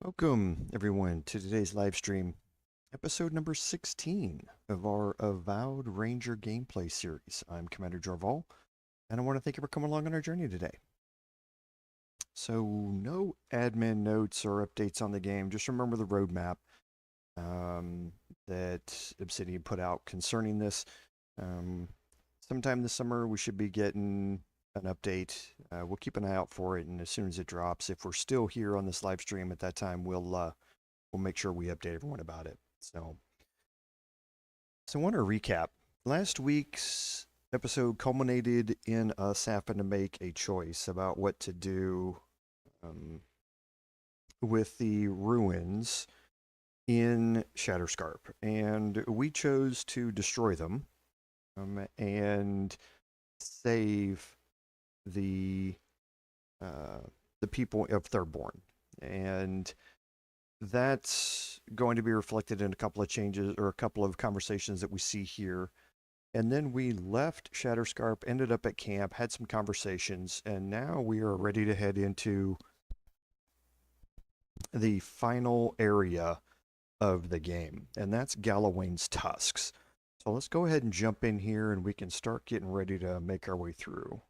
Welcome, everyone, to today's live stream, episode number 16 of our Avowed Ranger gameplay series. I'm Commander Jarval, and I want to thank you for coming along on our journey today. So, no admin notes or updates on the game, just remember the roadmap that Obsidian put out concerning this. Sometime this summer, we should be getting an update. We'll keep an eye out for it, and as soon as it drops, if we're still here on this live stream at that time, we'll make sure we update everyone about it. So I want to recap. Last week's episode culminated in us having to make a choice about what to do with the ruins in Shatterscarp, and we chose to destroy them and save the people of Thirdborn, and that's going to be reflected in a couple of changes or a couple of conversations that we see here. And then we left Shatterscarp, ended up at camp, had some conversations, and now we are ready to head into the final area of the game, and that's Galawain's Tusks. So let's go ahead and jump in here and we can start getting ready to make our way through.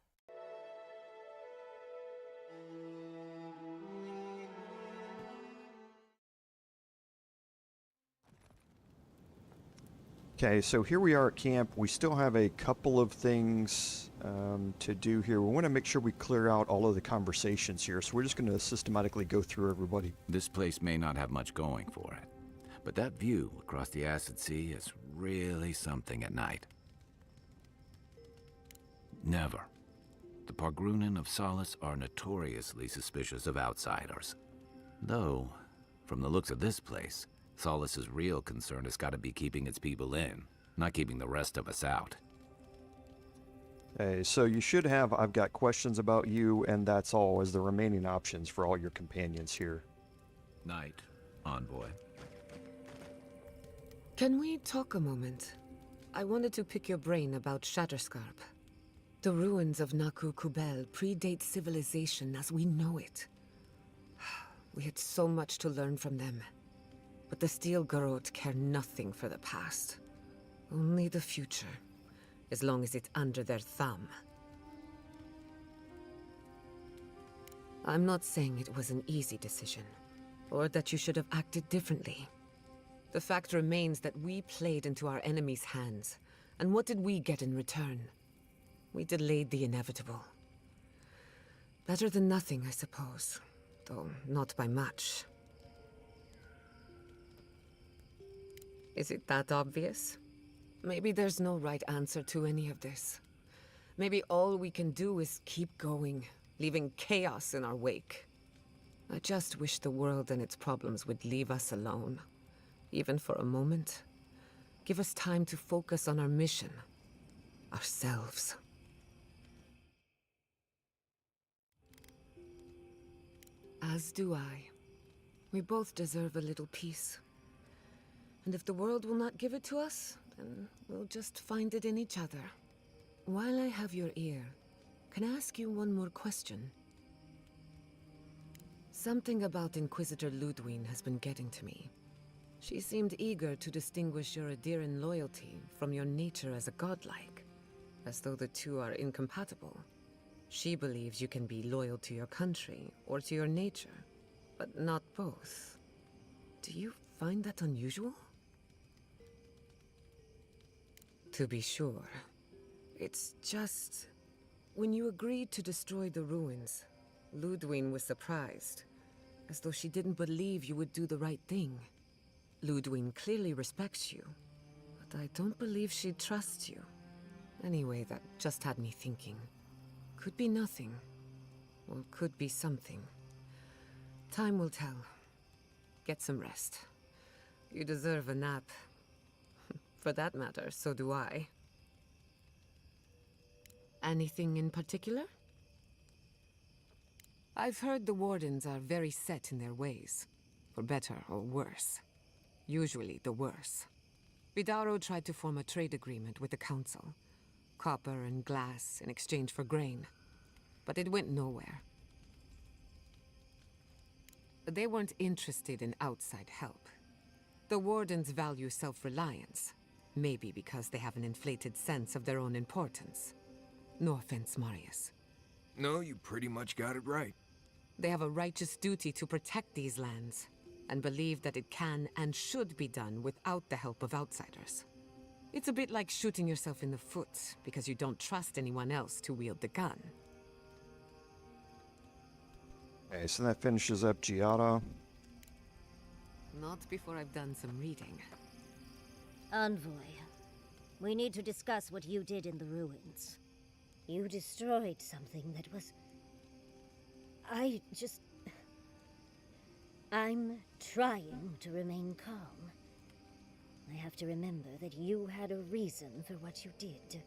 Okay, so here we are at camp. We still have a couple of things to do here. We want to make sure we clear out all of the conversations here, so we're just going to systematically go through everybody. This place may not have much going for it, but that view across the Acid Sea is really something at night. Never. The Pargrunen of Solace are notoriously suspicious of outsiders. Though, from the looks of this place, Solace's real concern has got to be keeping its people in, not keeping the rest of us out. Okay, so you should have I've got questions about you, and that's all as the remaining options for all your companions here. Night, envoy. Can we talk a moment? I wanted to pick your brain about Shatterscarp. The ruins of Naku Kubel predate civilization as we know it. We had so much to learn from them. But the Steel Garrote care nothing for the past. Only the future, as long as it's under their thumb. I'm not saying it was an easy decision, or that you should have acted differently. The fact remains that we played into our enemy's hands, and what did we get in return? We delayed the inevitable. Better than nothing, I suppose, though not by much. Is it that obvious? Maybe there's no right answer to any of this. Maybe all we can do is keep going, leaving chaos in our wake. I just wish the world and its problems would leave us alone. Even for a moment. Give us time to focus on our mission. Ourselves. As do I. We both deserve a little peace. And if the world will not give it to us, then we'll just find it in each other. While I have your ear, can I ask you one more question? Something about Inquisitor Ludwig has been getting to me. She seemed eager to distinguish your Adiran loyalty from your nature as a godlike, as though the two are incompatible. She believes you can be loyal to your country or to your nature, but not both. Do you find that unusual? To be sure. It's just... When you agreed to destroy the ruins, Ludwig was surprised, as though she didn't believe you would do the right thing. Ludwig clearly respects you, but I don't believe she trusts you. Anyway, that just had me thinking. Could be nothing, or could be something. Time will tell. Get some rest. You deserve a nap. For that matter, so do I. Anything in particular? I've heard the Wardens are very set in their ways, for better or worse. Usually the worse. Vidaro tried to form a trade agreement with the Council. Copper and glass in exchange for grain. But it went nowhere. They weren't interested in outside help. The Wardens value self-reliance, maybe because they have an inflated sense of their own importance. No offense, Marius. No, you pretty much got it right. They have a righteous duty to protect these lands, and believe that it can and should be done without the help of outsiders. It's a bit like shooting yourself in the foot because you don't trust anyone else to wield the gun. Okay, so that finishes up Giada. Not before I've done some reading. Envoy, we need to discuss what you did in the ruins. You destroyed something that was... I'm trying to remain calm. I have to remember that you had a reason for what you did.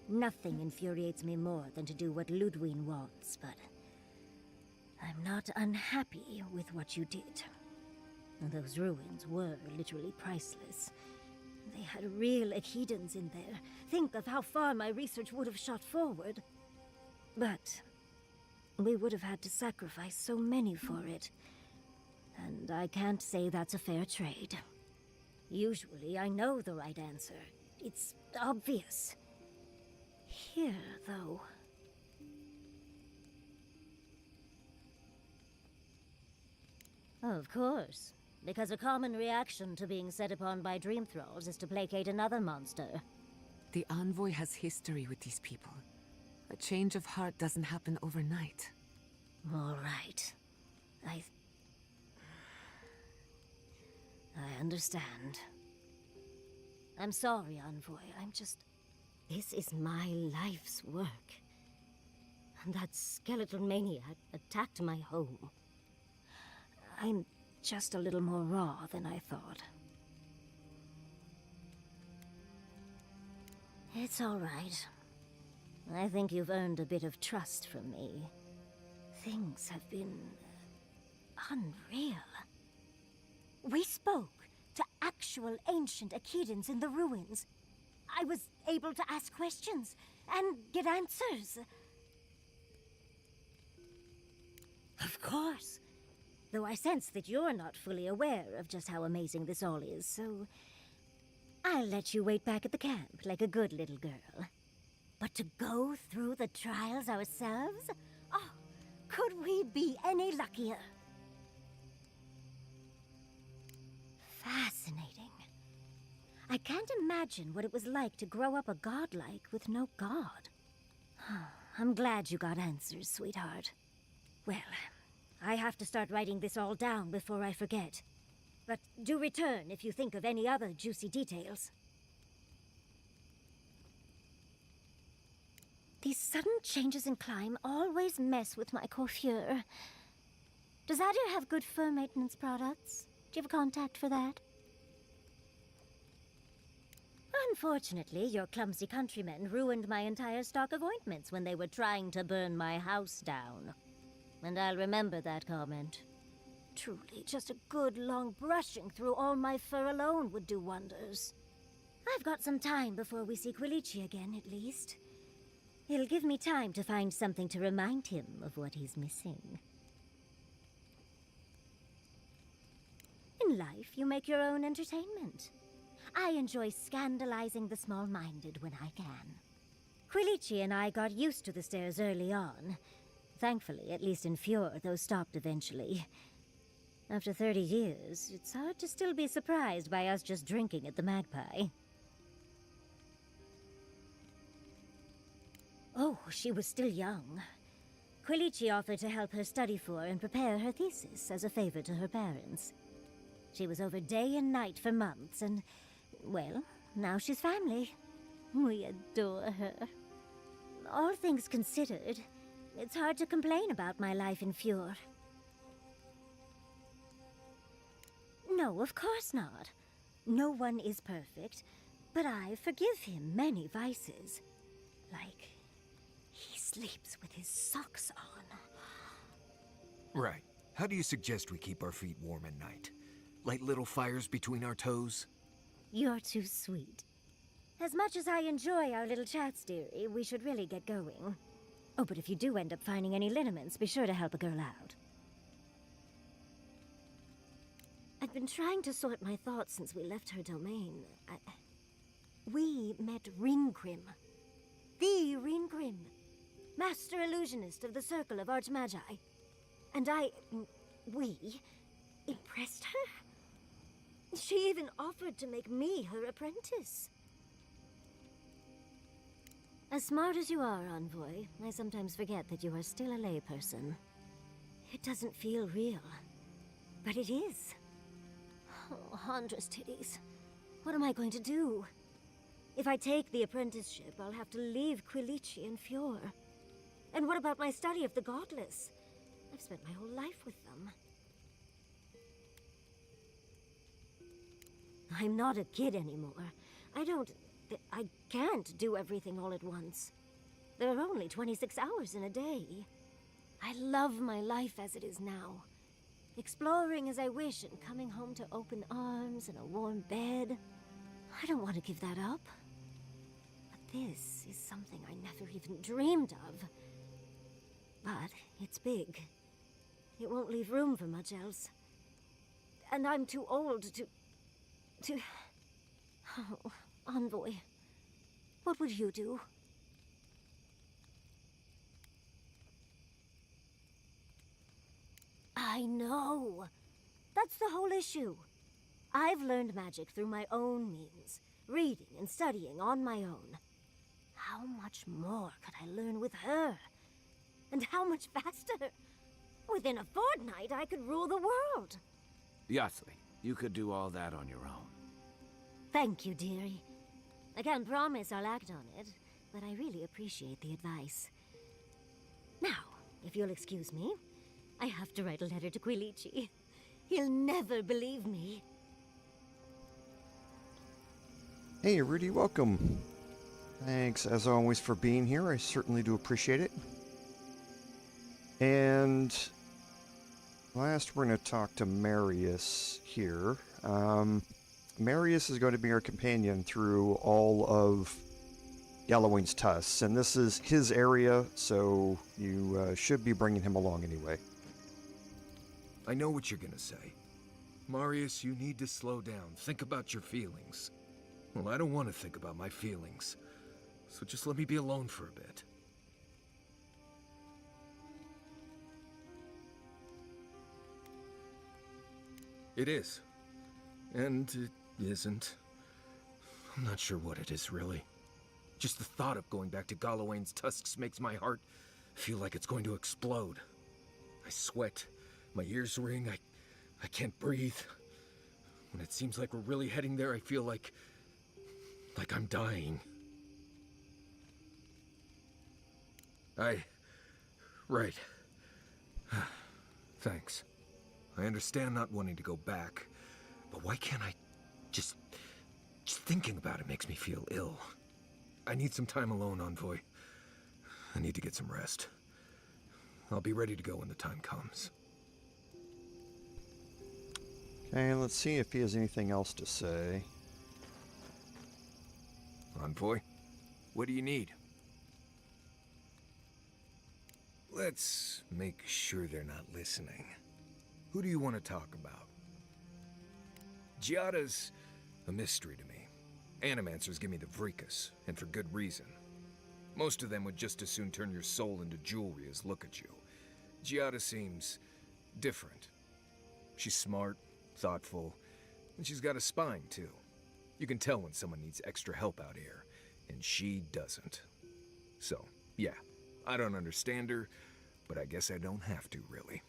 Nothing infuriates me more than to do what Ludwig wants, but... I'm not unhappy with what you did. Those ruins were literally priceless. They had real Ekidans in there. Think of how far my research would have shot forward. But we would have had to sacrifice so many for it. And I can't say that's a fair trade. Usually I know the right answer. It's obvious. Here, though... Of course. Because a common reaction to being set upon by dream thralls is to placate another monster. The Envoy has history with these people. A change of heart doesn't happen overnight. All right. I understand. I'm sorry, Envoy. This is my life's work. And that skeletal maniac attacked my home. I'm just a little more raw than I thought. It's all right. I think you've earned a bit of trust from me. Things have been... unreal. We spoke to actual ancient Ekidans in the ruins. I was able to ask questions and get answers. Of course. Though I sense that you're not fully aware of just how amazing this all is, so... I'll let you wait back at the camp like a good little girl. But to go through the trials ourselves? Oh, could we be any luckier? Fascinating. I can't imagine what it was like to grow up a godlike with no god. I'm glad you got answers, sweetheart. Well, I have to start writing this all down before I forget. But do return if you think of any other juicy details. These sudden changes in climate always mess with my coiffure. Does Adir have good fur maintenance products? Do you have a contact for that? Unfortunately, your clumsy countrymen ruined my entire stock of ointments when they were trying to burn my house down. And I'll remember that comment. Truly, just a good long brushing through all my fur alone would do wonders. I've got some time before we see Quilici again, at least. It'll give me time to find something to remind him of what he's missing. In life, you make your own entertainment. I enjoy scandalizing the small-minded when I can. Quilici and I got used to the stairs early on. Thankfully, at least in Fjord, those stopped eventually. After 30 years, it's hard to still be surprised by us just drinking at the Magpie. Oh, she was still young. Quilici offered to help her study for and prepare her thesis as a favor to her parents. She was over day and night for months, and, well, now she's family. We adore her. All things considered, it's hard to complain about my life in Fjord. No, of course not. No one is perfect, but I forgive him many vices. Like, he sleeps with his socks on. Right. How do you suggest we keep our feet warm at night? Light little fires between our toes? You're too sweet. As much as I enjoy our little chats, dearie, we should really get going. Oh, but if you do end up finding any liniments, be sure to help a girl out. I've been trying to sort my thoughts since we left her domain. We met Ringrim. The Ringrim. Master illusionist of the Circle of Archmagi. And we impressed her? She even offered to make me her apprentice. As smart as you are, Envoy, I sometimes forget that you are still a layperson. It doesn't feel real, but it is. Oh, Handra's titties. What am I going to do? If I take the apprenticeship, I'll have to leave Quilici and Fjord. And what about my study of the Godless? I've spent my whole life with them. I'm not a kid anymore. I can't do everything all at once. There are only 26 hours in a day. I love my life as it is now. Exploring as I wish and coming home to open arms and a warm bed. I don't want to give that up. But this is something I never even dreamed of. But it's big. It won't leave room for much else. And I'm too old to... Oh, Envoy. What would you do? I know. That's the whole issue. I've learned magic through my own means, reading and studying on my own. How much more could I learn with her? And how much faster? Within a fortnight, I could rule the world. Yasli, you could do all that on your own. Thank you, dearie. I can't promise I'll act on it, but I really appreciate the advice. Now, if you'll excuse me, I have to write a letter to Quilici. He'll never believe me. Hey, Rudi, welcome. Thanks, as always, for being here. I certainly do appreciate it. And last, we're going to talk to Marius here. Marius is going to be our companion through all of Galawain's Tusks, and this is his area, so you should be bringing him along anyway. I know what you're gonna say. Marius, you need to slow down. Think about your feelings. Well, I don't want to think about my feelings. So just let me be alone for a bit. It is. And it isn't. I'm not sure what it is, really. Just the thought of going back to Galawain's Tusks makes my heart feel like it's going to explode. I sweat. My ears ring. I can't breathe. When it seems like we're really heading there, I feel like I'm dying. Right. Thanks. I understand not wanting to go back, but why can't I just thinking about it makes me feel ill. I need some time alone, Envoy. I need to get some rest. I'll be ready to go when the time comes. Okay, let's see if he has anything else to say. Envoy, what do you need? Let's make sure they're not listening. Who do you want to talk about? Giada's a mystery to me. Animancers give me the Vrikas, and for good reason. Most of them would just as soon turn your soul into jewelry as look at you. Giada seems different. She's smart, thoughtful, and she's got a spine, too. You can tell when someone needs extra help out here, and she doesn't. So, yeah, I don't understand her, but I guess I don't have to, really.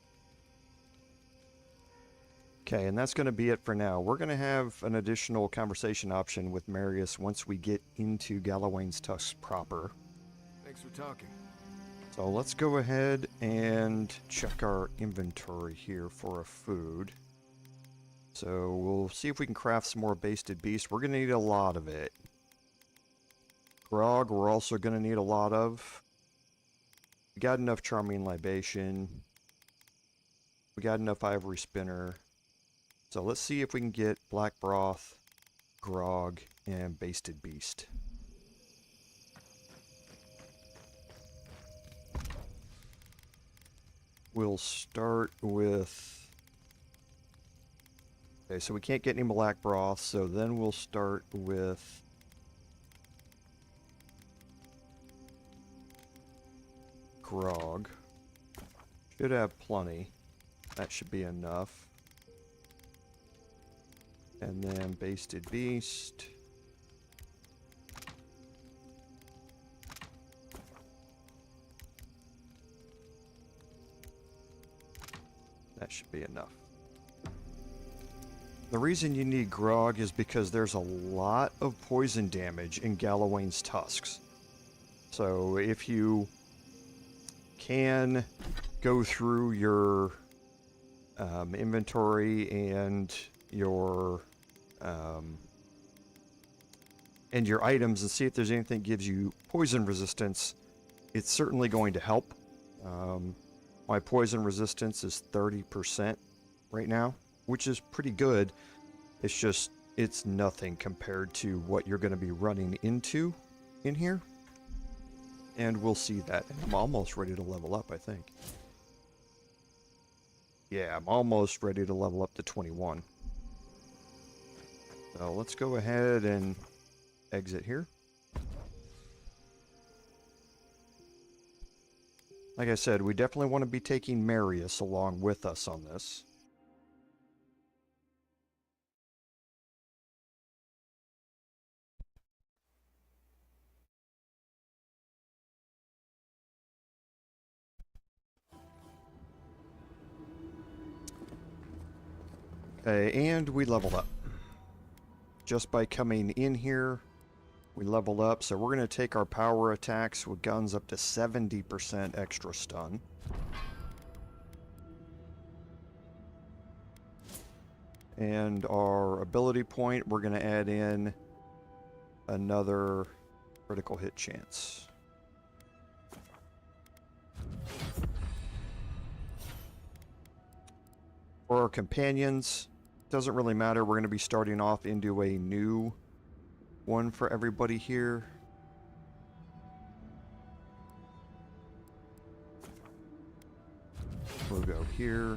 Okay, and that's going to be it for now. We're going to have an additional conversation option with Marius once we get into Galawain's Tusks proper. Thanks for talking. So let's go ahead and check our inventory here for a food. So we'll see if we can craft some more basted beast. We're going to need a lot of it. Grog, we're also going to need a lot of. We got enough charming libation. We got enough ivory spinner. So let's see if we can get black broth, grog, and basted beast. We'll start with Okay, so we can't get any black broth, so then we'll start with grog. Should have plenty. That should be enough. And then basted beast. That should be enough. The reason you need grog is because there's a lot of poison damage in Galawain's tusks. So if you can go through your inventory and your items and see if there's anything that gives you poison resistance, it's certainly going to help. My poison resistance is 30% right now, which is pretty good. It's just, it's nothing compared to what you're going to be running into in here. And we'll see that. I'm almost ready to level up, I think. Yeah, I'm almost ready to level up to 21. So let's go ahead and exit here. Like I said, we definitely want to be taking Marius along with us on this. Okay, and we leveled up. Just by coming in here, we leveled up. So we're going to take our power attacks with guns up to 70% extra stun. And our ability point, we're going to add in another critical hit chance. For our companions, doesn't really matter. We're going to be starting off into a new one for everybody here. We'll go here.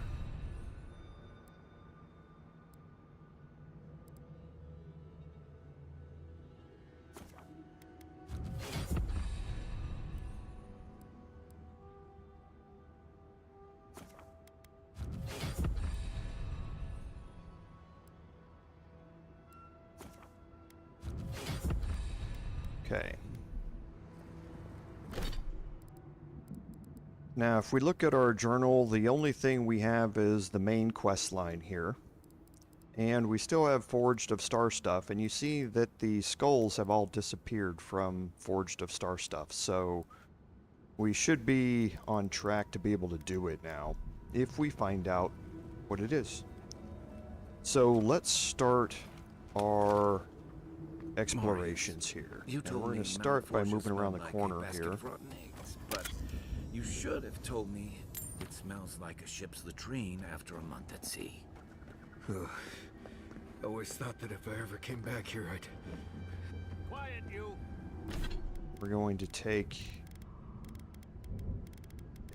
Okay. Now, if we look at our journal, the only thing we have is the main quest line here. And we still have Forged of Star stuff, and you see that the skulls have all disappeared from Forged of Star stuff, so we should be on track to be able to do it now, if we find out what it is. So let's start our explorations here. You Oh, told we're me going to start by Mount moving Fortune around the smelled corner like a basket here. of rotten eggs, but you should have told me it smells like a ship's latrine after a month at sea. I always thought that if I ever came back here, I'd... Quiet, you! We're going to take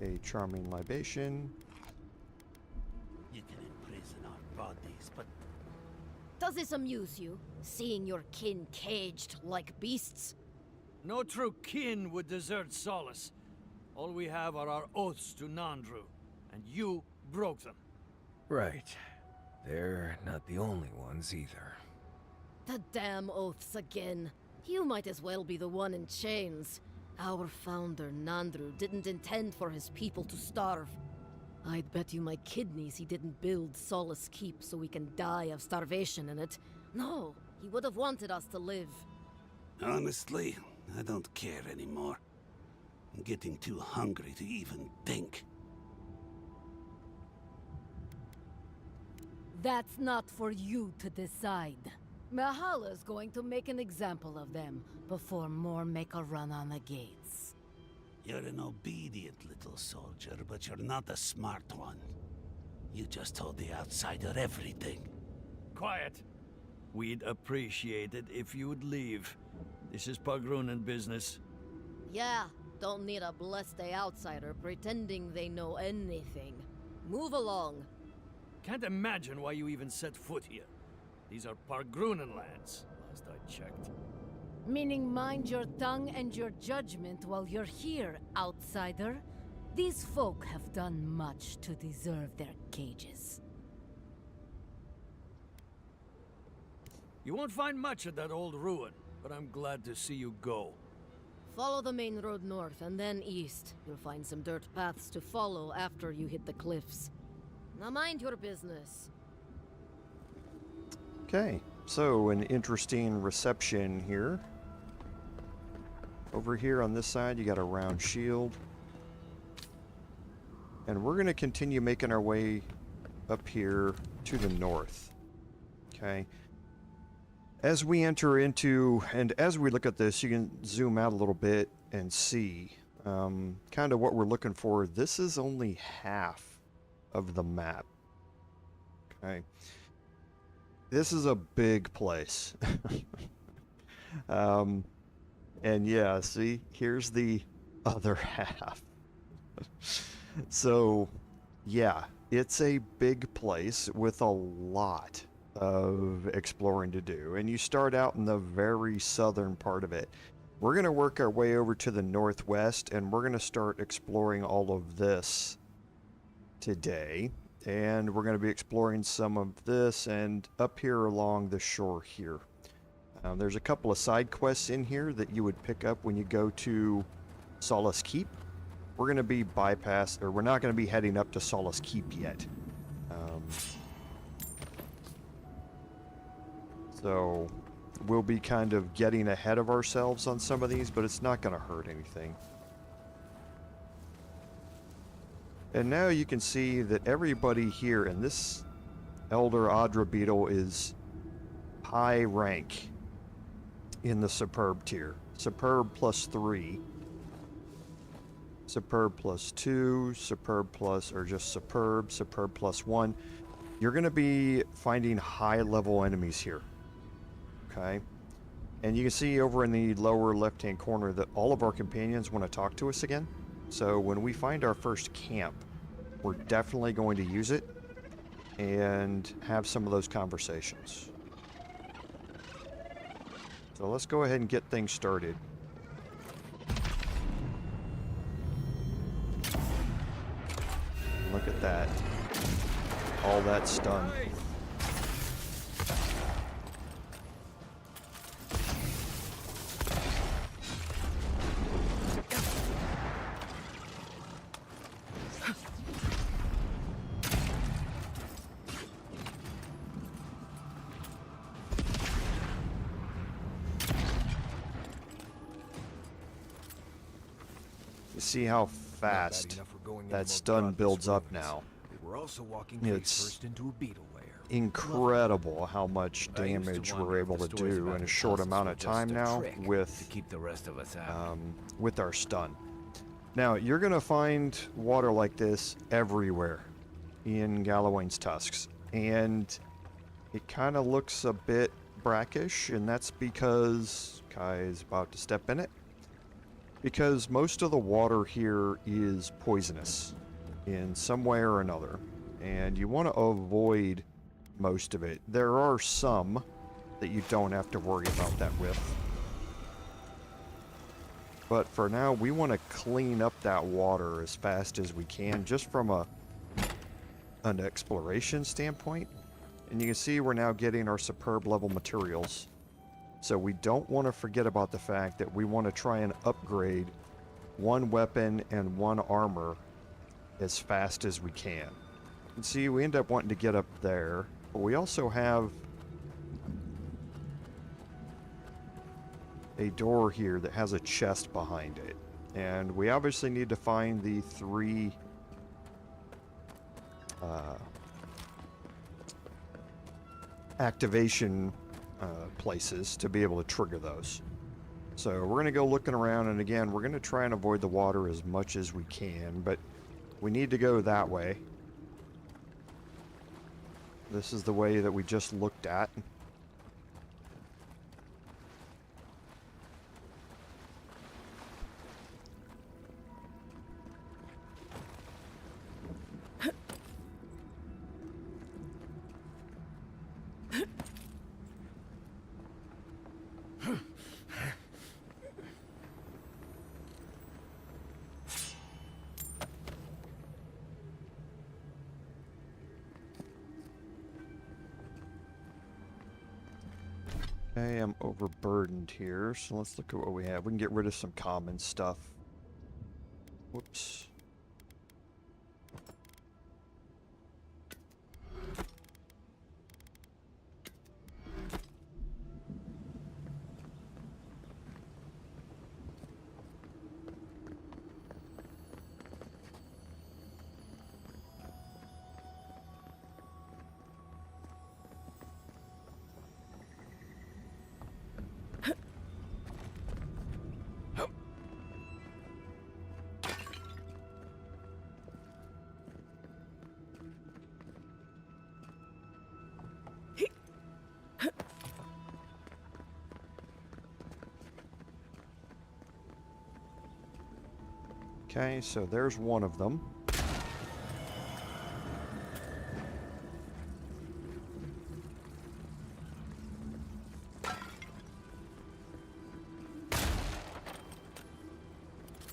a charming libation. You can imprison our bodies, but Does this amuse you, seeing your kin caged like beasts? no true kin would desert Solace. All we have are our oaths to Nandru, and you broke them. Right. They're not the only ones either. The damn oaths again. You might as well be the one in chains. Our founder, Nandru, didn't intend for his people to starve. I'd bet you my kidneys he didn't build Solace Keep so we can die of starvation in it. No, he would have wanted us to live. Honestly, I don't care anymore. I'm getting too hungry to even think. That's not for you to decide. Mahala's going to make an example of them before more make a run on the gates. You're an obedient little soldier, but you're not a smart one. You just told the outsider everything. Quiet. We'd appreciate it if you would leave. This is Pagrunen business. Yeah, don't need a blessed outsider pretending they know anything. Move along. Can't imagine why you even set foot here. These are Pargrunen lands, last I checked. Meaning mind your tongue and your judgment while you're here, outsider. These folk have done much to deserve their cages. You won't find much at that old ruin, but I'm glad to see you go. Follow the main road north and then east. You'll find some dirt paths to follow after you hit the cliffs. Now mind your business. Okay, so an interesting reception here. Over here on this side, you got a round shield. And we're going to continue making our way up here to the north. Okay. As we enter into, and as we look at this, you can zoom out a little bit and see kind of what we're looking for. This is only half of the map. Okay. This is a big place. And yeah, see, here's the other half. So, yeah, it's a big place with a lot of exploring to do. And you start out in the very southern part of it. We're going to work our way over to the northwest, and we're going to start exploring all of this today. And we're going to be exploring some of this and up here along the shore here. There's a couple of side quests in here that you would pick up when you go to Solace Keep. We're going to be we're not going to be heading up to Solace Keep yet. So we'll be kind of getting ahead of ourselves on some of these, but it's not going to hurt anything. And now you can see that everybody here, and this Elder Adra Beetle is high rank in the Superb tier. Superb +3. Superb +2, Superb plus, or just Superb, Superb +1. You're going to be finding high-level enemies here. Okay? And you can see over in the lower left-hand corner that all of our companions want to talk to us again. So when we find our first camp, we're definitely going to use it and have some of those conversations. So let's go ahead and get things started. Look at that. All that stun. See how fast that stun builds up now. We're also walking It's first into a beetle lair. Incredible how much damage we're able to do in a short amount of time now with keep the rest of us out. with our stun. Now you're gonna find water like this everywhere in Galawain's Tusks, and it kind of looks a bit brackish, and that's because Kai is about to step in it. Because most of the water here is poisonous in some way or another, and you want to avoid most of it. There are some that you don't have to worry about that with. But for now, we want to clean up that water as fast as we can, just from an exploration standpoint. And you can see we're now getting our superb level materials. So we don't want to forget about the fact that we want to try and upgrade one weapon and one armor as fast as we can. And see, we end up wanting to get up there, but we also have a door here that has a chest behind it. And we obviously need to find the 3 activation places to be able to trigger those. So we're going to go looking around, and again, we're going to try and avoid the water as much as we can, but we need to go that way. This is the way that we just looked at. Okay, I'm overburdened here, so let's look at what we have. We can get rid of some common stuff. Whoops. Okay, so there's one of them.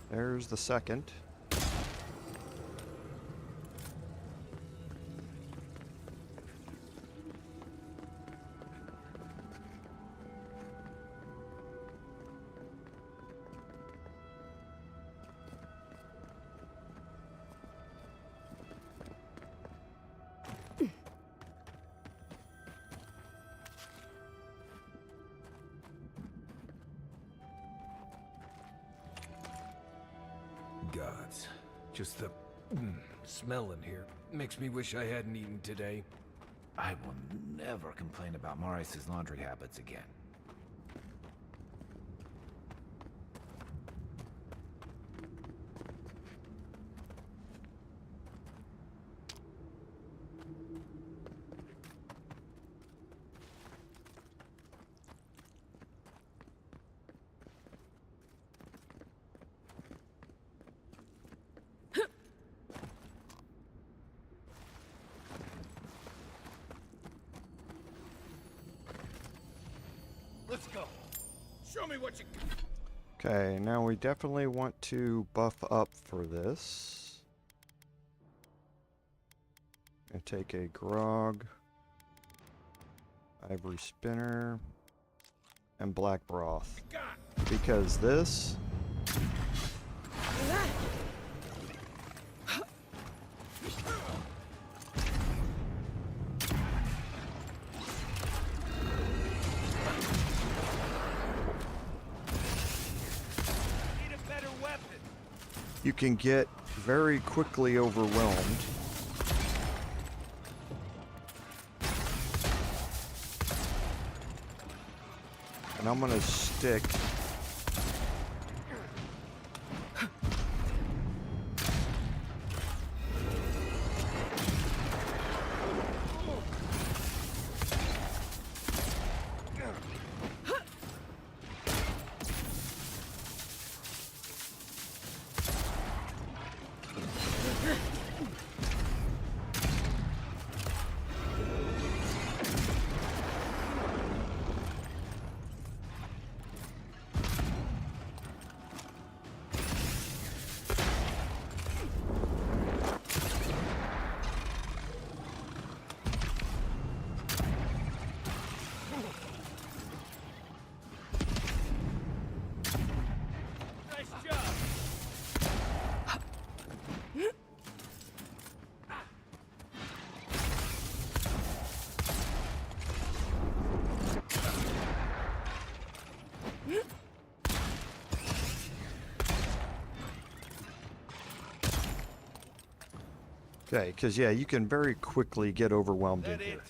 There's the second. Gods. Just the smell in here makes me wish I hadn't eaten today. I will never complain about Maurice's laundry habits again. Let's go. Show me what you Okay, now we definitely want to buff up for this. And take a grog, ivory spinner, and black broth. Because this you can get very quickly overwhelmed. And I'm gonna stick Okay, because yeah, you can very quickly get overwhelmed in here.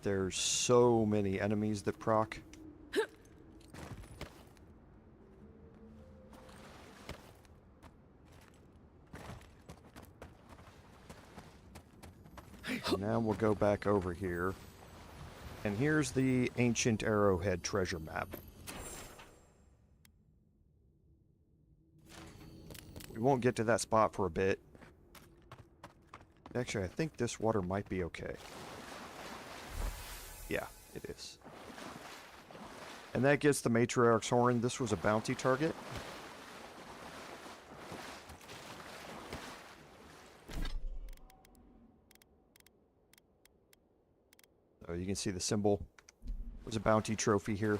There's so many enemies that proc. And now we'll go back over here. And here's the ancient arrowhead treasure map. We won't get to that spot for a bit. Actually, I think this water might be okay. Yeah, it is. And that gets the Matriarch's Horn. This was a bounty target. So you can see the symbol. There's a bounty trophy here.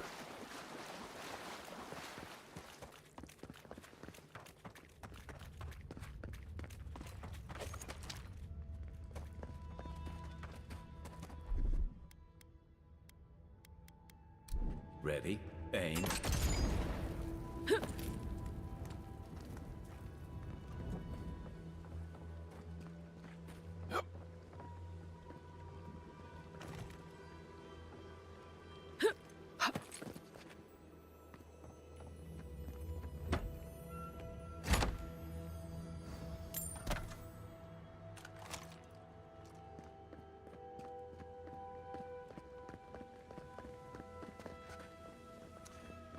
Ready, aim.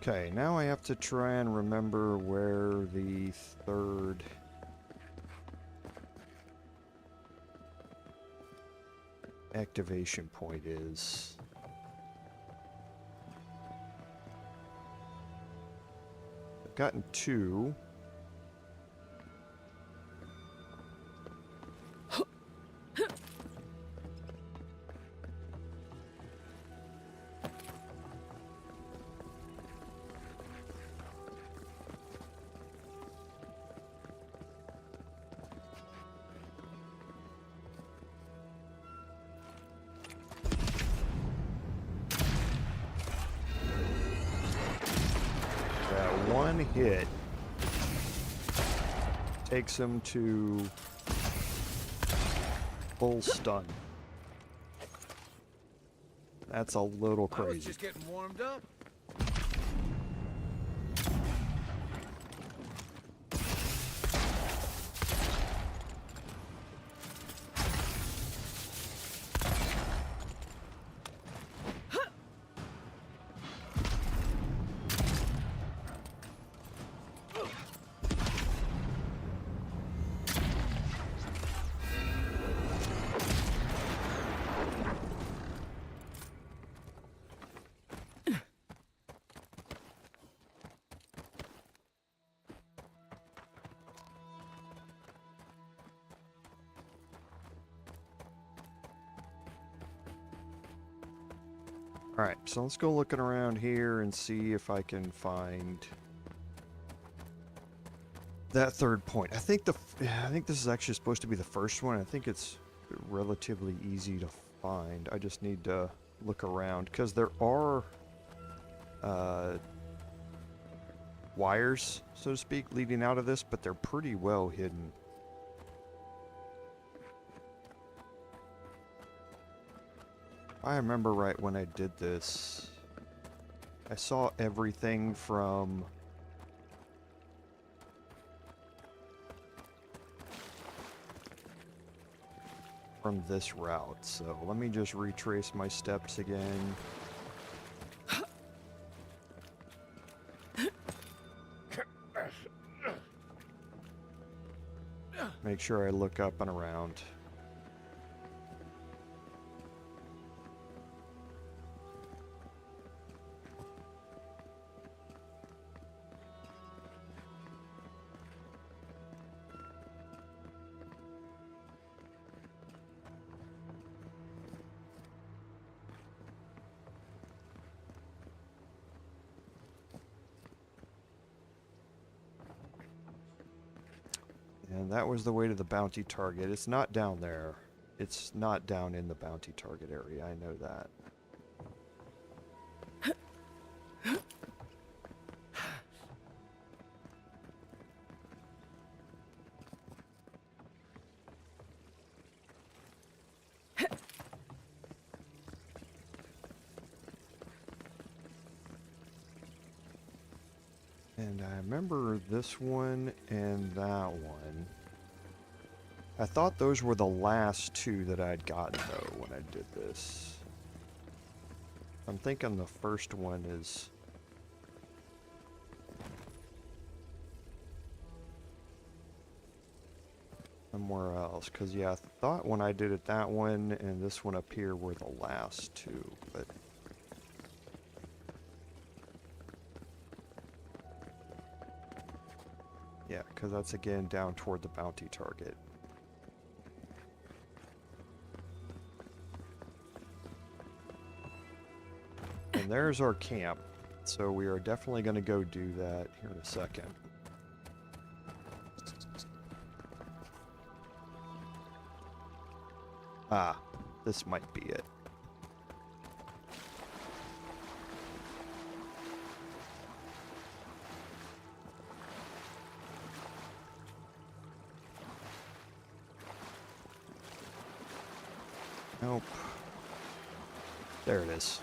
Okay, now I have to try and remember where the third activation point is. I've gotten 2. One hit takes him to full stun. That's a little I was crazy. just getting warmed up. Alright, so let's go looking around here and see if I can find that third point. I think this is actually supposed to be the first one. I think it's relatively easy to find. I just need to look around because there are wires, so to speak, leading out of this, but they're pretty well hidden. I remember right when I did this, I saw everything from this route. So let me just retrace my steps again. Make sure I look up and around. And that was the way to the bounty target. It's not down there. It's not down in the bounty target area. I know that. And I remember this one and that one. I thought those were the last 2 that I'd gotten, though, when I did this. I'm thinking the first one is... somewhere else. Because, yeah, I thought when I did it, that one and this one up here were the last 2, but... yeah, because that's again down toward the bounty target. And And there's our camp. So we are definitely going to go do that here in a second. Ah, this might be it. Nope. There it is.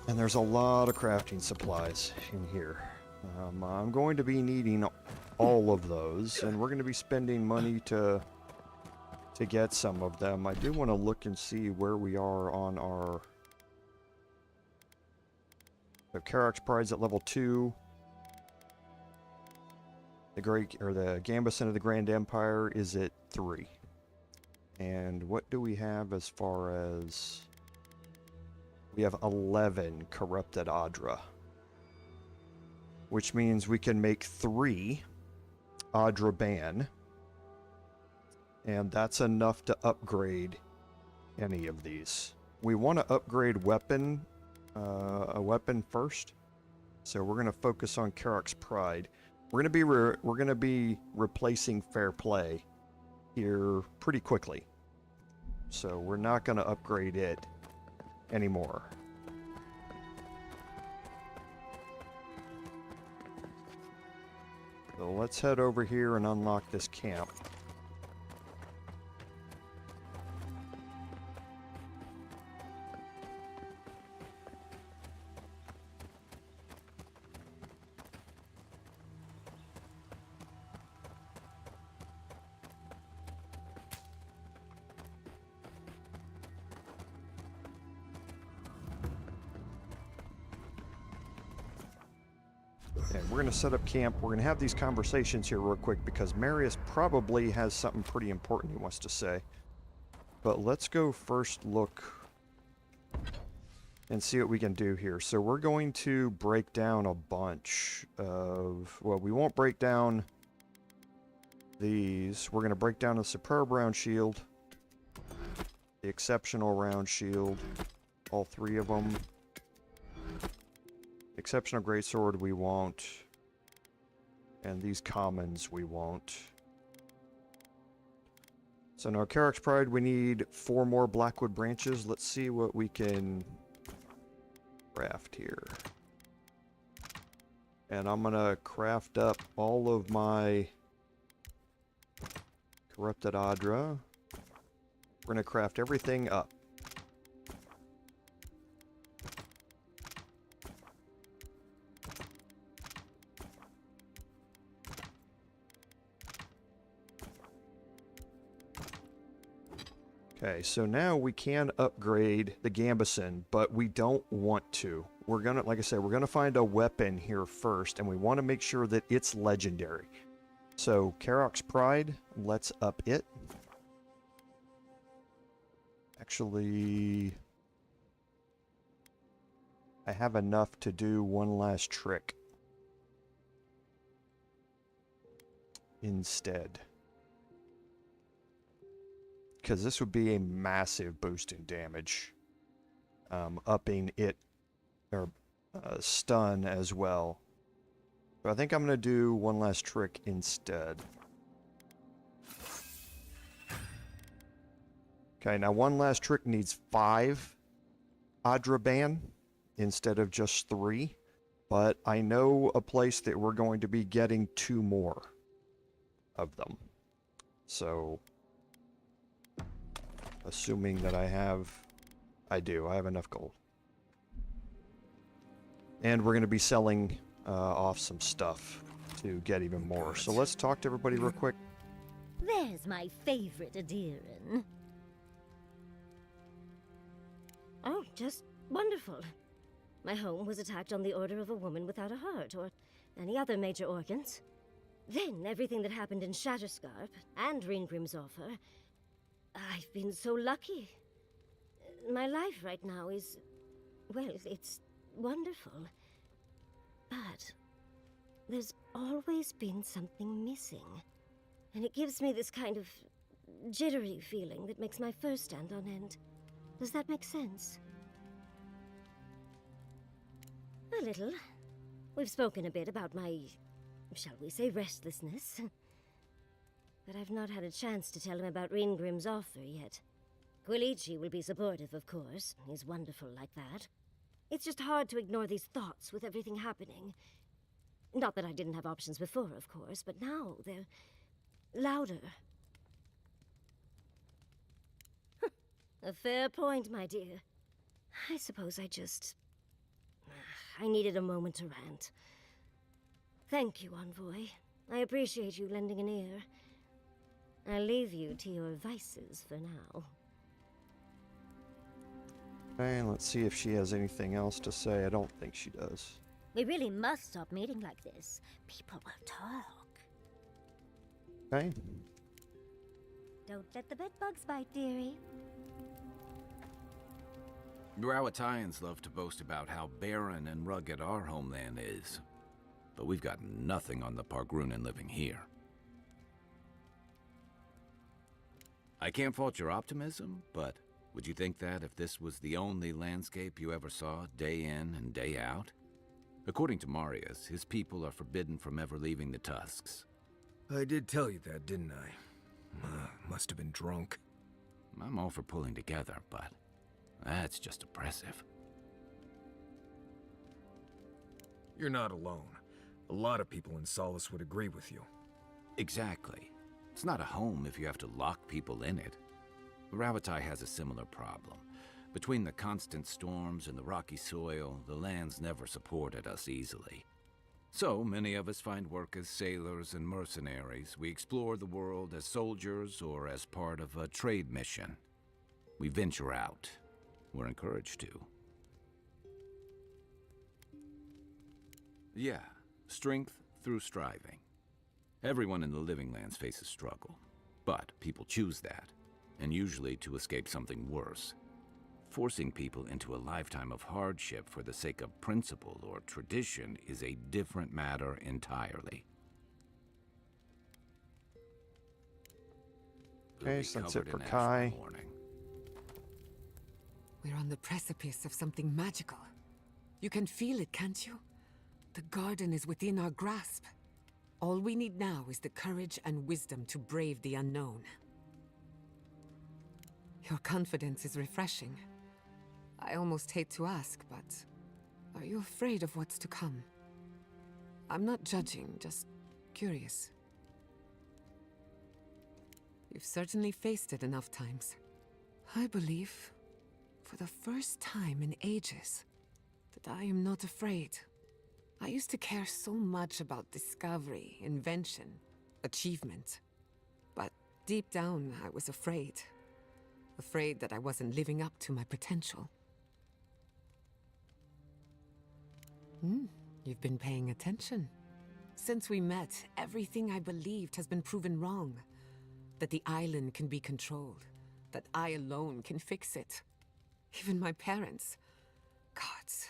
And there's a lot of crafting supplies in here. I'm going to be needing all of those, and we're going to be spending money to get some of them. I do want to look and see where we are on our... So Karak's Pride's at level 2. The Gambison of the Grand Empire is at 3. And what do we have as far as... We have 11 Corrupted Adra. Which means we can make 3 Adra Ban. And that's enough to upgrade any of these. We want to upgrade a weapon first. So we're going to focus on Karak's Pride. We're going to be replacing Fair Play here pretty quickly. So we're not going to upgrade it anymore. So let's head over here and unlock this camp. And we're going to set up camp. We're going to have these conversations here real quick because Marius probably has something pretty important he wants to say. But let's go first look and see what we can do here. So we're going to break down a bunch of... Well, we won't break down these. We're going to break down the Superb Round Shield, the Exceptional Round Shield, all 3 of them. Exceptional Greatsword we won't. And these commons we won't. So now Karak's Pride, we need 4 more Blackwood branches. Let's see what we can craft here. And I'm going to craft up all of my Corrupted Adra. We're going to craft everything up. Okay, so now we can upgrade the Gambison, but we don't want to. We're gonna, like I said, we're gonna find a weapon here first, and we want to make sure that it's legendary. So, Karak's Pride, let's up it. Actually, I have enough to do one last trick instead. Because this would be a massive boost in damage. Upping it, or stun as well. But I think I'm going to do one last trick instead. Okay, now one last trick needs 5 Adra Ban instead of just 3. But I know a place that we're going to be getting 2 more of them. So... assuming that I have enough gold. And we're going to be selling off some stuff to get even more. So let's talk to everybody real quick. There's my favorite Adiran. Oh, just wonderful. My home was attacked on the order of a woman without a heart or any other major organs. Then everything that happened in Shatterscarp and Ringrim's offer. I've been so lucky. My life right now is... well, it's wonderful. But There's always been something missing. And it gives me this kind of jittery feeling that makes my fur stand on end. Does that make sense? A little. We've spoken a bit about my, shall we say, restlessness. But I've not had a chance to tell him about Reengrim's offer yet. Quilici will be supportive, of course. He's wonderful like that. It's just hard to ignore these thoughts with everything happening. Not that I didn't have options before, of course, but now they're louder. A fair point, my dear. I suppose I needed a moment to rant. Thank you, Envoy. I appreciate you lending an ear. I'll leave you to your vices for now. Okay, let's see if she has anything else to say. I don't think she does. We really must stop meeting like this. People will talk. Okay. Don't let the bedbugs bite, dearie. Galawains love to boast about how barren and rugged our homeland is. But we've got nothing on the Pargrunen living here. I can't fault your optimism, but would you think that if this was the only landscape you ever saw, day in and day out? According to Marius, his people are forbidden from ever leaving the Tusks. I did tell you that, didn't I? Must have been drunk. I'm all for pulling together, but that's just oppressive. You're not alone. A lot of people in Solace would agree with you. Exactly. It's not a home if you have to lock people in it. Ravatai has a similar problem. Between the constant storms and the rocky soil, the land's never supported us easily. So, many of us find work as sailors and mercenaries. We explore the world as soldiers or as part of a trade mission. We venture out. We're encouraged to. Yeah, strength through striving. Everyone in the Living Lands faces struggle, but people choose that, and usually to escape something worse. Forcing people into a lifetime of hardship for the sake of principle or tradition is a different matter entirely. Okay, so that's it for Kai. We're on the precipice of something magical. You can feel it, can't you? The garden is within our grasp. All we need now is the courage and wisdom to brave the unknown. Your confidence is refreshing. I almost hate to ask, but are you afraid of what's to come? I'm not judging, just curious. You've certainly faced it enough times. I believe, for the first time in ages, that I am not afraid. I used to care so much about discovery, invention, achievement. But deep down, I was afraid. Afraid that I wasn't living up to my potential. You've been paying attention. Since we met, everything I believed has been proven wrong. That the island can be controlled. That I alone can fix it. Even my parents. Gods,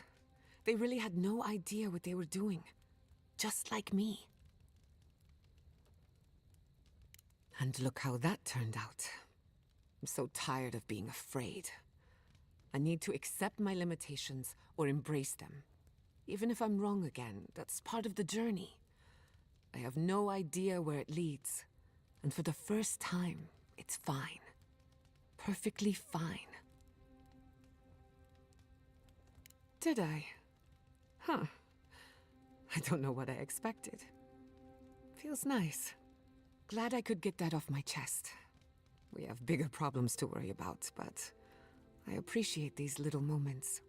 they really had no idea what they were doing. Just like me. And look how that turned out. I'm so tired of being afraid. I need to accept my limitations or embrace them. Even if I'm wrong again, that's part of the journey. I have no idea where it leads. And for the first time, it's fine. Perfectly fine. Did I? Huh. I don't know what I expected. Feels nice. Glad I could get that off my chest. We have bigger problems to worry about, but I appreciate these little moments.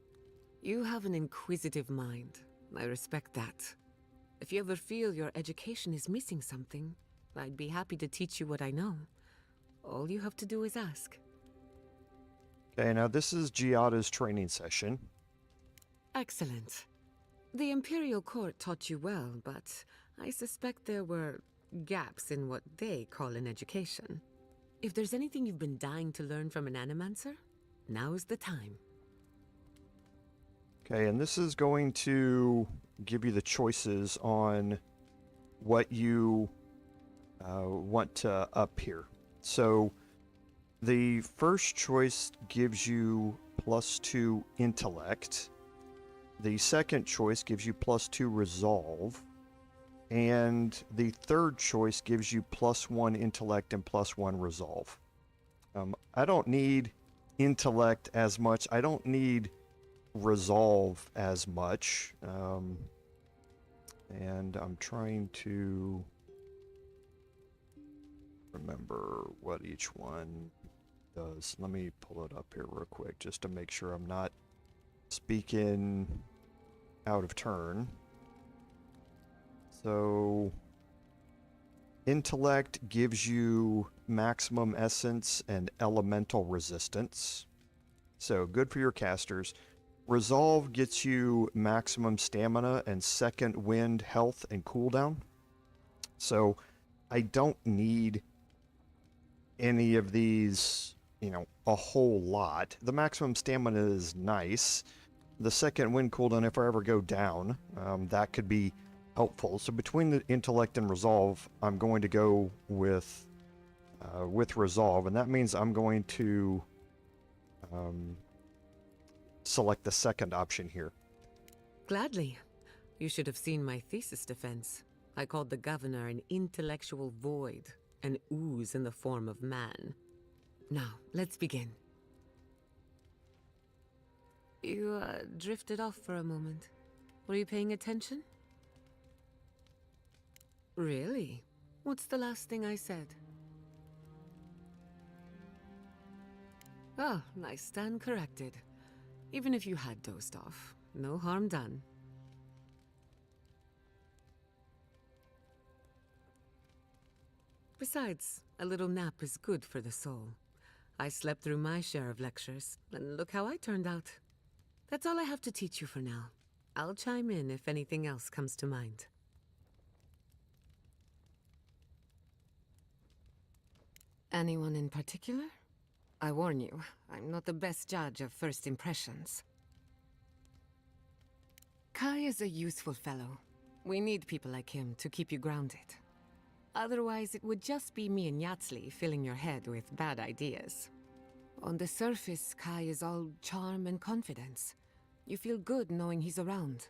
You have an inquisitive mind. I respect that. If you ever feel your education is missing something, I'd be happy to teach you what I know. All you have to do is ask. Okay, now this is Giada's training session. Excellent. The Imperial Court taught you well, but I suspect there were gaps in what they call an education. If there's anything you've been dying to learn from an Animancer, now's the time. Okay, and this is going to give you the choices on what you want to up here. So the first choice gives you +2 intellect. The second choice gives you +2 resolve. And the third choice gives you +1 intellect and +1 resolve. I don't need intellect as much. I don't need resolve as much. And I'm trying to remember what each one does. Let me pull it up here real quick just to make sure I'm not speaking out of turn. So intellect gives you maximum essence and elemental resistance. So good for your casters. Resolve gets you maximum stamina and second wind health and cooldown. So I don't need any of these, a whole lot. The maximum stamina is nice. The second wind cooldown, if I ever go down, that could be helpful. So between the intellect and resolve, I'm going to go with resolve, and that means I'm going to select the second option here. Gladly. You should have seen my thesis defense. I called the governor an intellectual void, an ooze in the form of man. Now, let's begin. You drifted off for a moment. Were you paying attention? Really? What's the last thing I said? Oh, I stand corrected. Even if you had dozed off, no harm done. Besides, a little nap is good for the soul. I slept through my share of lectures, and look how I turned out. That's all I have to teach you for now. I'll chime in if anything else comes to mind. Anyone in particular? I warn you, I'm not the best judge of first impressions. Kai is a useful fellow. We need people like him to keep you grounded. Otherwise, it would just be me and Yatsli filling your head with bad ideas. On the surface, Kai is all charm and confidence. You feel good knowing he's around.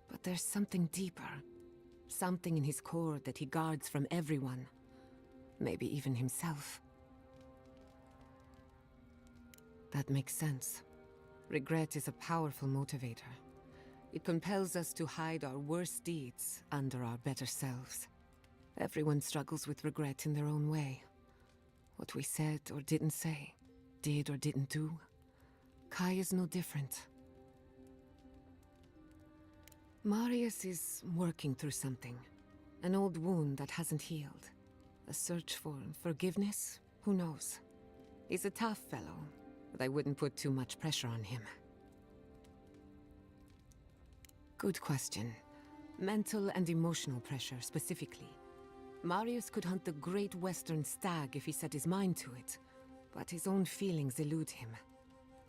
But there's something deeper. Something in his core that he guards from everyone. Maybe even himself. That makes sense. Regret is a powerful motivator. It compels us to hide our worst deeds under our better selves. Everyone struggles with regret in their own way. What we said or didn't say, did or didn't do. Kai is no different. Marius is working through something. An old wound that hasn't healed. A search for forgiveness? Who knows? He's a tough fellow, but I wouldn't put too much pressure on him. Good question. Mental and emotional pressure, specifically. Marius could hunt the great western stag if he set his mind to it, but his own feelings elude him.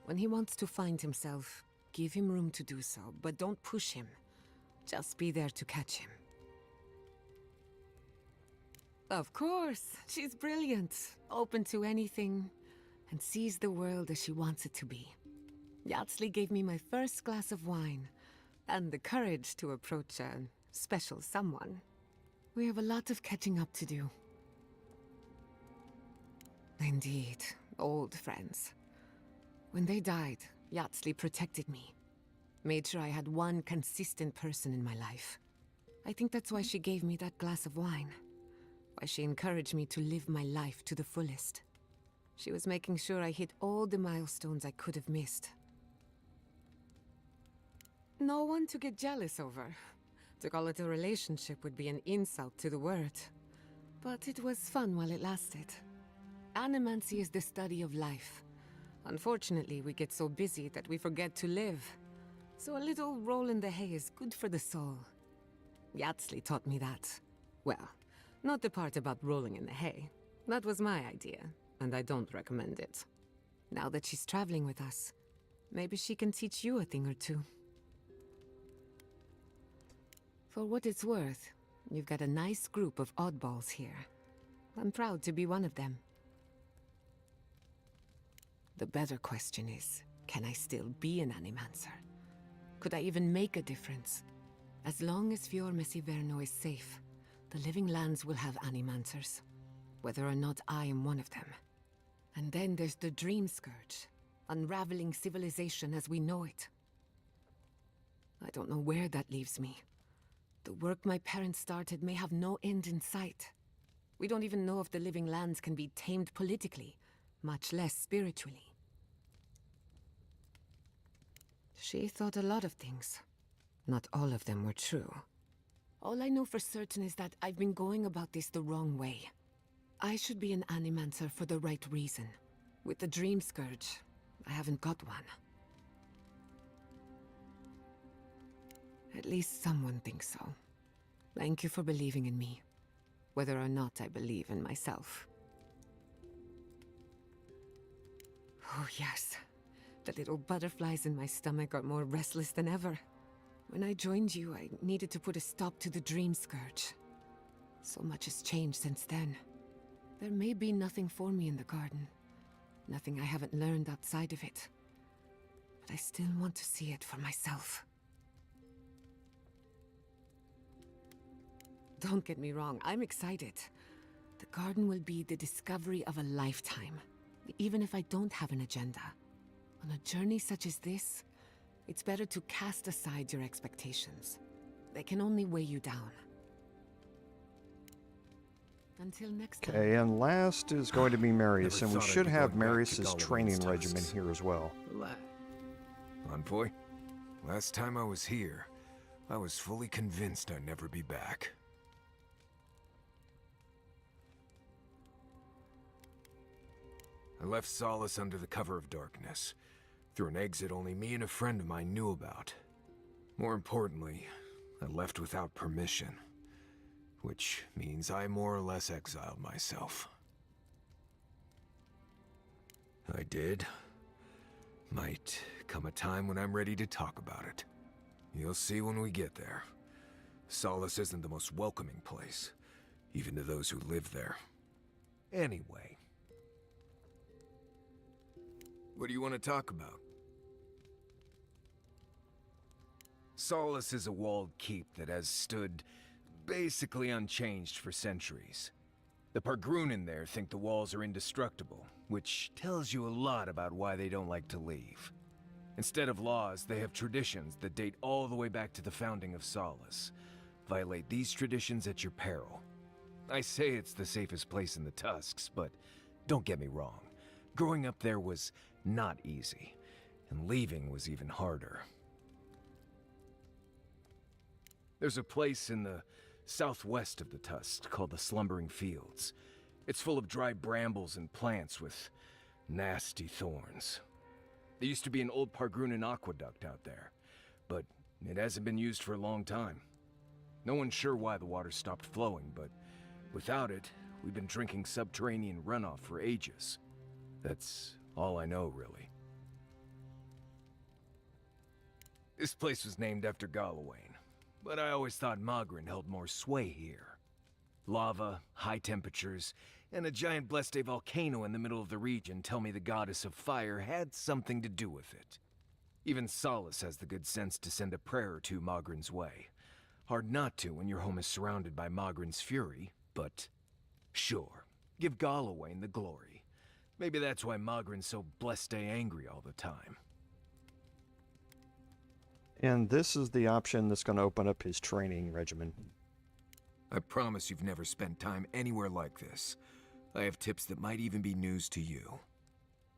When he wants to find himself, give him room to do so, but don't push him. Just be there to catch him. Of course, she's brilliant, open to anything, and sees the world as she wants it to be. Yatsli gave me my first glass of wine, and the courage to approach a special someone. We have a lot of catching up to do. Indeed, old friends. When they died, Yatsli protected me. Made sure I had one consistent person in my life. I think that's why she gave me that glass of wine. Why she encouraged me to live my life to the fullest. She was making sure I hit all the milestones I could have missed. No one to get jealous over. To call it a relationship would be an insult to the word. But it was fun while it lasted. Animancy is the study of life. Unfortunately, we get so busy that we forget to live. So a little roll in the hay is good for the soul. Yatsli taught me that. Well, not the part about rolling in the hay. That was my idea, and I don't recommend it. Now that she's traveling with us, maybe she can teach you a thing or two. For what it's worth, You've got a nice group of oddballs here. I'm proud to be one of them. The better question is, can I still be an Animancer? Could I even make a difference? As long as Fior Messiverno is safe, the Living Lands will have Animancers, whether or not I am one of them. And then there's the Dream Scourge, unraveling civilization as we know it. I don't know where that leaves me. The work my parents started may have no end in sight. We don't even know if the Living Lands can be tamed politically, much less spiritually. She thought a lot of things. Not all of them were true. All I know for certain is that I've been going about this the wrong way. I should be an Animancer for the right reason. With the Dream Scourge, I haven't got one. At least someone thinks so. Thank you for believing in me, whether or not I believe in myself. Oh yes, the little butterflies in my stomach are more restless than ever. When I joined you, I needed to put a stop to the Dream Scourge. So much has changed since then. There may be nothing for me in the garden. Nothing I haven't learned outside of it. But I still want to see it for myself. Don't get me wrong, I'm excited. The garden will be the discovery of a lifetime, even if I don't have an agenda. On a journey such as this, it's better to cast aside your expectations. They can only weigh you down. Until next time. Okay, and last is going to be Marius, Never and we thought I'd should be have going back to Marius's Galawain's training regimen Tusks. here as well. Envoy, last time I was here, I was fully convinced I'd never be back. I left Solace under the cover of darkness, through an exit only me and a friend of mine knew about. More importantly, I left without permission, which means I more or less exiled myself. I did. Might come a time when I'm ready to talk about it. You'll see when we get there. Solace isn't the most welcoming place, even to those who live there. Anyway. What do you want to talk about? Solace is a walled keep that has stood basically unchanged for centuries. The Pargrunen there think the walls are indestructible, which tells you a lot about why they don't like to leave. Instead of laws, they have traditions that date all the way back to the founding of Solace. Violate these traditions at your peril. I say it's the safest place in the Tusks, but don't get me wrong. Growing up there was not easy, and leaving was even harder. There's a place in the southwest of the Tusks called the Slumbering Fields. It's full of dry brambles and plants with nasty thorns. There used to be an old Pargrunen aqueduct out there, but it hasn't been used for a long time. No one's sure why the water stopped flowing, but without it, we've been drinking subterranean runoff for ages. That's all I know, really. This place was named after Galawain, but I always thought Magrin held more sway here. Lava, high temperatures, and a giant Bleste volcano in the middle of the region tell me the goddess of fire had something to do with it. Even Solace has the good sense to send a prayer or two Magrin's way. Hard not to when your home is surrounded by Magrin's fury, but sure, give Galawain the glory. Maybe that's why Magrin's so Bleste angry all the time. And this is the option that's going to open up his training regimen. I promise you've never spent time anywhere like this. I have tips that might even be news to you.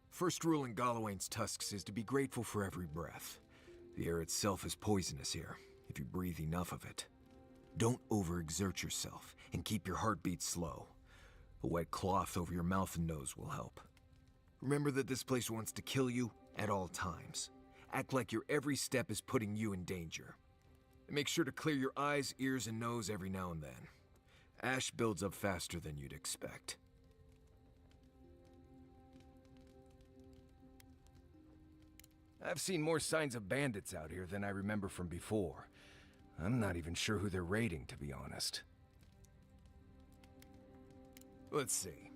First rule in Galawain's Tusks is to be grateful for every breath. The air itself is poisonous here, if you breathe enough of it. Don't overexert yourself, and keep your heartbeat slow. A wet cloth over your mouth and nose will help. Remember that this place wants to kill you at all times. Act like your every step is putting you in danger. And make sure to clear your eyes, ears, and nose every now and then. Ash builds up faster than you'd expect. I've seen more signs of bandits out here than I remember from before. I'm not even sure who they're raiding, to be honest. Let's see.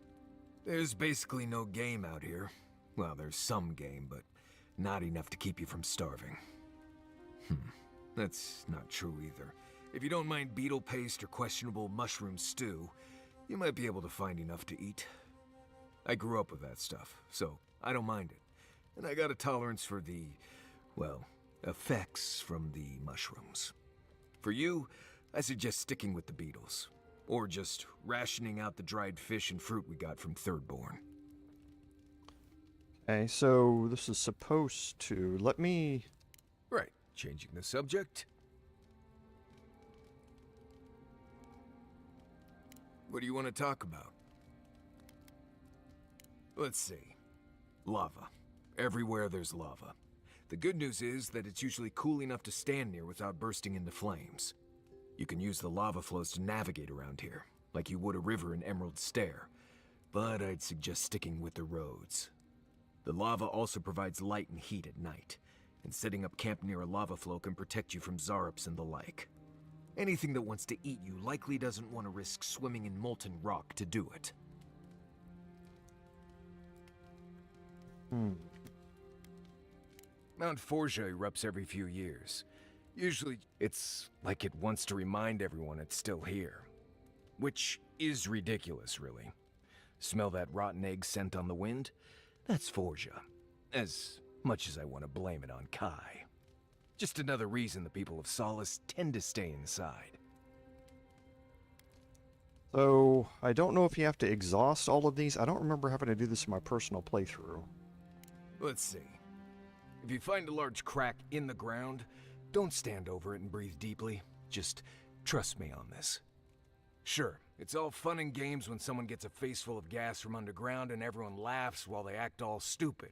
There's basically no game out here. Well, there's some game, but not enough to keep you from starving. That's not true either. If you don't mind beetle paste or questionable mushroom stew, you might be able to find enough to eat. I grew up with that stuff, so I don't mind it. And I got a tolerance for the, well, effects from the mushrooms. For you, I suggest sticking with the beetles. Or just rationing out the dried fish and fruit we got from Thirdborn. Okay, so this is supposed to let me. Right, changing the subject. What do you want to talk about? Let's see. Lava. Everywhere there's lava. The good news is that it's usually cool enough to stand near without bursting into flames. You can use the lava flows to navigate around here, like you would a river in Emerald Stair, but I'd suggest sticking with the roads. The lava also provides light and heat at night, and setting up camp near a lava flow can protect you from Zarups and the like. Anything that wants to eat you likely doesn't want to risk swimming in molten rock to do it. Mount Forja erupts every few years. Usually, it's like it wants to remind everyone it's still here. Which is ridiculous, really. Smell that rotten egg scent on the wind? That's Forja. As much as I want to blame it on Kai. Just another reason the people of Solace tend to stay inside. So, I don't know if you have to exhaust all of these. I don't remember having to do this in my personal playthrough. Let's see. If you find a large crack in the ground, don't stand over it and breathe deeply. Just trust me on this. Sure, it's all fun and games when someone gets a face full of gas from underground and everyone laughs while they act all stupid.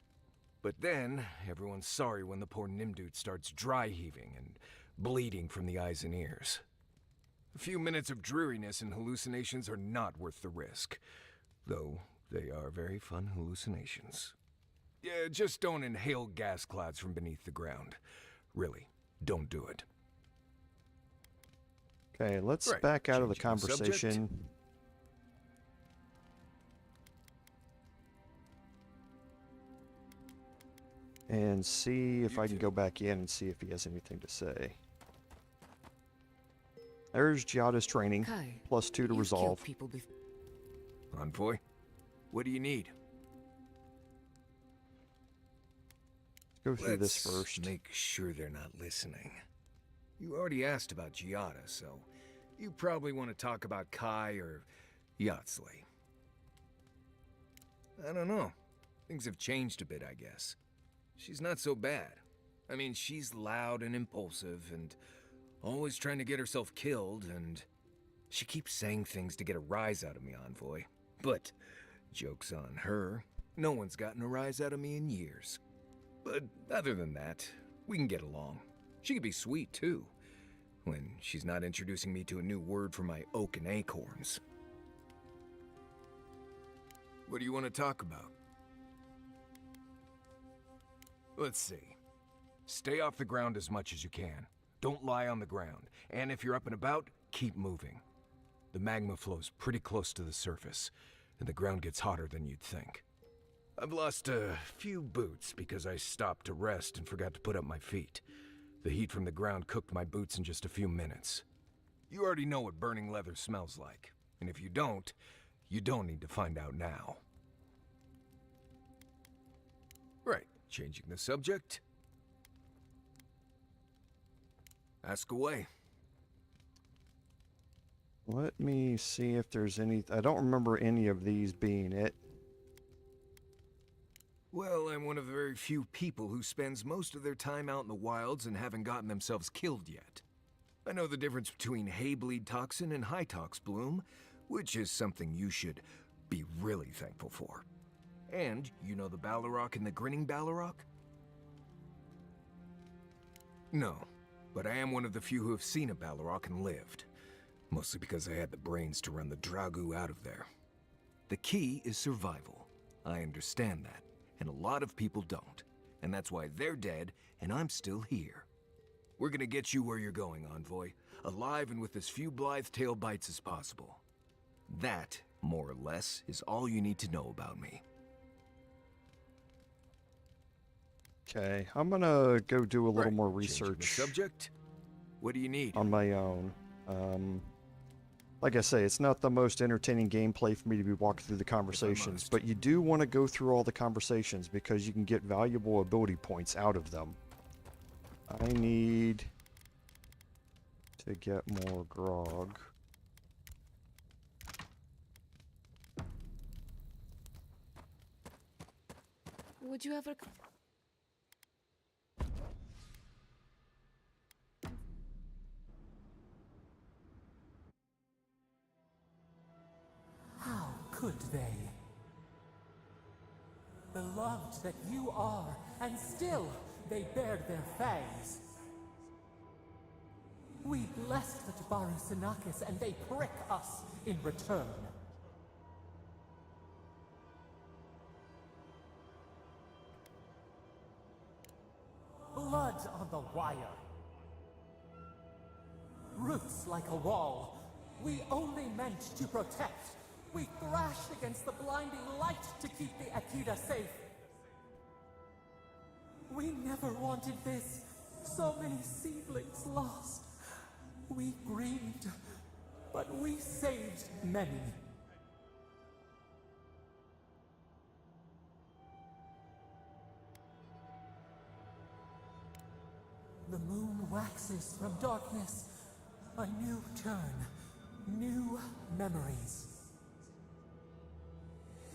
But then, everyone's sorry when the poor Nimdude starts dry heaving and bleeding from the eyes and ears. A few minutes of dreariness and hallucinations are not worth the risk. Though, they are very fun hallucinations. Yeah, just don't inhale gas clouds from beneath the ground. Really, don't do it. Okay, let's Right, back out of the changing the subject. conversation. And see if I can go back in and see if he has anything to say. There's Giada's training, Kai, +2 to you've resolve. killed people Envoy, what do you need? Go through this Let's first. make sure they're not listening. You already asked about Giada, so you probably want to talk about Kai or Yatsley. I don't know. Things have changed a bit, I guess. She's not so bad. I mean, she's loud and impulsive and always trying to get herself killed, and she keeps saying things to get a rise out of me, Envoy. But, joke's on her. No one's gotten a rise out of me in years. But other than that, we can get along. She can be sweet, too, when she's not introducing me to a new word for my oak and acorns. What do you want to talk about? Let's see. Stay off the ground as much as you can. Don't lie on the ground. And if you're up and about, keep moving. The magma flows pretty close to the surface, and the ground gets hotter than you'd think. I've lost a few boots because I stopped to rest and forgot to put up my feet. The heat from the ground cooked my boots in just a few minutes. You already know what burning leather smells like, and if you don't need to find out now. Right, changing the subject. Ask away. Let me see if there's any. I don't remember any of these being it. Well, I'm one of the very few people who spends most of their time out in the wilds and haven't gotten themselves killed yet. I know the difference between Haybleed toxin and Hytox bloom, which is something you should be really thankful for. And you know the Balrog and the Grinning Balrog? No, but I am one of the few who have seen a Balrog and lived. Mostly because I had the brains to run the Dragu out of there. The key is survival. I understand that. And a lot of people don't. And that's why they're dead, and I'm still here. We're gonna get you where you're going, Envoy. Alive and with as few blithe tail bites as possible. That more or less, is all you need to know about me. Okay, I'm gonna go do a little Right, more changing the research subject? What do you need? on my own. Like I say, it's not the most entertaining gameplay for me to be walking through the conversations, must. but you do want to go through all the conversations because you can get valuable ability points out of them. I need to get more grog. Would you ever... How could they? Beloved that you are, and still they bared their fangs. We blessed the Tabaru Sinakis, and they prick us in return. Blood on the wire. Roots like a wall. We only meant to protect. We thrashed against the blinding light to keep the Ekidan safe. We never wanted this. So many seedlings lost. We grieved, but we saved many. The moon waxes from darkness. A new turn. New memories.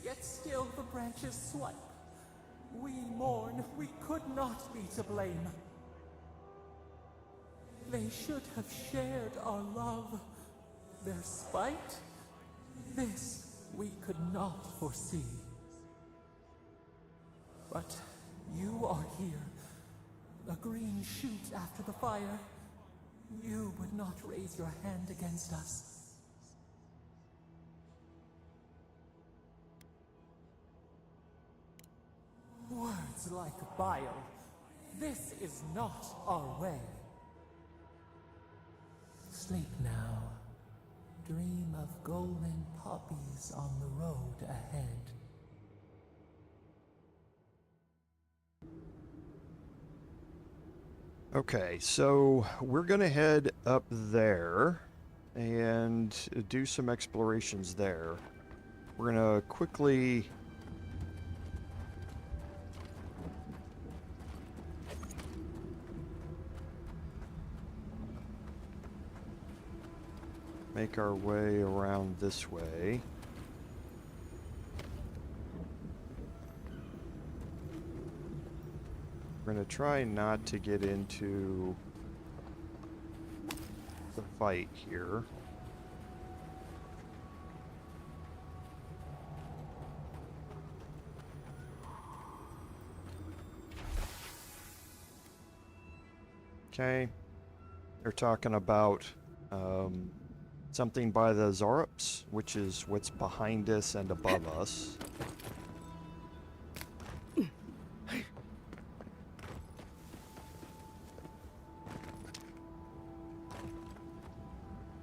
Yet still the branches swipe. We mourn, we could not be to blame. They should have shared our love. Their spite? This we could not foresee. But you are here. A green shoot after the fire. You would not raise your hand against us. Words like bile. This is not our way. Sleep now. Dream of golden poppies on the road ahead. Okay, so we're gonna head up there and do some explorations there. We're gonna quickly make our way around this way. We're going to try not to get into the fight here. Okay. They're talking about something by the Zarups, which is what's behind us and above us.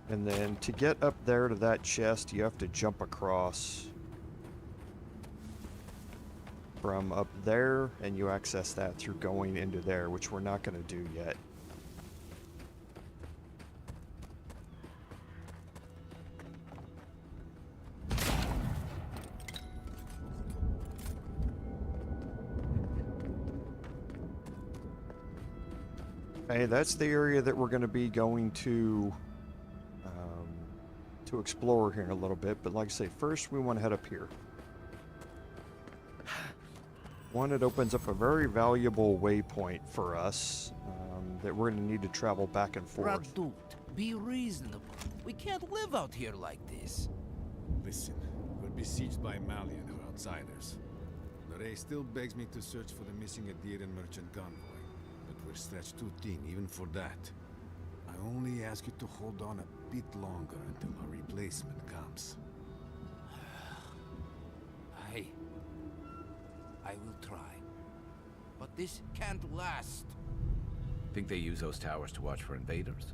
And then to get up there to that chest, you have to jump across from up there, and you access that through going into there, which we're not going to do yet. Okay, that's the area that we're going to be going to explore here in a little bit, but like I say, first we want to head up here. One, it opens up a very valuable waypoint for us that we're going to need to travel back and forth. Radut, be reasonable. We can't live out here like this. Listen, we're besieged by Malian who are outsiders. Lorraine still begs me to search for the missing Ekidan merchant convoy, but we're stretched too thin even for that. I only ask you to hold on a bit longer until our replacement comes. I will try. But this can't last. Think they use those towers to watch for invaders?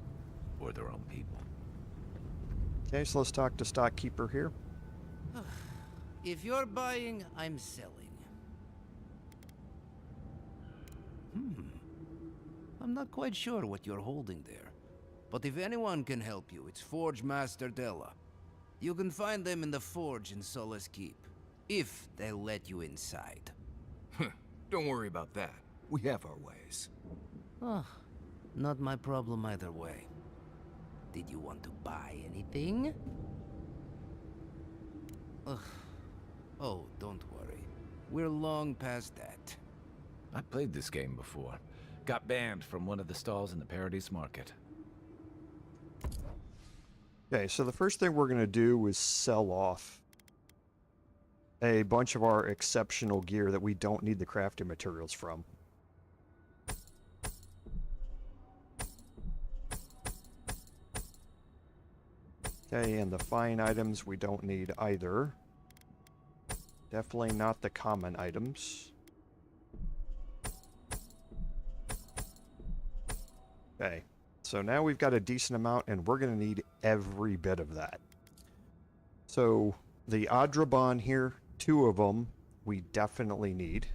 Or their own people? Okay, so let's talk to Stockkeeper here. If you're buying, I'm selling. I'm not quite sure what you're holding there. But if anyone can help you, it's Forge Master Della. You can find them in the forge in Solace Keep, if they'll let you inside. Don't worry about that. We have our ways. Oh, not my problem either way. Did you want to buy anything? Ugh. Oh, don't worry. We're long past that. I played this game before. Got banned from one of the stalls in the Paradise Market. Okay, so the first thing we're going to do is sell off a bunch of our exceptional gear that we don't need the crafting materials from. Okay, and the fine items we don't need either. Definitely not the common items. Okay, so now we've got a decent amount, and we're going to need every bit of that. So the Adrabon here, 2 of them, we definitely need.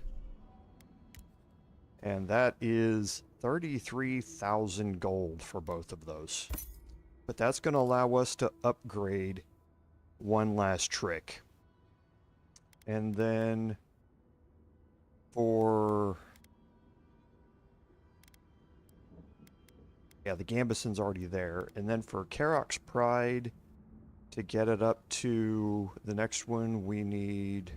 And that is 33,000 gold for both of those. But that's going to allow us to upgrade one last trick. And then for... yeah, the Gambeson's already there. And then for Karok's Pride, to get it up to the next one, we need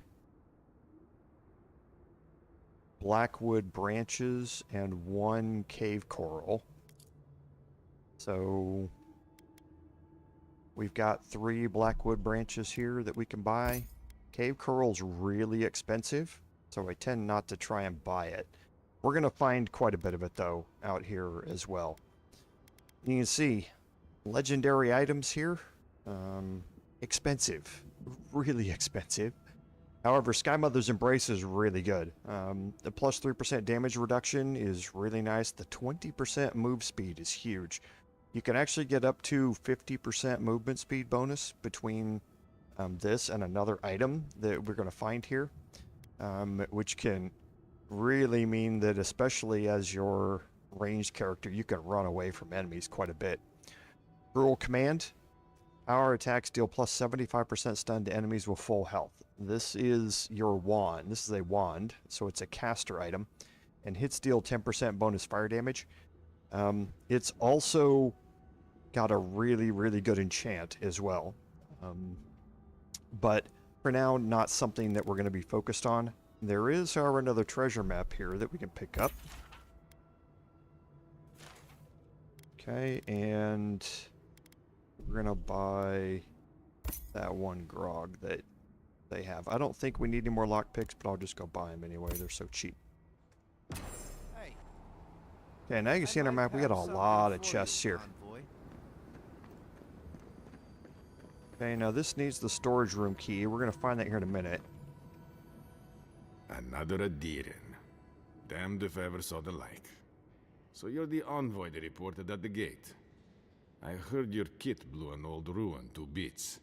Blackwood branches and 1 cave coral. So we've got 3 Blackwood branches here that we can buy. Cave coral's really expensive, so I tend not to try and buy it. We're going to find quite a bit of it, though, out here as well. You can see legendary items here. Expensive. Really expensive. However, Sky Mother's Embrace is really good. The plus 3% damage reduction is really nice. The 20% move speed is huge. You can actually get up to 50% movement speed bonus between this and another item that we're going to find here, which can really mean that, especially as your ranged character, you can run away from enemies quite a bit. Cruel Command. Power attacks deal plus 75% stun to enemies with full health. This is your wand. This is a wand, so it's a caster item. And hits deal 10% bonus fire damage. It's also got a really, really good enchant as well. But for now, not something that we're going to be focused on. There is, however, another treasure map here that we can pick up. Okay, and we're going to buy that 1 grog that they have. I don't think we need any more lockpicks, but I'll just go buy them anyway. They're so cheap. Okay, now you can see on our map we got a lot of chests here. Okay, now this needs the storage room key. We're going to find that here in a minute. Another Adiran. Damned if I ever saw the like. So you're the envoy they reported at the gate. I heard your kit blew an old ruin to bits.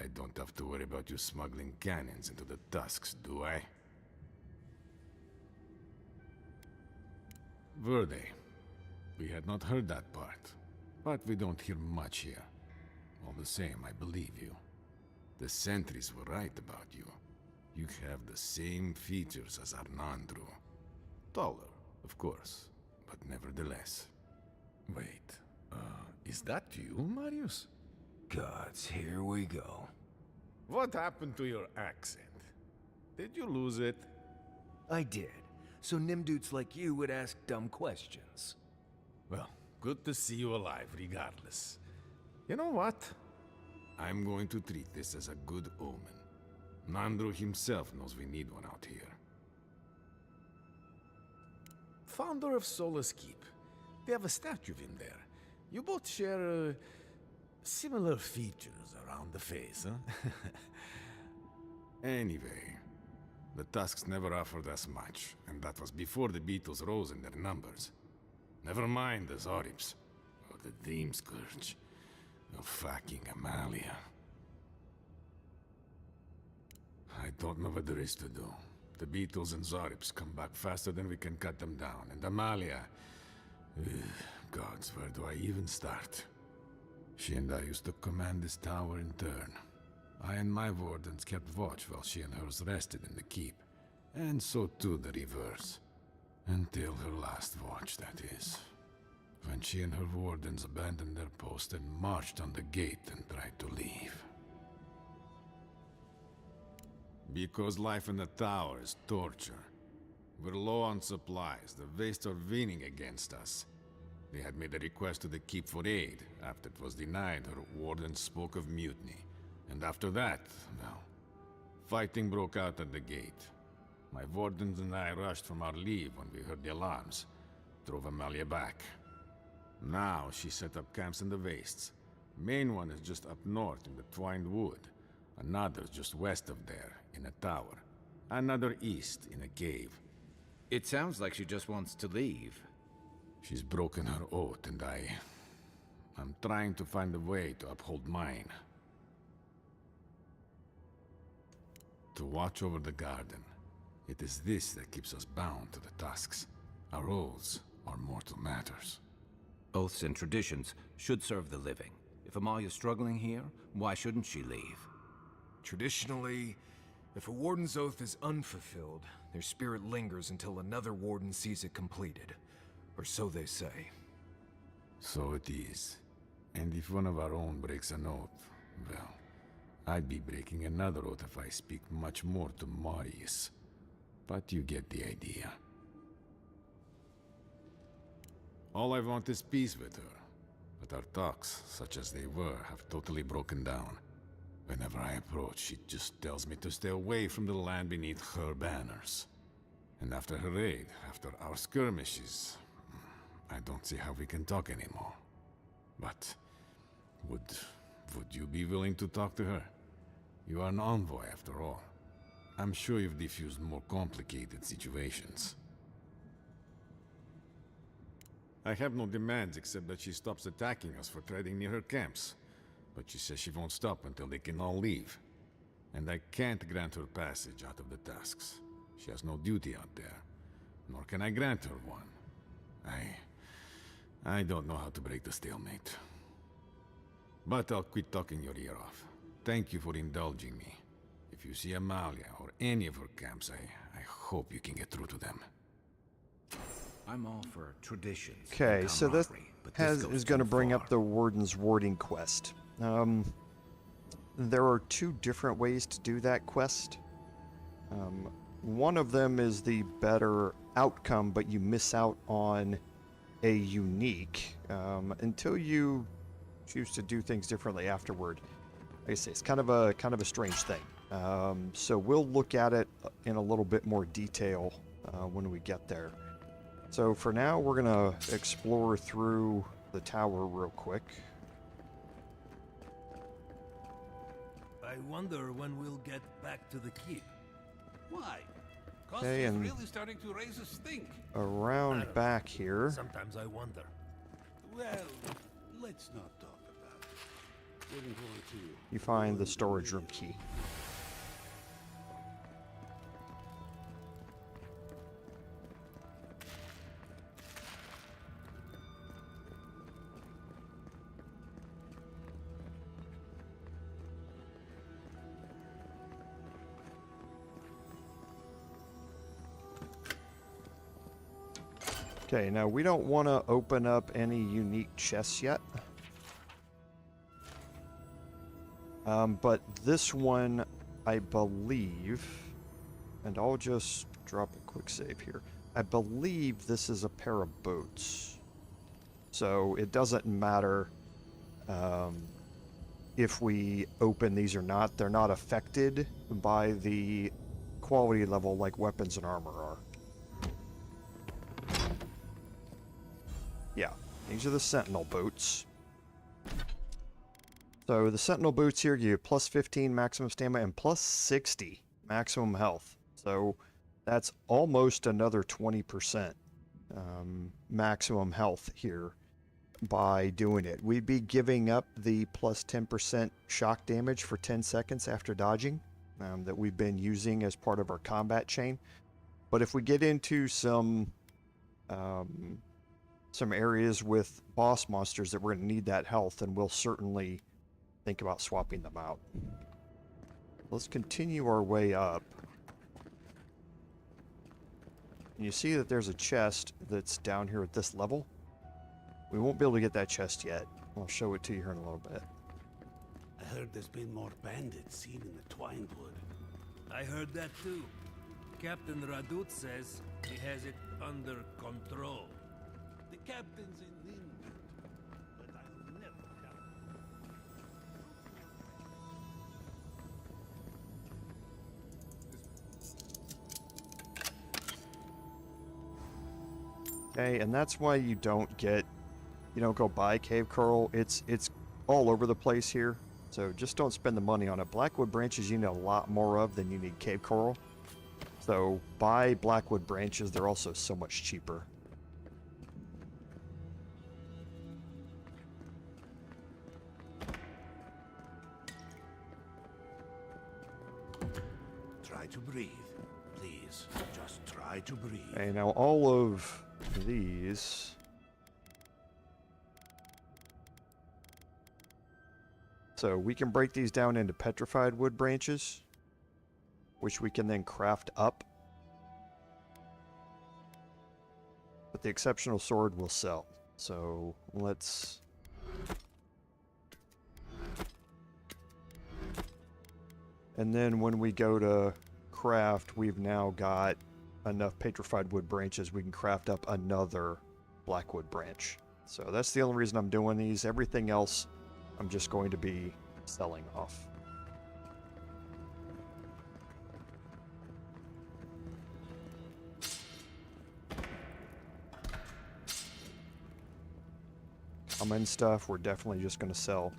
I don't have to worry about you smuggling cannons into the Tusks, do I? Verde. We had not heard that part, but we don't hear much here. All the same, I believe you. The sentries were right about you. You have the same features as Arnandru. Taller, of course, but nevertheless. Wait, is that you, Marius? Gods, here we go. What happened to your accent? Did you lose it? I did. So Nimdudes like you would ask dumb questions. Well, good to see you alive regardless. You know what? I'm going to treat this as a good omen. Nandru himself knows we need one out here. Founder of Solace Keep. They have a statue of him there. You both share similar features around the face, huh? Anyway, the Tusks never offered us much, and that was before the Beatles rose in their numbers. Never mind the Zoribs, or the Dream Scourge, or fucking Amalia. I don't know what there is to do. The beetles and Zarips come back faster than we can cut them down, and Amalia... Gods, where do I even start? She and I used to command this tower in turn. I and my wardens kept watch while she and hers rested in the keep. And so too the reverse. Until her last watch, that is. When she and her wardens abandoned their post and marched on the gate and tried to leave. Because life in the tower is torture. We're low on supplies. The Waste are winning against us. They had made a request to the keep for aid. After it was denied, her warden spoke of mutiny. And after that, well, fighting broke out at the gate. My wardens and I rushed from our leave when we heard the alarms. Drove Amalia back. Now she set up camps in the wastes. Main one is just up north in the Twinedwood. Another just west of there, in a tower. Another east, in a cave. It sounds like she just wants to leave. She's broken her oath, and I'm trying to find a way to uphold mine. To watch over the garden. It is this that keeps us bound to the Tusks. Our oaths are mortal matters. Oaths and traditions should serve the living. If Amalia's struggling here, why shouldn't she leave? Traditionally, if a warden's oath is unfulfilled, their spirit lingers until another warden sees it completed. Or so they say. So it is. And if one of our own breaks an oath, well, I'd be breaking another oath if I speak much more to Marius. But you get the idea. All I want is peace with her. But our talks, such as they were, have totally broken down. Whenever I approach, she just tells me to stay away from the land beneath her banners. And after her raid, after our skirmishes, I don't see how we can talk anymore. But would you be willing to talk to her? You are an envoy, after all. I'm sure you've diffused more complicated situations. I have no demands except that she stops attacking us for treading near her camps. But she says she won't stop until they can all leave. And I can't grant her passage out of the Tusks. She has no duty out there. Nor can I grant her one. I don't know how to break the stalemate. But I'll quit talking your ear off. Thank you for indulging me. If you see Amalia or any of her camps, I hope you can get through to them. I'm all for traditions. Okay, so this is going to bring up the Warden's warding quest. There are two different ways to do that quest. One of them is the better outcome, but you miss out on a unique until you choose to do things differently afterward. Like I say, it's kind of a strange thing. So we'll look at it in a little bit more detail when we get there. So for now, we're gonna explore through the tower real quick. I wonder when we'll get back to the keep. Why? Okay, and really starting to raise a stink. Around back here. Sometimes I wonder. Well, let's not talk about it. Looking forward to You find the storage room key. Okay, now we don't want to open up any unique chests yet. But this one, I believe, and I'll just drop a quick save here. I believe this is a pair of boats. So it doesn't matter if we open these or not. They're not affected by the quality level like weapons and armor are. Yeah, these are the Sentinel boots. So the Sentinel boots here give you plus 15 maximum stamina and plus 60 maximum health. So that's almost another 20% maximum health here by doing it. We'd be giving up the plus 10% shock damage for 10 seconds after dodging. that we've been using as part of our combat chain. But if we get into some areas with boss monsters that we're going to need that health, then we'll certainly think about swapping them out. Let's continue our way up. And you see that there's a chest that's down here at this level. We won't be able to get that chest yet. I'll show it to you here in a little bit. I heard there's been more bandits seen in the Twinedwood. I heard that too. Captain Radut says he has it under control. The captain's in Linwood, but I'll never count. Okay, and that's why you don't go buy cave coral. It's all over the place here, so just don't spend the money on it. Blackwood branches you need a lot more of than you need cave coral. So buy blackwood branches, they're also so much cheaper. Try to breathe, please. Just try to breathe. Okay, now all of these... So we can break these down into petrified wood branches, which we can then craft up. But the exceptional sword will sell. So let's... And then when we go to craft, we've now got enough petrified wood branches, we can craft up another blackwood branch. So that's the only reason I'm doing these. Everything else I'm just going to be selling off. Common stuff, we're definitely just going to sell.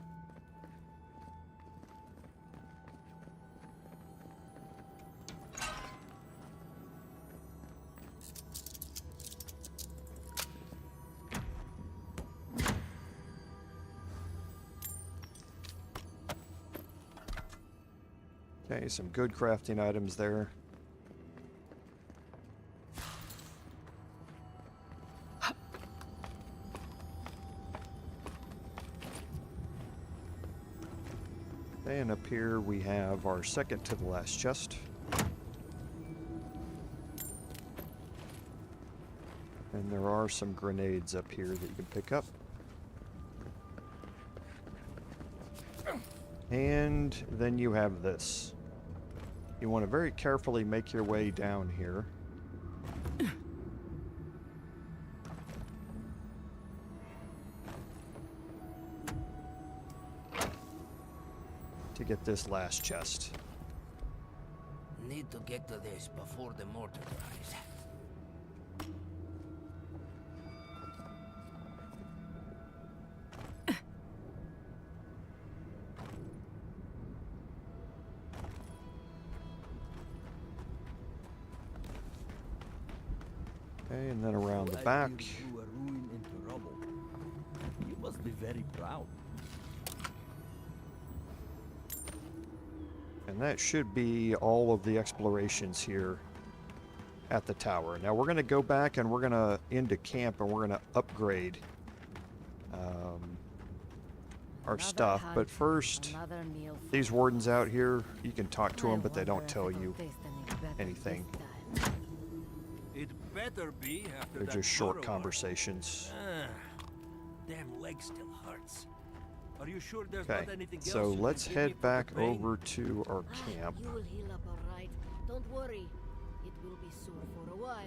Okay, some good crafting items there. And up here we have our second to the last chest. And there are some grenades up here that you can pick up. And then you have this. You want to very carefully make your way down here. To get this last chest. Need to get to this before the mortar dries. Okay, and then around the back. You a ruin into rubble. You must be very proud. And that should be all of the explorations here at the tower. Now we're going to go back and we're going to into camp and we're going to upgrade our stuff. But first, these wardens out here, you can talk to them, but they don't tell you anything. It better be after They're that just short thorough conversations. Damn leg still hurts. Are you sure there's Okay, not anything else so you let's can give me head for back the pain? over to our camp. You will heal up all right. Don't worry. It will be sore for a while.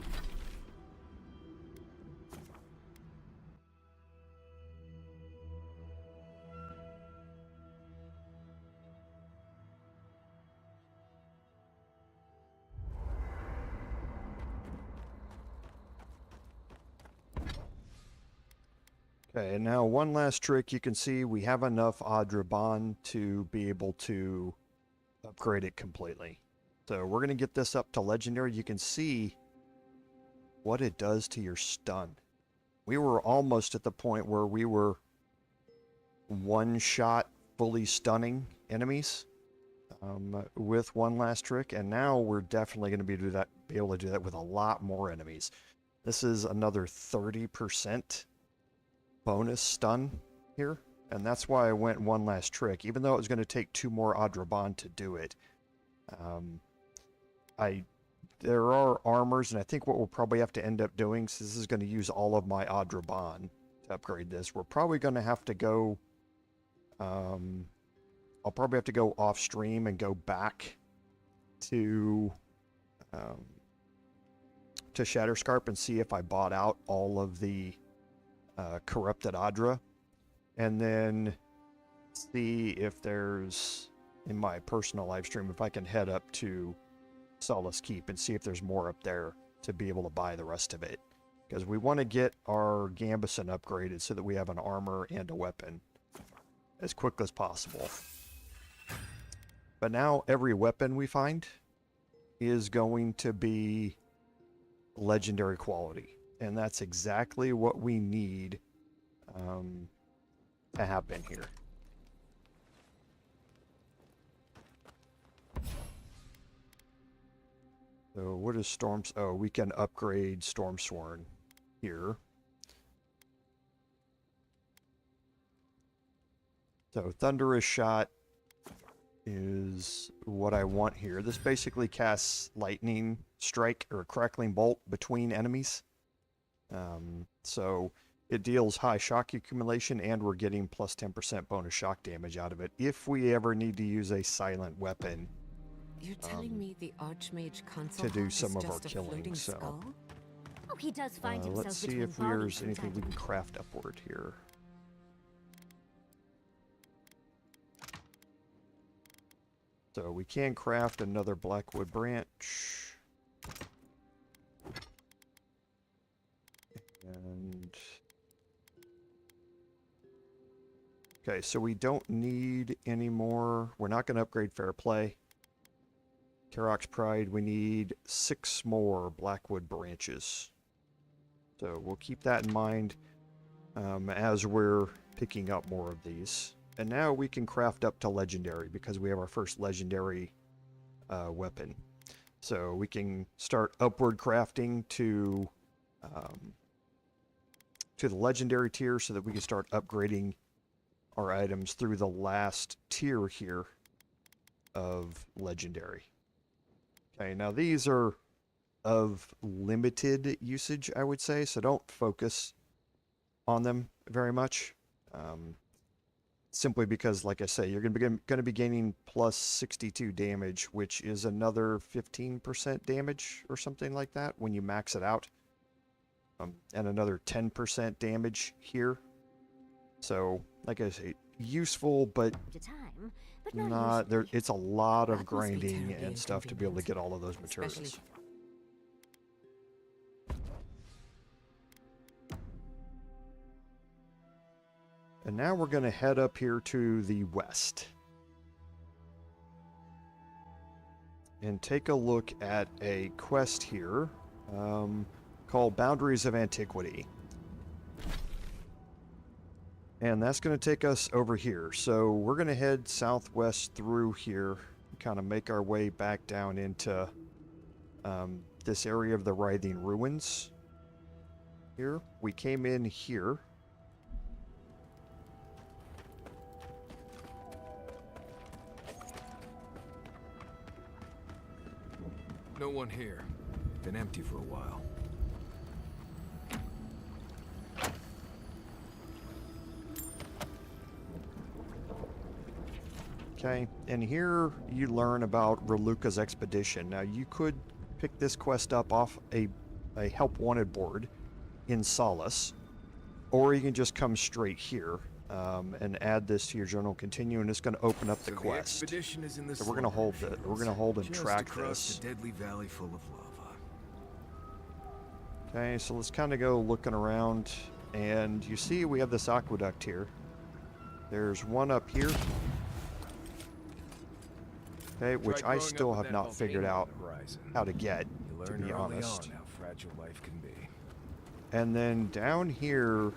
Okay, and now one last trick. You can see we have enough Adraban to be able to upgrade it completely. So we're going to get this up to legendary. You can see what it does to your stun. We were almost at the point where we were one shot fully stunning enemies. with one last trick, and now we're definitely going to be able to do that with a lot more enemies. This is another 30% bonus stun here, and that's why I went one last trick, even though it was going to take 2 more Adraban to do it. There are armors, and I think what we'll probably have to end up doing, since this is going to use all of my Adraban to upgrade this, we're probably going to have to go, I'll probably have to go off stream and go back to Shatterscarp and see if I bought out all of the corrupted Adra, and then see if there's, in my personal live stream, if I can head up to Solace Keep and see if there's more up there to be able to buy the rest of it, because we want to get our Gambeson upgraded so that we have an armor and a weapon as quickly as possible. But now every weapon we find is going to be legendary quality, and that's exactly what we need to happen here. So what is Storms? Oh, we can upgrade Stormsworn here. So Thunderous Shot is what I want here. This basically casts Lightning Strike or Crackling Bolt between enemies. So it deals high shock accumulation, and we're getting plus 10% bonus shock damage out of it if we ever need to use a silent weapon. You're telling me the Archmage console to do is some of just our a killing, floating so skull? Oh, he does find himself let's see between if bodies there's from anything time we to can craft upward here. So we can craft another Blackwood branch. And okay, so we don't need any more. We're not going to upgrade Fair Play. Karok's Pride, we need 6 more Blackwood branches. So we'll keep that in mind as we're picking up more of these. And now we can craft up to Legendary because we have our first Legendary weapon. So we can start upward crafting to the Legendary tier so that we can start upgrading our items through the last tier here of Legendary. Okay, now these are of limited usage, I would say, so don't focus on them very much. Simply because, like I say, you're going to be gaining plus 62 damage, which is another 15% damage or something like that when you max it out. And another 10% damage here. So, like I say, useful, but not there. It's a lot of grinding and stuff to be able to get all of those materials. And now we're going to head up here to the west and take a look at a quest here called Boundaries of Antiquity. And that's going to take us over here. So we're going to head southwest through here, kind of make our way back down into this area of the Writhing Ruins. Here, we came in here. No one here. Been empty for a while. Okay, and here you learn about Raluca's expedition. Now you could pick this quest up off a help wanted board in Solace, or you can just come straight here and add this to your journal. Continue, and it's going to open up the quest. Expedition is in the So we're going to hold it. We're going to hold and just track across this. the deadly valley full of lava. Okay, so let's kind of go looking around, and you see we have this aqueduct here. There's one up here. Okay, which I still have not figured out how to get, to be honest. How fragile life can be. And then down here,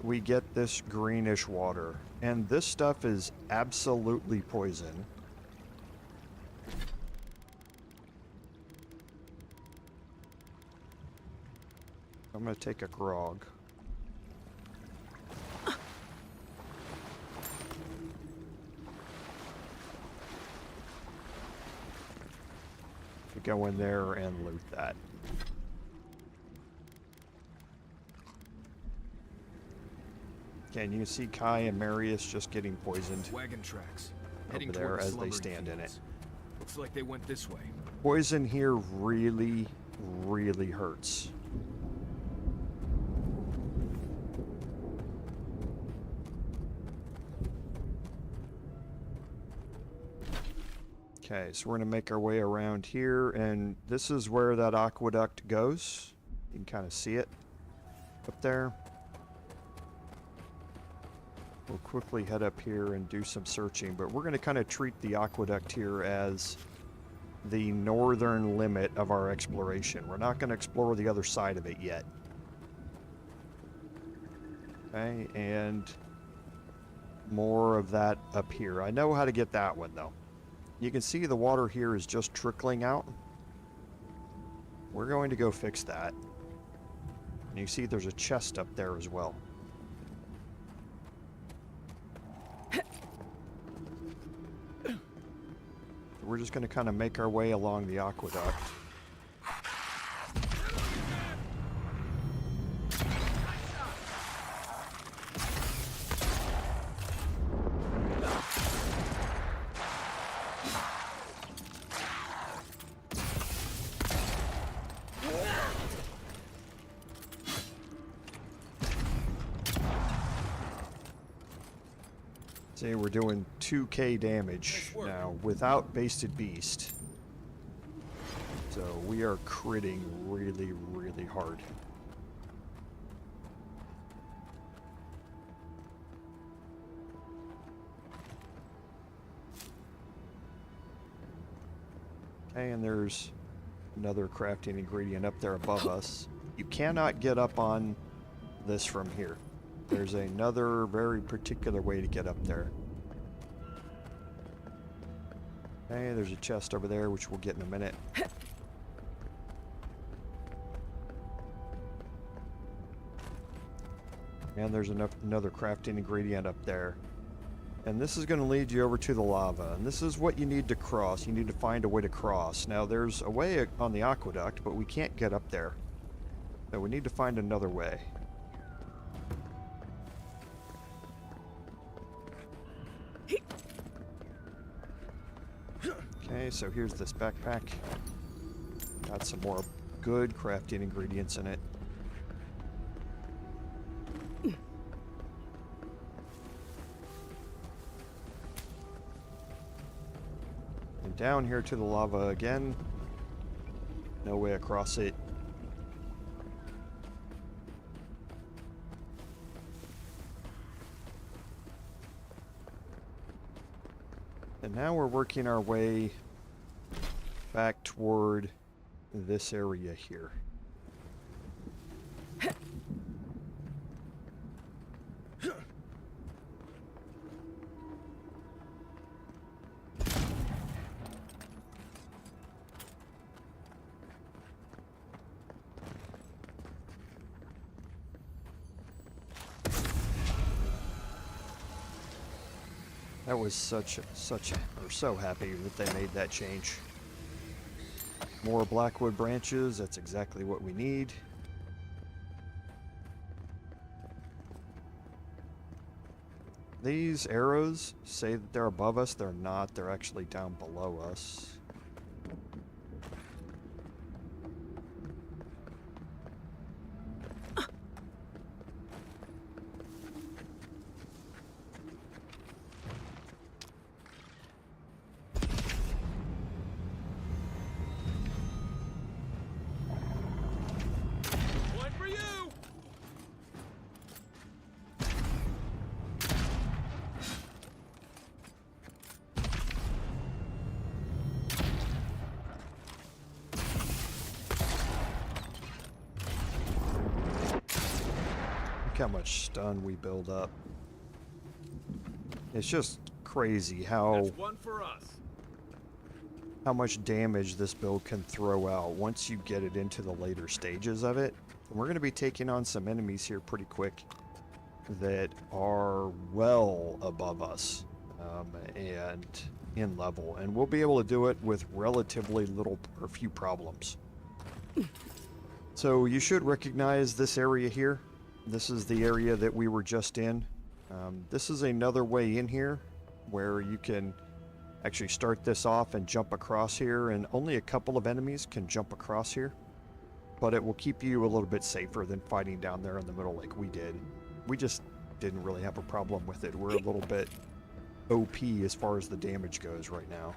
we get this greenish water. And this stuff is absolutely poison. I'm gonna take a grog. Go in there and loot that. Okay, and you can see Kai and Marius just getting poisoned Wagon tracks. over Heading there toward the as they slumbering stand in it. fields. Looks like they went this way. Poison here really, really hurts. Okay, so we're going to make our way around here, and this is where that aqueduct goes. You can kind of see it up there. We'll quickly head up here and do some searching, but we're going to kind of treat the aqueduct here as the northern limit of our exploration. We're not going to explore the other side of it yet. Okay, and more of that up here. I know how to get that one, though. You can see the water here is just trickling out. We're going to go fix that. And you see there's a chest up there as well. We're just going to kind of make our way along the aqueduct. See, we're doing 2k damage now without Basted Beast. So we are critting really, really hard. Okay, and there's another crafting ingredient up there above us. You cannot get up on this from here. There's another very particular way to get up there. Okay, there's a chest over there, which we'll get in a minute. And there's another crafting ingredient up there. And this is going to lead you over to the lava. And this is what you need to cross. You need to find a way to cross. Now, there's a way on the aqueduct, but we can't get up there. So we need to find another way. Okay, so here's this backpack. Got some more good crafting ingredients in it. And down here to the lava again. No way across it. And now we're working our way back toward this area here. That was so happy that they made that change. More blackwood branches, that's exactly what we need. These arrows say that they're above us, they're not, they're actually down below us. How much stun we build up. It's just crazy how much damage this build can throw out once you get it into the later stages of it. We're going to be taking on some enemies here pretty quick that are well above us and in level, and we'll be able to do it with relatively little or few problems. So you should recognize this area here. This is the area that we were just in. This is another way in here where you can actually start this off and jump across here, and only a couple of enemies can jump across here, but it will keep you a little bit safer than fighting down there in the middle like we did. We just didn't really have a problem with it. We're a little bit OP as far as the damage goes right now.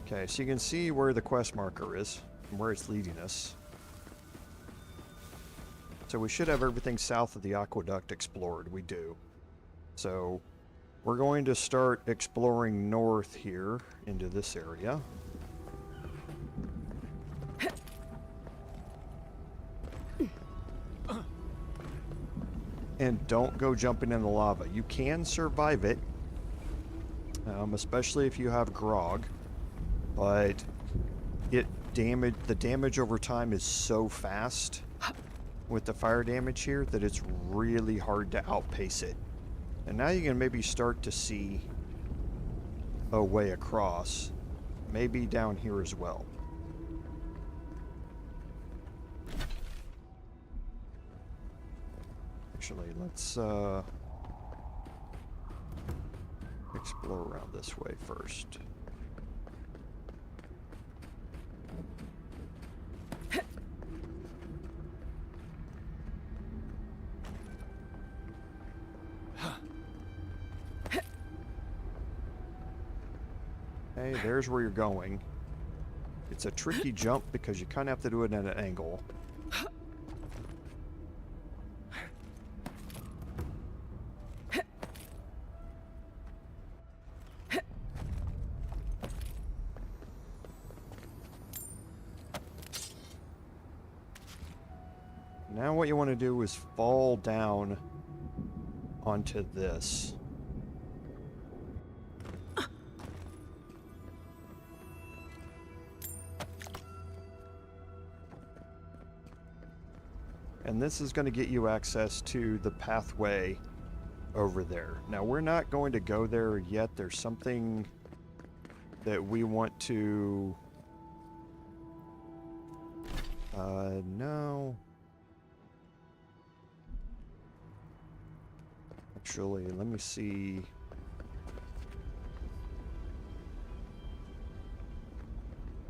Okay, so you can see where the quest marker is and where it's leading us. So we should have everything south of the Aquaduct explored. We do. So we're going to start exploring north here into this area. And don't go jumping in the lava. You can survive it, especially if you have grog, but the damage over time is so fast with the fire damage here that it's really hard to outpace it. And now you can maybe start to see a way across, maybe down here as well. Actually, let's explore around this way first. Okay, there's where you're going. It's a tricky jump because you kind of have to do it at an angle. Now what you want to do is fall down onto this. And this is going to get you access to the pathway over there. Now, we're not going to go there yet. There's something that we want to... no. Actually, let me see.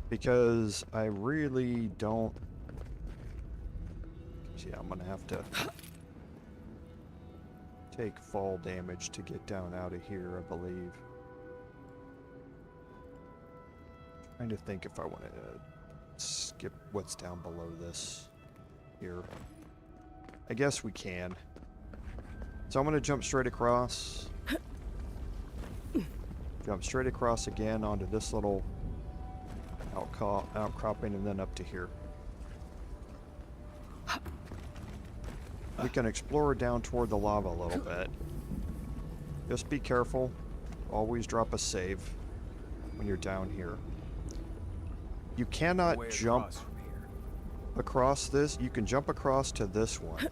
Because I really don't... Yeah, I'm gonna have to take fall damage to get down out of here, I believe. Trying to think if I want to skip what's down below this here. I guess we can. So I'm gonna jump straight across. Jump straight across again onto this little outcropping and then up to here. We can explore down toward the lava a little bit. Just be careful. Always drop a save when you're down here. You cannot jump across this. You can jump across to this one.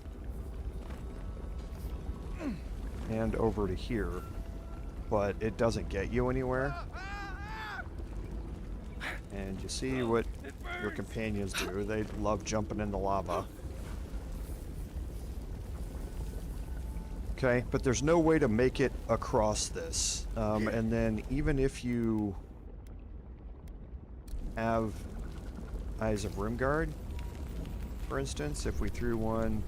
And over to here. But it doesn't get you anywhere. And you see what your companions do. They love jumping in the lava. Okay, but there's no way to make it across this. And then even if you have Eyes of Rimguard, for instance, if we threw one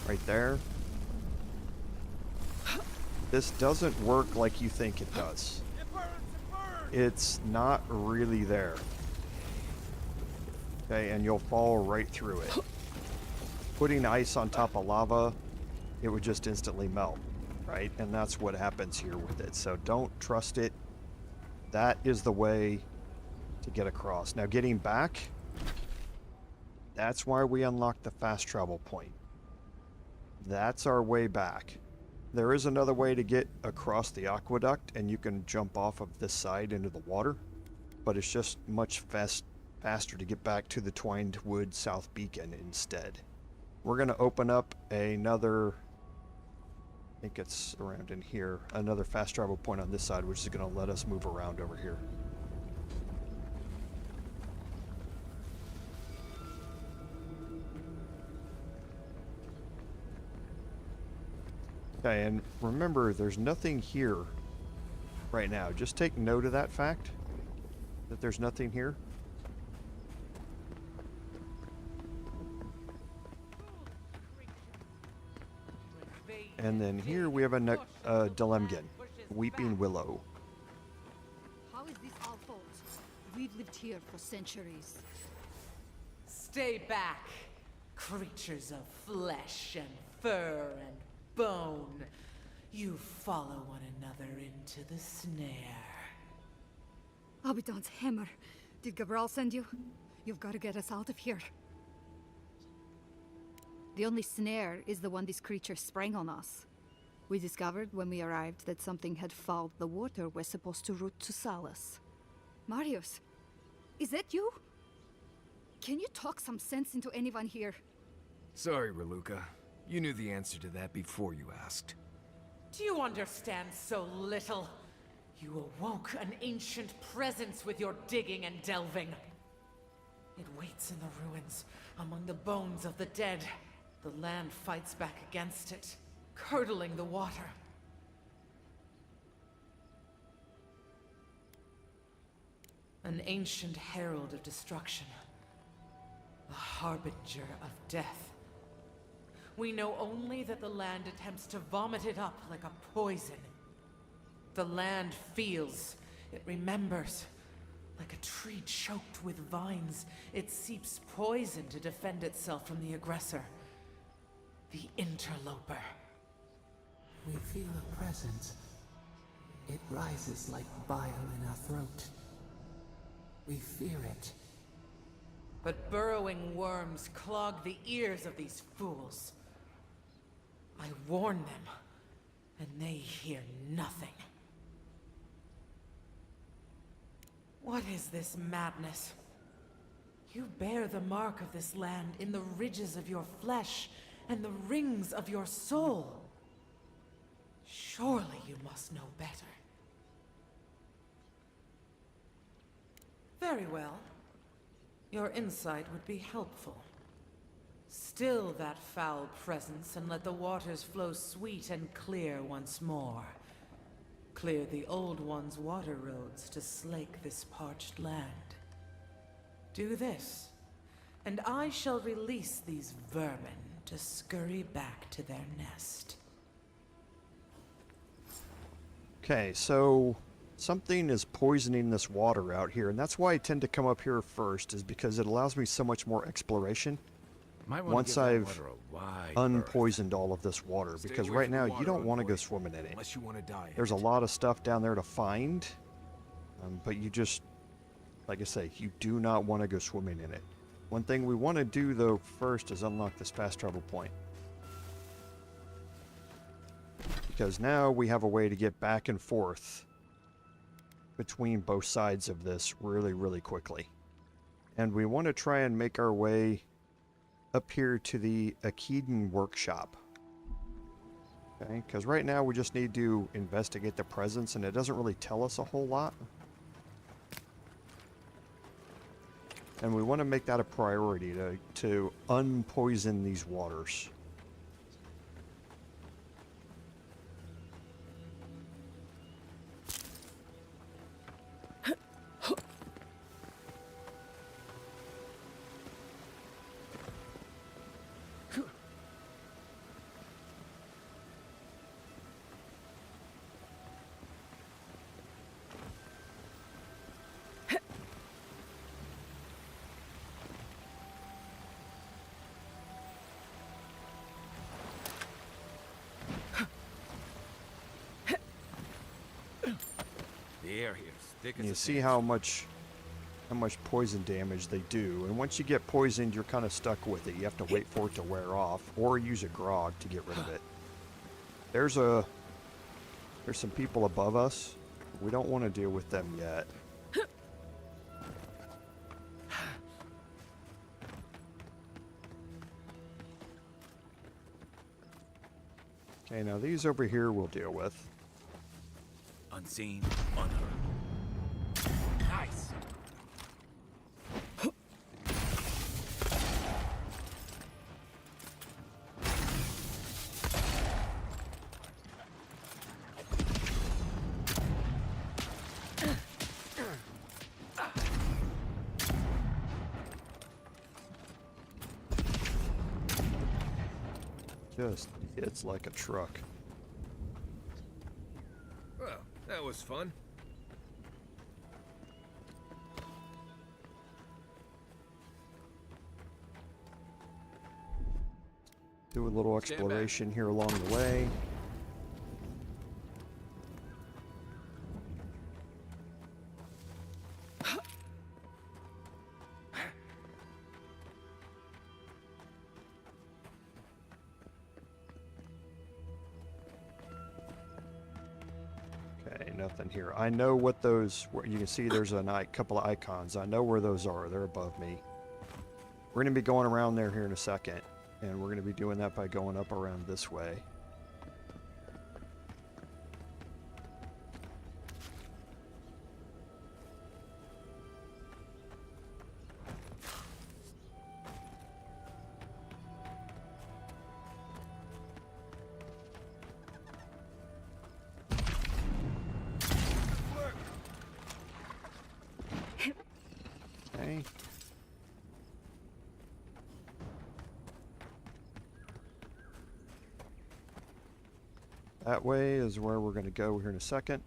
right there, this doesn't work like you think it does. It's not really there. Okay, and you'll fall right through it. Putting ice on top of lava, it would just instantly melt, right? And that's what happens here with it. So don't trust it. That is the way to get across. Now getting back, that's why we unlocked the fast travel point. That's our way back. There is another way to get across the aqueduct, and you can jump off of this side into the water, but it's just much faster to get back to the Twinedwood South Beacon instead. We're going to open up another, I think it's around in here, another fast travel point on this side, which is going to let us move around over here. Okay, and remember, there's nothing here right now. Just take note of that fact, that there's nothing here. And then here we have a Delemgan, Weeping Willow. How is this our fault? We've lived here for centuries. Stay back, creatures of flesh and fur and bone. You follow one another into the snare. Abaddon's hammer. Did Gabral send you? You've got to get us out of here. The only snare is the one these creatures sprang on us. We discovered when we arrived that something had fouled the water we're supposed to route to Salus. Marius, is that you? Can you talk some sense into anyone here? Sorry, Raluca. You knew the answer to that before you asked. Do you understand so little? You awoke an ancient presence with your digging and delving. It waits in the ruins, among the bones of the dead. The land fights back against it, curdling the water. An ancient herald of destruction. A harbinger of death. We know only that the land attempts to vomit it up like a poison. The land feels, it remembers. Like a tree choked with vines, it seeps poison to defend itself from the aggressor. The interloper. We feel a presence. It rises like bile in our throat. We fear it. But burrowing worms clog the ears of these fools. I warn them, and they hear nothing. What is this madness? You bear the mark of this land in the ridges of your flesh and the rings of your soul. Surely you must know better. Very well. Your insight would be helpful. Still that foul presence and let the waters flow sweet and clear once more. Clear the old one's water roads to slake this parched land. Do this, and I shall release these vermin to scurry back to their nest. Okay, so something is poisoning this water out here, and that's why I tend to come up here first, is because it allows me so much more exploration once I've unpoisoned all of this water, because right now you don't want to go swimming in it. Unless you want to die. There's a lot of stuff down there to find, but you just, like I say, you do not want to go swimming in it. One thing we want to do though first is unlock this fast travel point, because now we have a way to get back and forth between both sides of this really quickly. And we want to try and make our way up here to the Ekidan workshop. Okay, because right now we just need to investigate the presence, and it doesn't really tell us a whole lot. And we want to make that a priority to unpoison these waters. And you see how much poison damage they do, and once you get poisoned, you're kind of stuck with it. You have to wait for it to wear off, or use a grog to get rid of it. There's some people above us. We don't want to deal with them yet. Okay, now these over here we'll deal with. Unseen, unheard. Nice. Just hits like a truck. Well, that was fun. Do a little exploration here along the way. Nothing here. I know what those, you can see there's a couple of icons. I know where those are. They're above me. We're going to be going around there here in a second, and we're going to be doing that by going up around this way. That way is where we're going to go here in a second.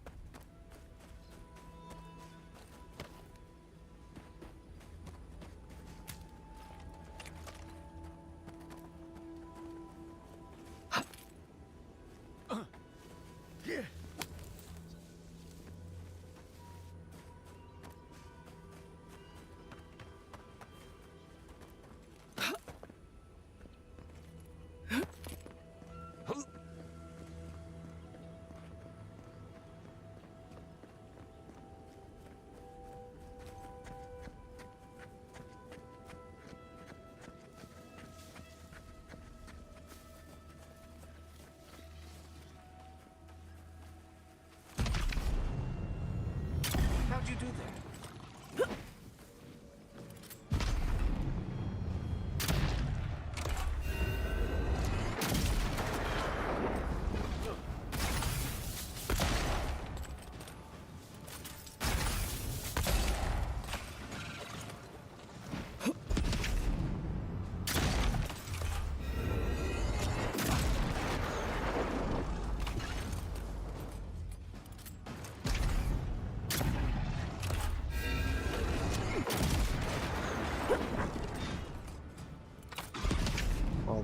How'd you do that?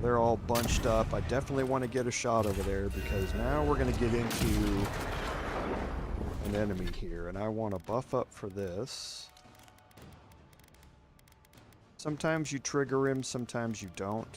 They're all bunched up. I definitely want to get a shot over there because now we're going to get into an enemy here, and I want to buff up for this. Sometimes you trigger him, sometimes you don't.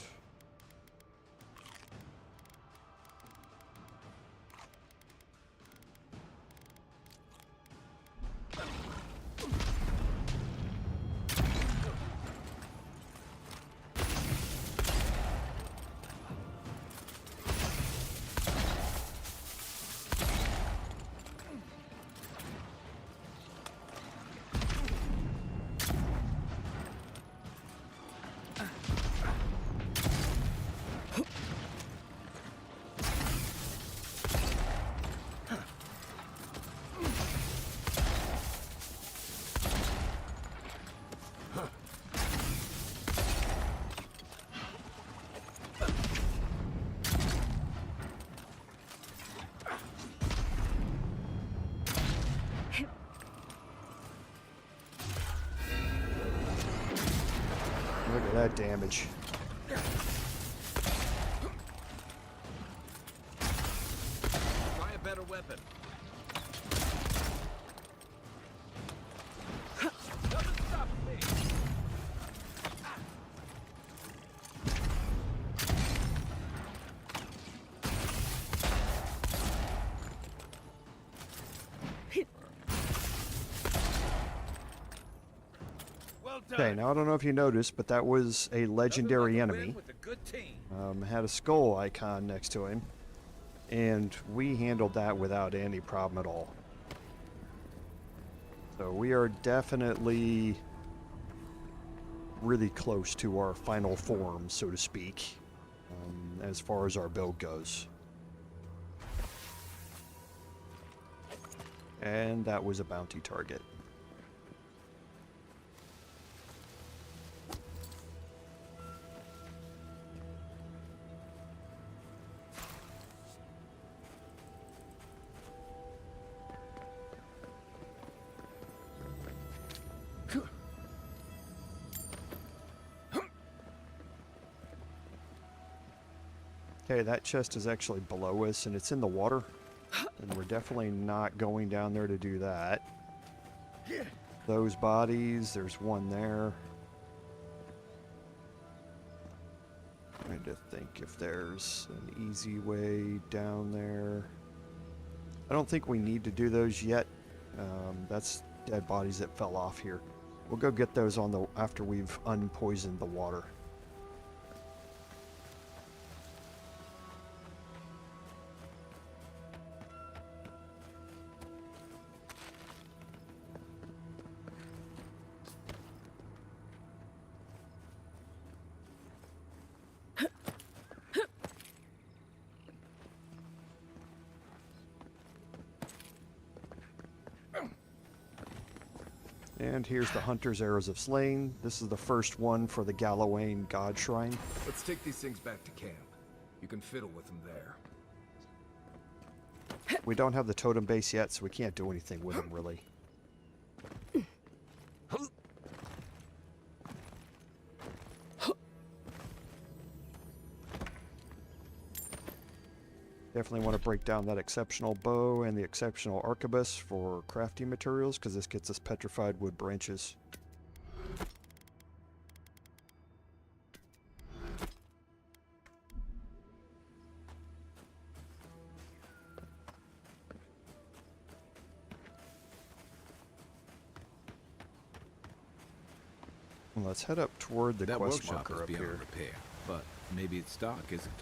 Look at that damage. Try a better weapon. Doesn't stop me. Okay, now I don't know if you noticed, but that was a legendary enemy. Had a skull icon next to him, and we handled that without any problem at all. So we are definitely really close to our final form, so to speak, as far as our build goes. And that was a bounty target. Okay, that chest is actually below us, and it's in the water. And we're definitely not going down there to do that. Those bodies, there's one there. Trying to think if there's an easy way down there. I don't think we need to do those yet. That's dead bodies that fell off here. We'll go get those on the after we've unpoisoned the water. And here's the Hunter's Arrows of Slain. This is the first one for the Galawain God Shrine. Let's take these things back to camp. You can fiddle with them there. We don't have the totem base yet, so we can't do anything with them, really. Definitely want to break down that exceptional bow and the exceptional arquebus for crafting materials, because this gets us petrified wood branches. And let's head up toward the That quest workshop marker is up beyond here. repair, but maybe its stock isn't.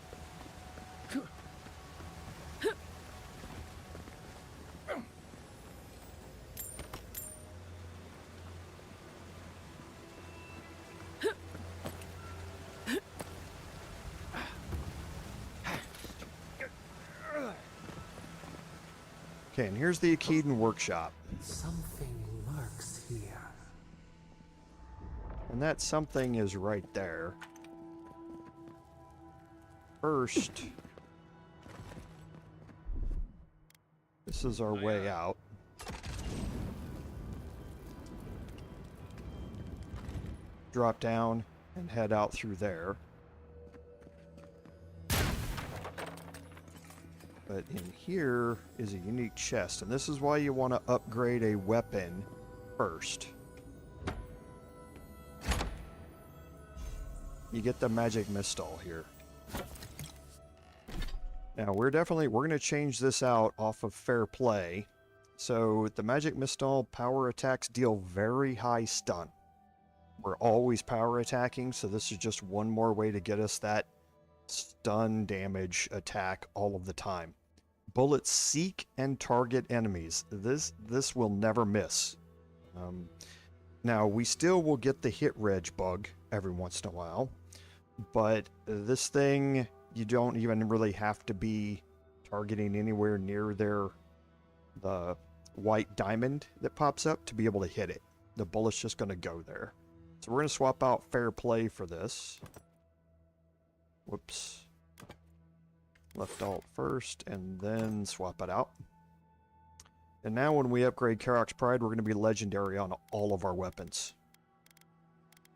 Okay, and here's the Ekidan workshop. Something lurks here. And that something is right there. First, this is our way out. Drop down and head out through there. But in here is a unique chest, and this is why you want to upgrade a weapon first. You get the magic mistall here. Now we're going to change this out off of fair play. So the magic mistall power attacks deal very high stun. We're always power attacking, so this is just one more way to get us that stun damage attack all of the time. Bullets seek and target enemies. This will never miss. Now we still will get the hit reg bug every once in a while, but this thing you don't even really have to be targeting anywhere near the white diamond that pops up to be able to hit it. The bullet's just going to go there. So we're going to swap out fair play for this. Whoops. Left alt first, and then swap it out. And now when we upgrade Karak's Pride, we're going to be legendary on all of our weapons.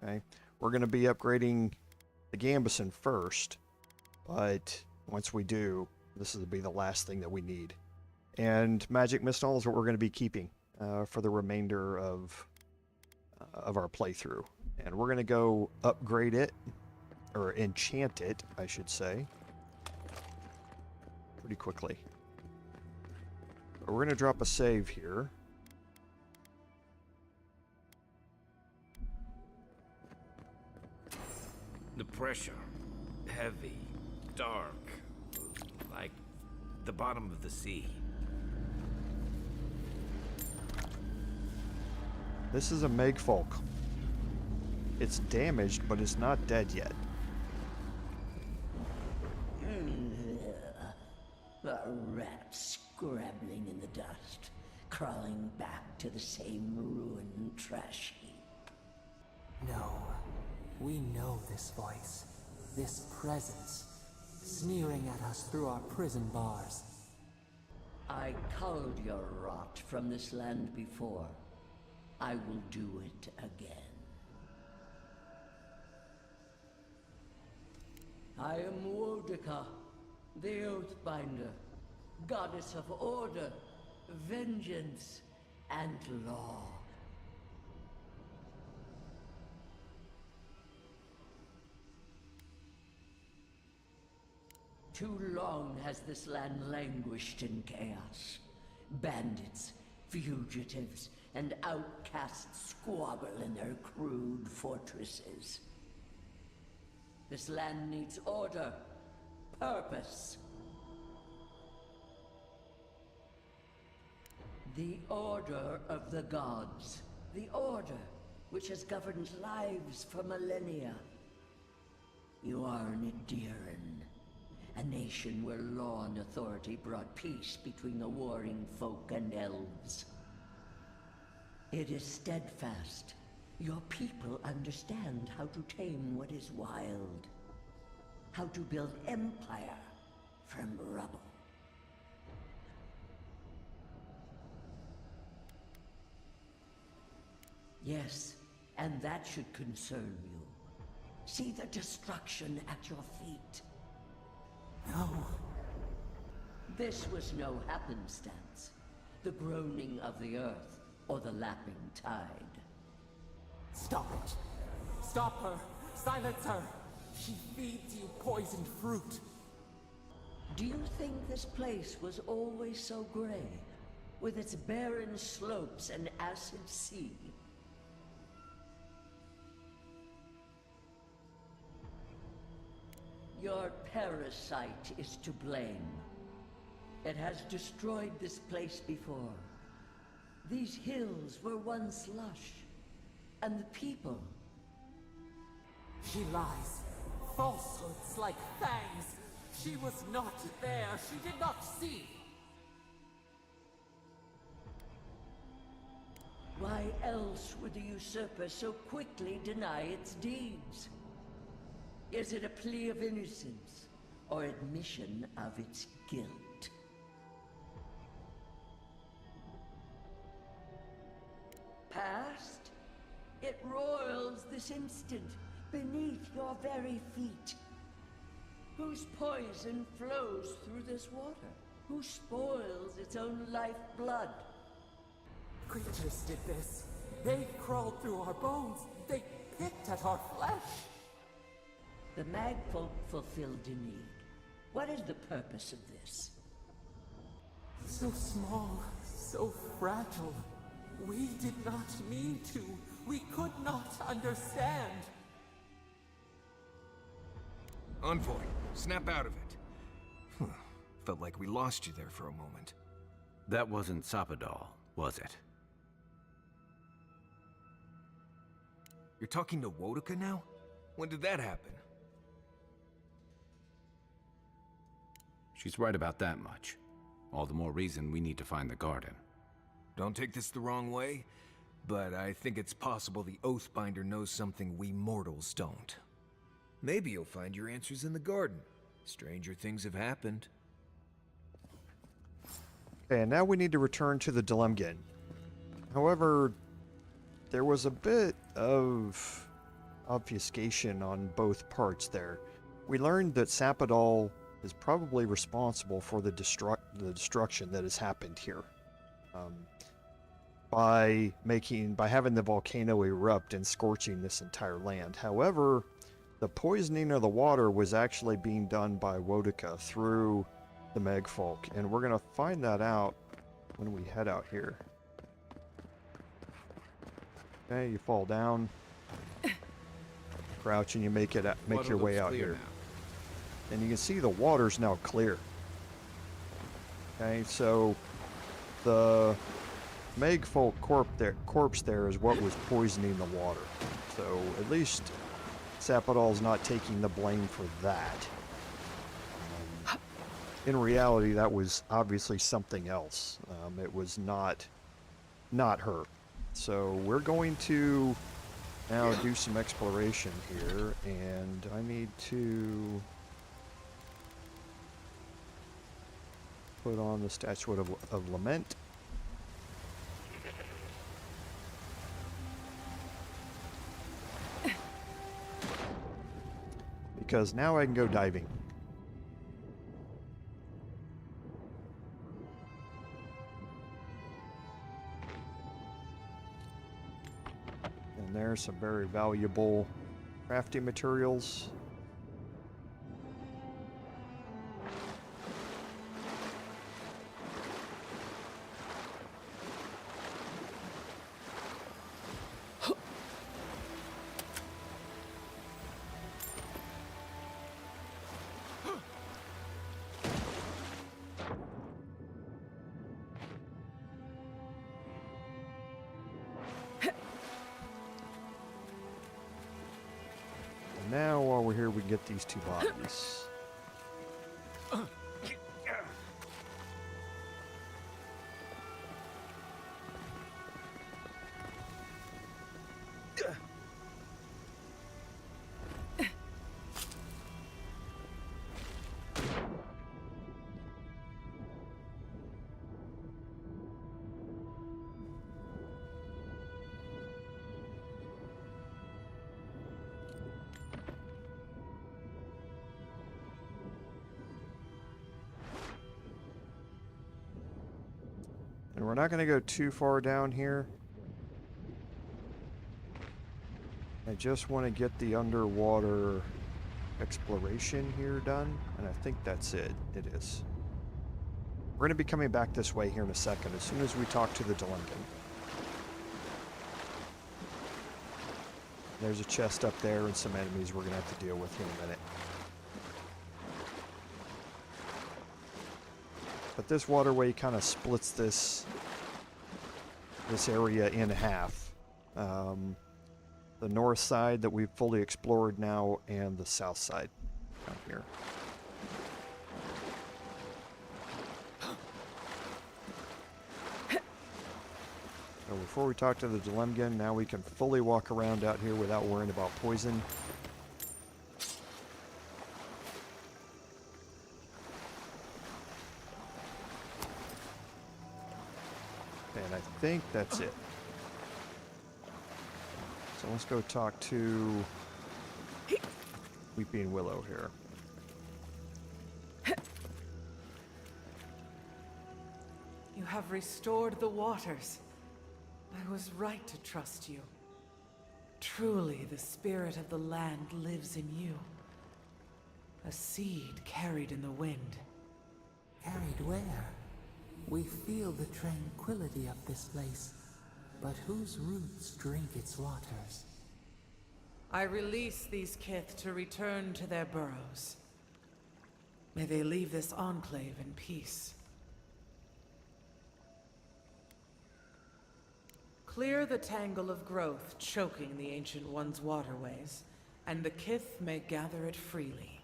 Okay? We're going to be upgrading the Gambeson first, but once we do, this will be the last thing that we need. And Magic Mistall is what we're going to be keeping for the remainder of our playthrough. And we're going to go upgrade it, or enchant it, I should say, pretty quickly. But we're going to drop a save here. The pressure. Heavy. Dark. Like the bottom of the sea. This is a Megfolk. It's damaged, but it's not dead yet. A rat scrabbling in the dust, crawling back to the same ruined trash heap. No, we know this voice, this presence, sneering at us through our prison bars. I culled your rot from this land before. I will do it again. I am Wodika, the Oathbinder, goddess of order, vengeance, and law. Too long has this land languished in chaos. Bandits, fugitives, and outcasts squabble in their crude fortresses. This land needs order, purpose. The order of the gods. The order which has governed lives for millennia. You are an Ekidan, a nation where law and authority brought peace between the warring folk and elves. It is steadfast. Your people understand how to tame what is wild. How to build empire from rubble. Yes, and that should concern you. See the destruction at your feet. No. This was no happenstance. The groaning of the earth, or the lapping tide. Stop it! Stop her! Silence her! She feeds you poisoned fruit! Do you think this place was always so gray, with its barren slopes and acid sea? Your parasite is to blame. It has destroyed this place before. These hills were once lush, and the people. She lies. Falsehoods like fangs. She was not there. She did not see. Why else would the usurper so quickly deny its deeds? Is it a plea of innocence, or admission of its guilt? Past? It roils this instant, beneath your very feet. Whose poison flows through this water? Who spoils its own lifeblood? Creatures did this. They crawled through our bones. They picked at our flesh. The Magfolk fulfilled a need. What is the purpose of this? So small, so fragile. We did not mean to. We could not understand. Envoy, snap out of it. Felt like we lost you there for a moment. That wasn't Sapadal, was it? You're talking to Wodika now? When did that happen? She's right about that much. All the more reason we need to find the garden. Don't take this the wrong way, but I think it's possible the Oathbinder knows something we mortals don't. Maybe you'll find your answers in the garden. Stranger things have happened. Okay, and now we need to return to the Dilemgin. However, there was a bit of obfuscation on both parts there. We learned that Sapadal is probably responsible for the destruction that has happened here. By having the volcano erupt and scorching this entire land. However, the poisoning of the water was actually being done by Wodika through the Megfolk, and we're gonna find that out when we head out here. Okay, you fall down. Crouch and you make your Water way looks out clear here. now. And you can see the water's now clear. Okay, so the Megfolk corpse there is what was poisoning the water. So at least Sapadal's not taking the blame for that. In reality, that was obviously something else. It was not her. So we're going to now do some exploration here, and I need to put on the Statue of Lament. Because now I can go diving. And there's some very valuable crafting materials. Now, while we're here, we can get these two bodies. And we're not going to go too far down here. I just want to get the underwater exploration here done, and I think that's it. It is. We're going to be coming back this way here in a second, as soon as we talk to the Delengen. There's a chest up there and some enemies we're going to have to deal with here in a minute. But this waterway kind of splits this area in half. The north side that we've fully explored now, and the south side down here. So before we talk to the Delengen, now we can fully walk around out here without worrying about poison. And I think that's it. So let's go talk to Weeping Willow here. You have restored the waters. I was right to trust you. Truly, the spirit of the land lives in you. A seed carried in the wind. Carried where? We feel the tranquility of this place, but whose roots drink its waters? I release these kith to return to their burrows. May they leave this enclave in peace. Clear the tangle of growth choking the Ancient One's waterways, and the kith may gather it freely.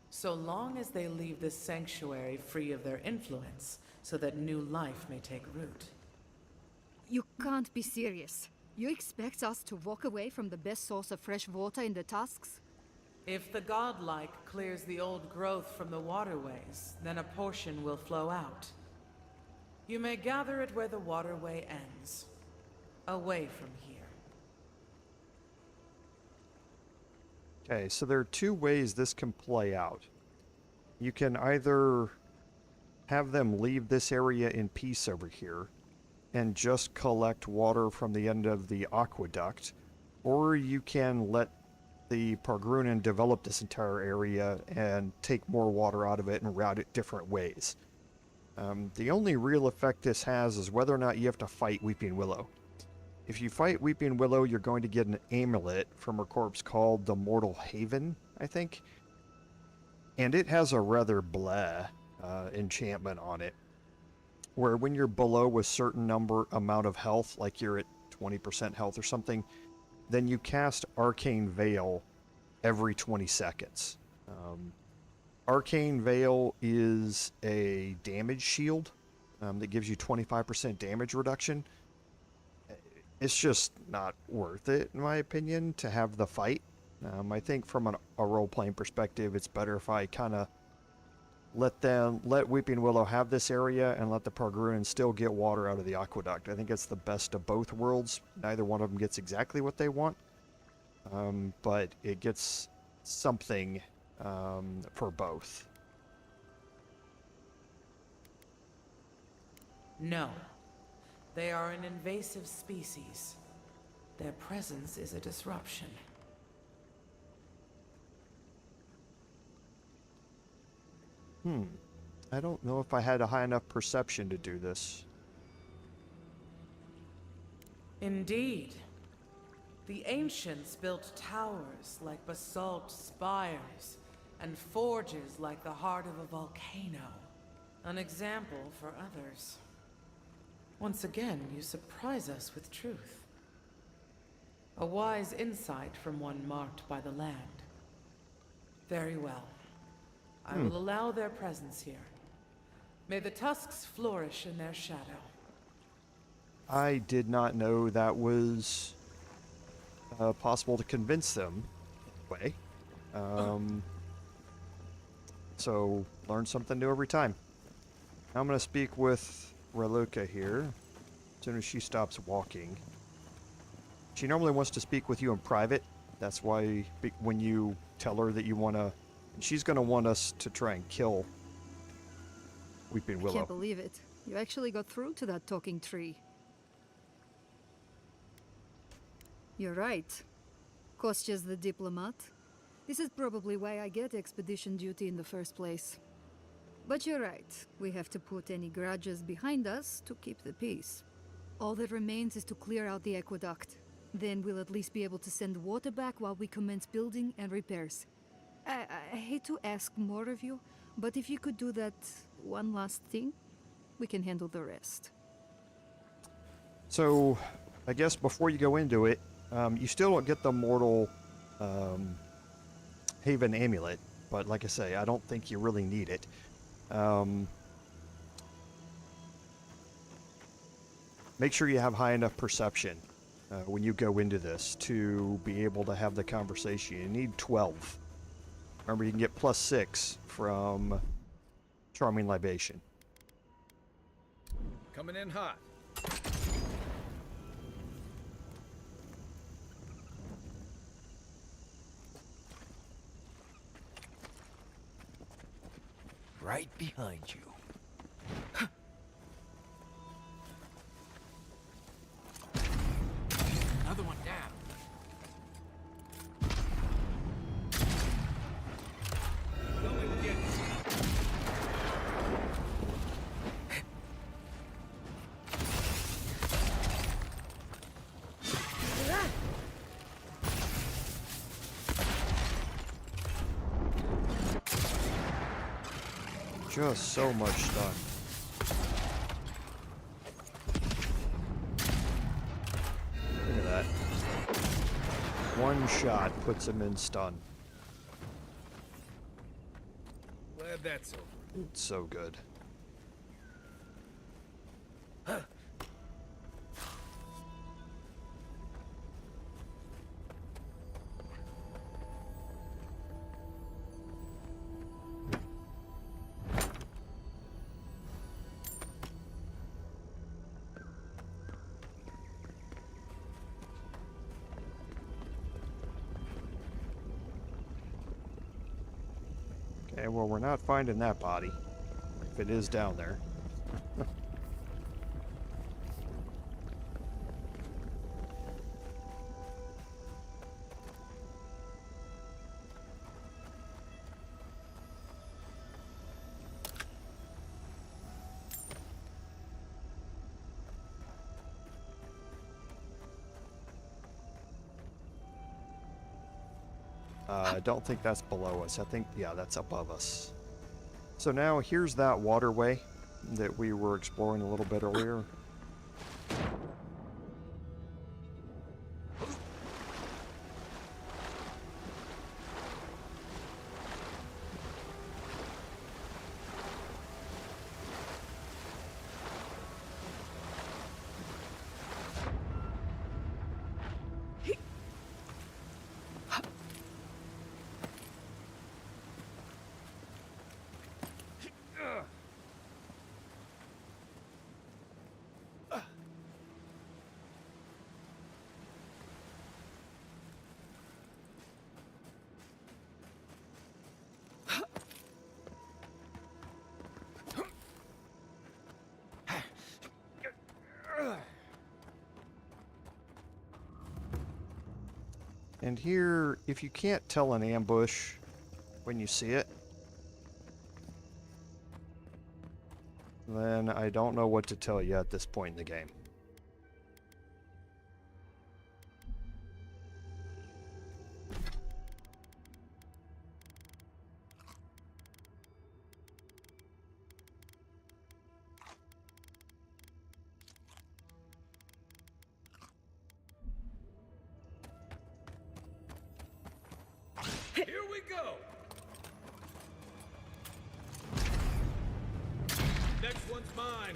So long as they leave this sanctuary free of their influence, so that new life may take root. You can't be serious. You expect us to walk away from the best source of fresh water in the Tusks? If the godlike clears the old growth from the waterways, then a portion will flow out. You may gather it where the waterway ends, away from here. Okay, so there are two ways this can play out. You can either have them leave this area in peace over here and just collect water from the end of the aqueduct, or you can let the Pargrunen develop this entire area and take more water out of it and route it different ways. The only real effect this has is whether or not you have to fight Weeping Willow. if you fight Weeping Willow, you're going to get an amulet from her corpse called the Mortal Haven, I think. And it has a rather blah enchantment on it, where when you're below a certain amount of health, like you're at 20% health or something, then you cast Arcane Veil every 20 seconds. Arcane Veil is a damage shield that gives you 25% damage reduction. It's just not worth it, in my opinion, to have the fight. I think from a role-playing perspective, it's better if I kind of let Weeping Willow have this area and let the Pargrunans still get water out of the Aqueduct. I think it's the best of both worlds. Neither one of them gets exactly what they want, but it gets something for both. No. They are an invasive species. Their presence is a disruption. I don't know if I had a high enough perception to do this. Indeed. The ancients built towers like basalt spires, and forges like the heart of a volcano. An example for others. Once again, you surprise us with truth. A wise insight from one marked by the land. Very well. I will allow their presence here. May the Tusks flourish in their shadow. I did not know that was possible to convince them. Anyway, so learn something new every time. I'm going to speak with Reluka here as soon as she stops walking. She normally wants to speak with you in private. That's why when you tell her that you want to, she's going to want us to try and kill Weeping Willow. I can't believe it. You actually got through to that talking tree. You're right. Kostya's the diplomat. This is probably why I get expedition duty in the first place. But you're right. We have to put any grudges behind us to keep the peace. All that remains is to clear out the aqueduct. Then we'll at least be able to send water back while we commence building and repairs. I hate to ask more of you, but if you could do that one last thing, we can handle the rest. So, I guess before you go into it, you still don't get the Mortal Haven amulet, but like I say, I don't think you really need it. Make sure you have high enough perception when you go into this to be able to have the conversation. You need 12. Remember, you can get +6 from Charming Libation. Coming in hot. Right behind you. Another one down. Go and get it. Just so much stun. Look at that. One shot puts him in stun. Glad that's over. It's so good. Okay, well, we're not finding that body. If it is down there. I don't think that's below us. I think, yeah, that's above us. So now here's that waterway that we were exploring a little bit earlier. And here, if you can't tell an ambush when you see it, then I don't know what to tell you at this point in the game. Here we go! Next one's mine.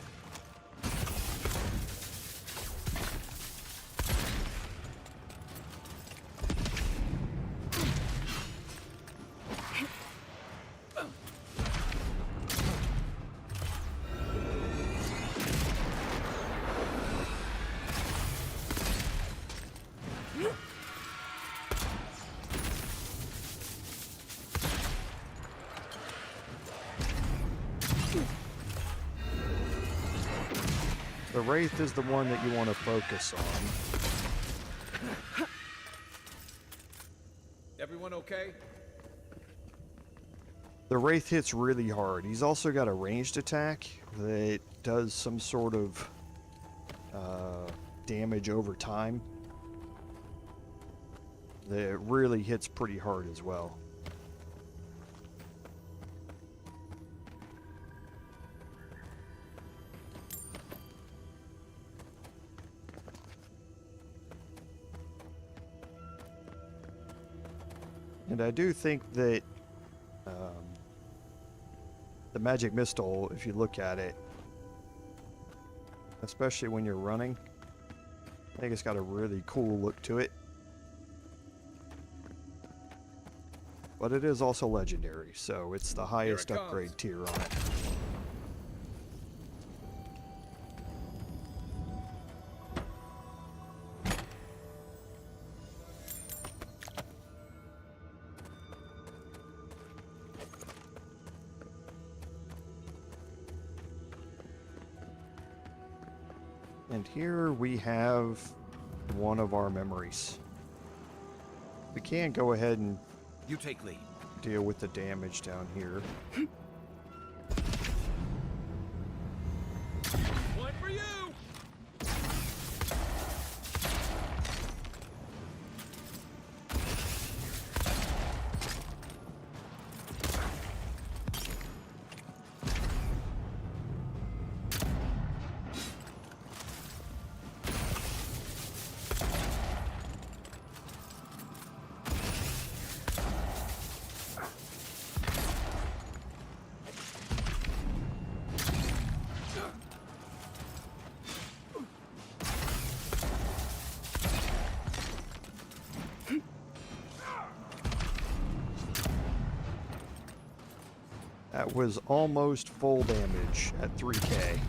The Wraith is the one that you want to focus on. Everyone okay? The Wraith hits really hard. He's also got a ranged attack that does some sort of damage over time. That really hits pretty hard as well. And I do think that the Magic Missile, if you look at it, especially when you're running, I think it's got a really cool look to it. But it is also legendary, so it's the highest upgrade tier on it. And here we have one of our memories. We can go ahead and you take lead. Deal with the damage down here. One for you! That was almost full damage at 3k.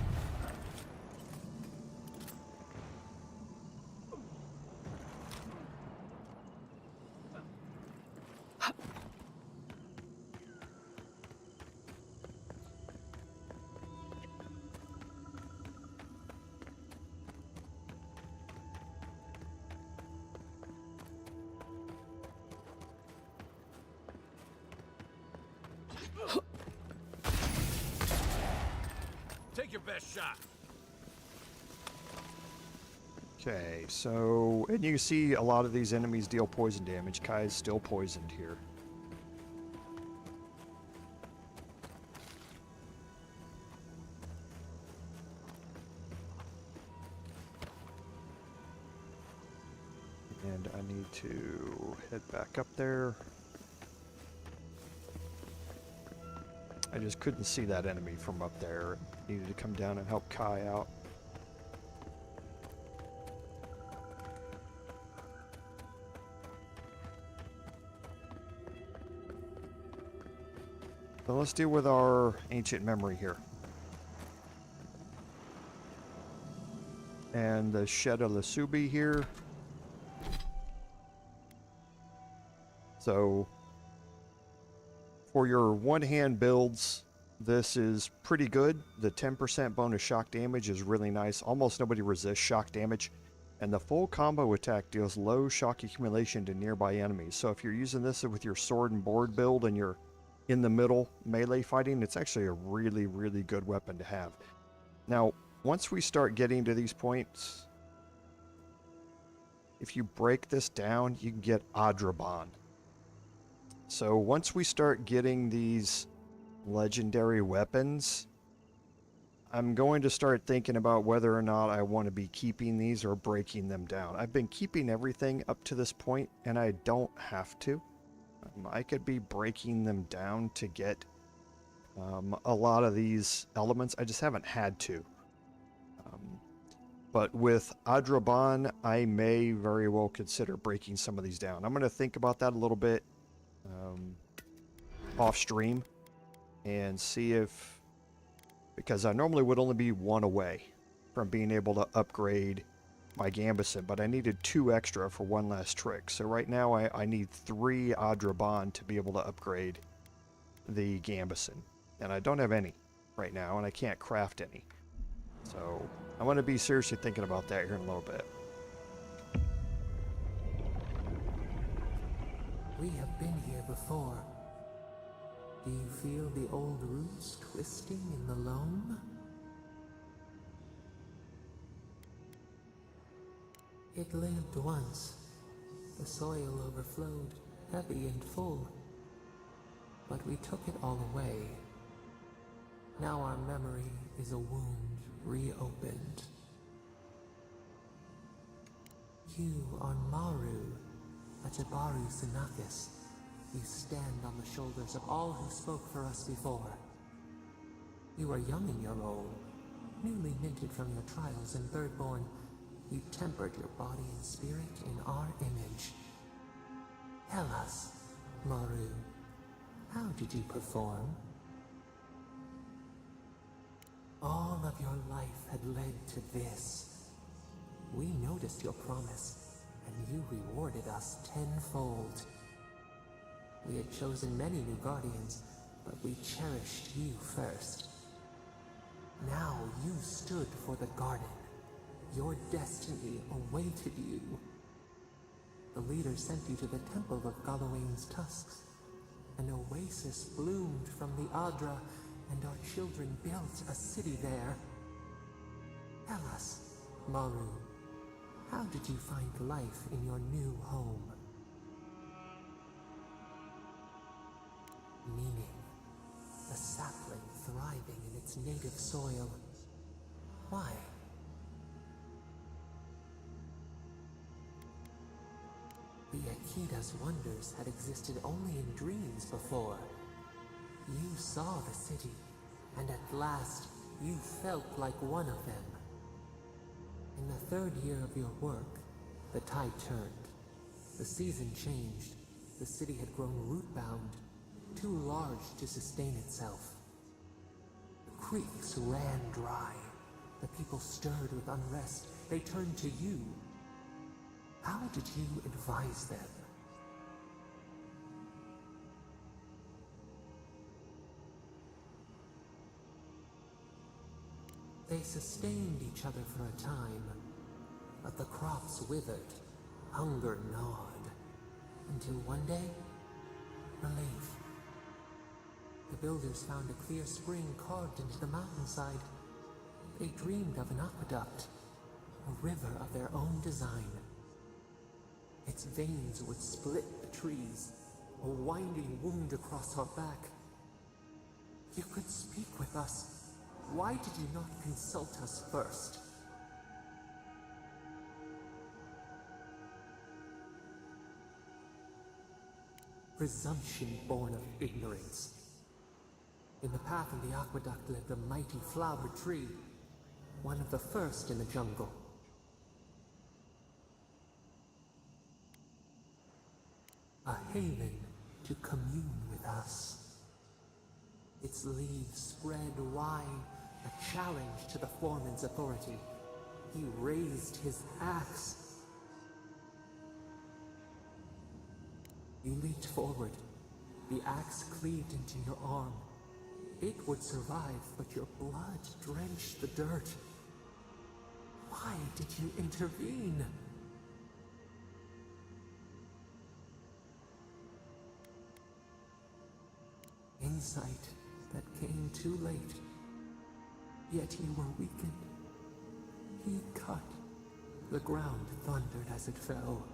Take your best shot. Okay, so, and you can see a lot of these enemies deal poison damage. Kai is still poisoned here. And I need to head back up there. I just couldn't see that enemy from up there. Needed to come down and help Kai out. So let's deal with our ancient memory here. And the Shed of Lasubi here. So, for your one-hand builds, this is pretty good. The 10% bonus shock damage is really nice. Almost nobody resists shock damage. And the full combo attack deals low shock accumulation to nearby enemies. So if you're using this with your sword and board build and you're in the middle melee fighting, it's actually a really, really good weapon to have. Now, once we start getting to these points, if you break this down, you can get Adraban. So once we start getting these legendary weapons, I'm going to start thinking about whether or not I want to be keeping these or breaking them down. I've been keeping everything up to this point, and I don't have to. I could be breaking them down to get a lot of these elements. I just haven't had to. But with Adraban, I may very well consider breaking some of these down. I'm going to think about that a little bit off stream and see if, because I normally would only be one away from being able to upgrade my Gambison, but I needed 2 extra for one last trick. So right now I need 3 Adraban to be able to upgrade the Gambison. And I don't have any right now, and I can't craft any. So I'm going to be seriously thinking about that here in a little bit. We have been here before. Do you feel the old roots twisting in the loam? It lived once. The soil overflowed, heavy and full. But we took it all away. Now our memory is a wound reopened. You are Maru, a Jabaru Sinakis. You stand on the shoulders of all who spoke for us before. You are young in your role, newly minted from your trials in Birdborn. You tempered your body and spirit in our image. Tell us, Maru, how did you perform? All of your life had led to this. We noticed your promise, and you rewarded us tenfold. We had chosen many new guardians, but we cherished you first. Now you stood for the garden. Your destiny awaited you. The leader sent you to the temple of Galawain's Tusks. An oasis bloomed from the Adra, and our children built a city there. Tell us, Maru, how did you find life in your new home? Meaning, a sapling thriving in its native soil. Why? The Ekida's wonders had existed only in dreams before. You saw the city, and at last, you felt like one of them. In the 3rd year of your work, the tide turned. The season changed. The city had grown root-bound, too large to sustain itself. The creeks ran dry. The people stirred with unrest. They turned to you. How did you advise them? They sustained each other for a time, but the crops withered, hunger gnawed, until one day, relief. The builders found a clear spring carved into the mountainside. They dreamed of an aqueduct, a river of their own design. Its veins would split the trees, a winding wound across our back. You could speak with us. Why did you not consult us first? Presumption born of ignorance. In the path of the Aquaduct lived a mighty flower tree, one of the first in the jungle. A haven to commune with us. Its leaves spread wide, a challenge to the foreman's authority. He raised his axe. You leaped forward. The axe cleaved into your arm. It would survive, but your blood drenched the dirt. Why did you intervene? Insight that came too late. Yet you were weakened. He cut. The ground thundered as it fell.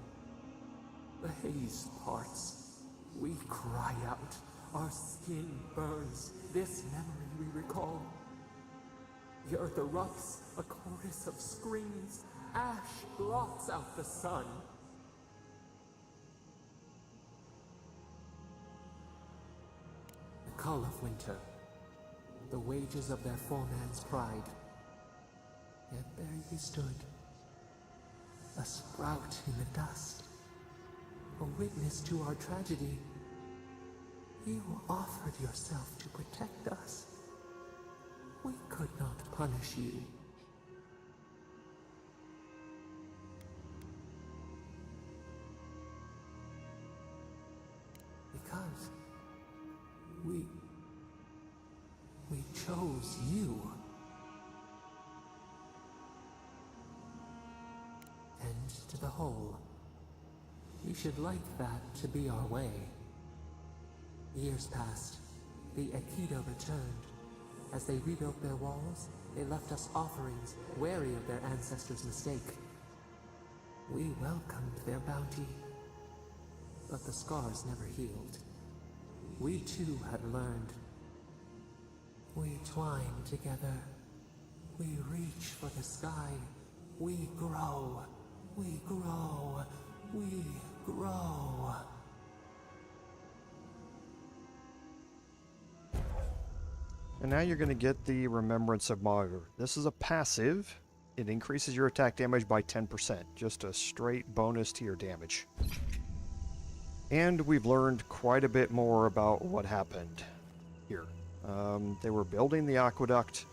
The haze parts. We cry out. Our skin burns. This memory we recall. The earth erupts. A chorus of screams. Ash blots out the sun. The call of winter. The wages of their foreman's pride. Yet there you stood. A sprout in the dust. A witness to our tragedy. You offered yourself to protect us. We could not punish you. Because we chose you. And to the whole, we should like that to be our way. Years passed. The Ekidan returned. As they rebuilt their walls, they left us offerings, wary of their ancestors' mistake. We welcomed their bounty, but the scars never healed. We too had learned. We twine together. We reach for the sky. We grow. We grow. We grow. And now you're going to get the Remembrance of Mager. This is a passive. It increases your attack damage by 10%. Just a straight bonus to your damage. And we've learned quite a bit more about what happened here. They were building the aqueduct.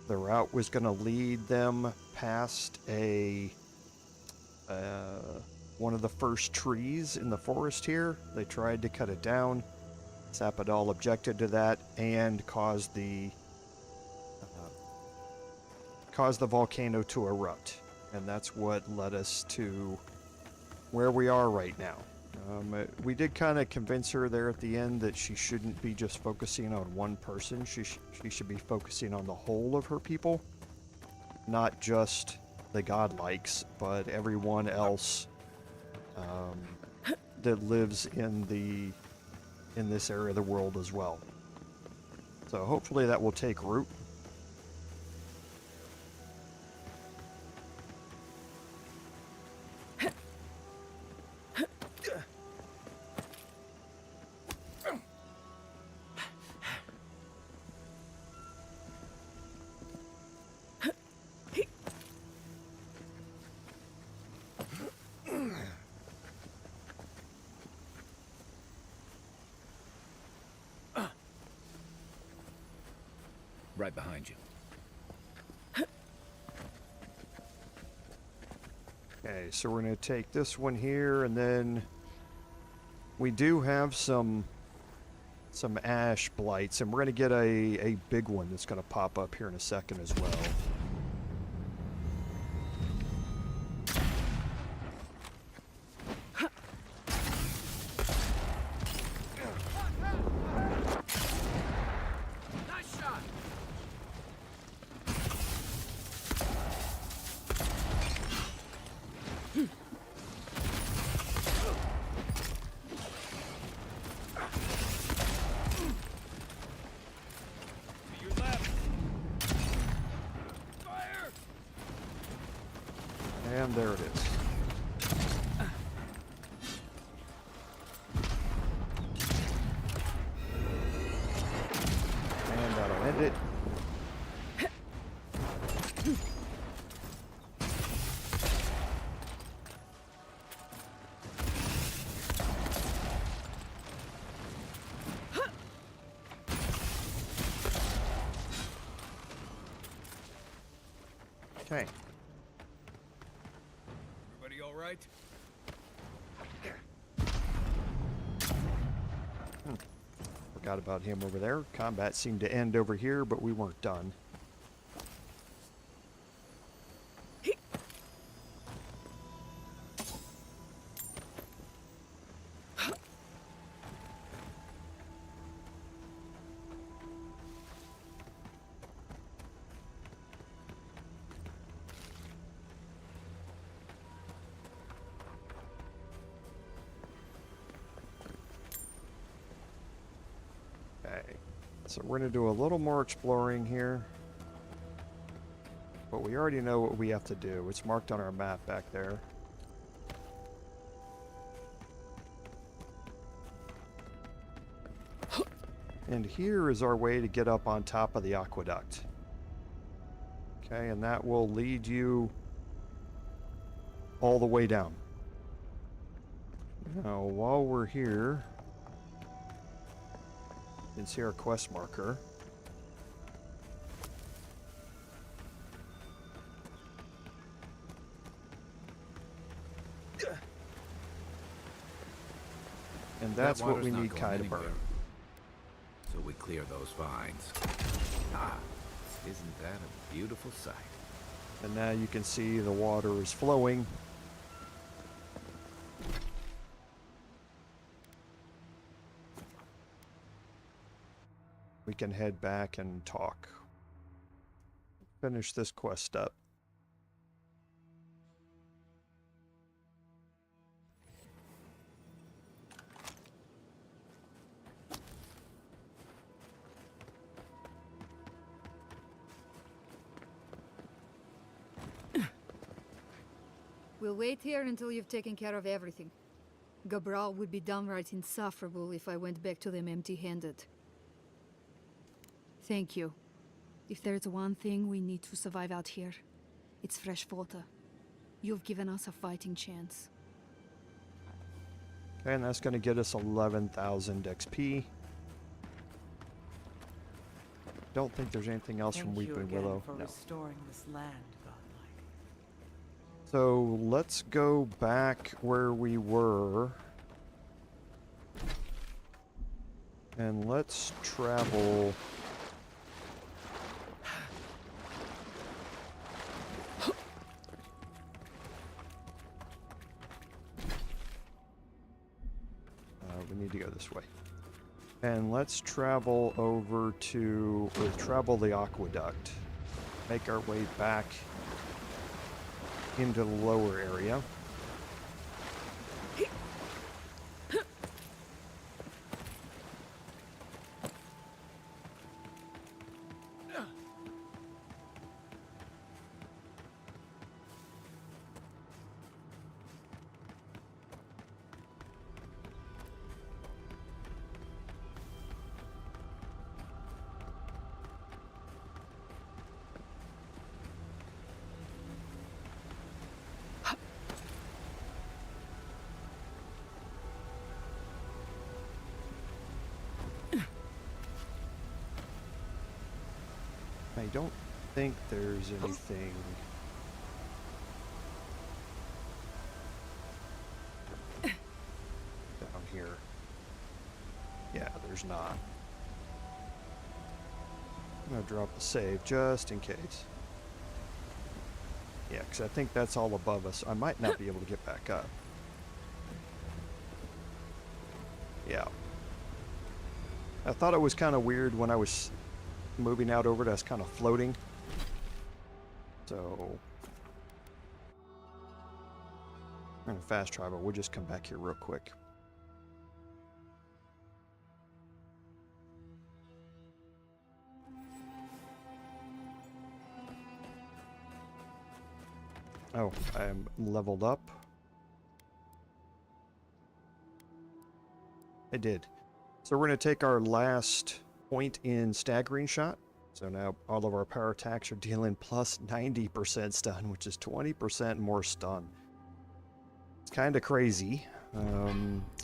The route was going to lead them past one of the first trees in the forest here. They tried to cut it down. Sapadal objected to that and caused the volcano to erupt. And that's what led us to where we are right now. We did kind of convince her there at the end that she shouldn't be just focusing on one person. She should be focusing on the whole of her people. Not just the godlikes, but everyone else that lives in this area of the world as well. So hopefully that will take root. Right behind you. Okay, so we're going to take this one here, and then we do have some ash blights, and we're going to get a big one that's going to pop up here in a second as well. your left. Fire! And there it is. And that'll end it. Okay. Everybody all right? Forgot about him over there. Combat seemed to end over here, but we weren't done. So we're going to do a little more exploring here. But we already know what we have to do. It's marked on our map back there. And here is our way to get up on top of the aqueduct. Okay, and that will lead you all the way down. Now, while we're here, you can see our quest marker. And that's what we need Kai to burn. So we clear those vines. Ah, isn't that a beautiful sight? And now you can see the water is flowing. We can head back and talk. Finish this quest up. We'll wait here until you've taken care of everything. Gabral would be downright insufferable if I went back to them empty-handed. Thank you. If there's one thing we need to survive out here, it's fresh water. You've given us a fighting chance. Okay, and that's going to get us 11,000 XP. Don't think there's anything else from Weeping Willow. For No. restoring this land, godlike. So let's go back where we were. And let's travel. We need to go this way. And let's travel over to, or travel the Aqueduct. Make our way back into the lower area. I don't think there's anything down here. Yeah, there's not. I'm gonna drop the save just in case. Yeah, because I think that's all above us. I might not be able to get back up. Yeah. I thought it was kind of weird when I was moving out over it, I was kind of floating. So We're gonna fast travel. We'll just come back here real quick. Oh, I'm leveled up. I did. So we're going to take our last point in staggering shot. So now all of our power attacks are dealing plus 90% stun, which is 20% more stun. It's kind of crazy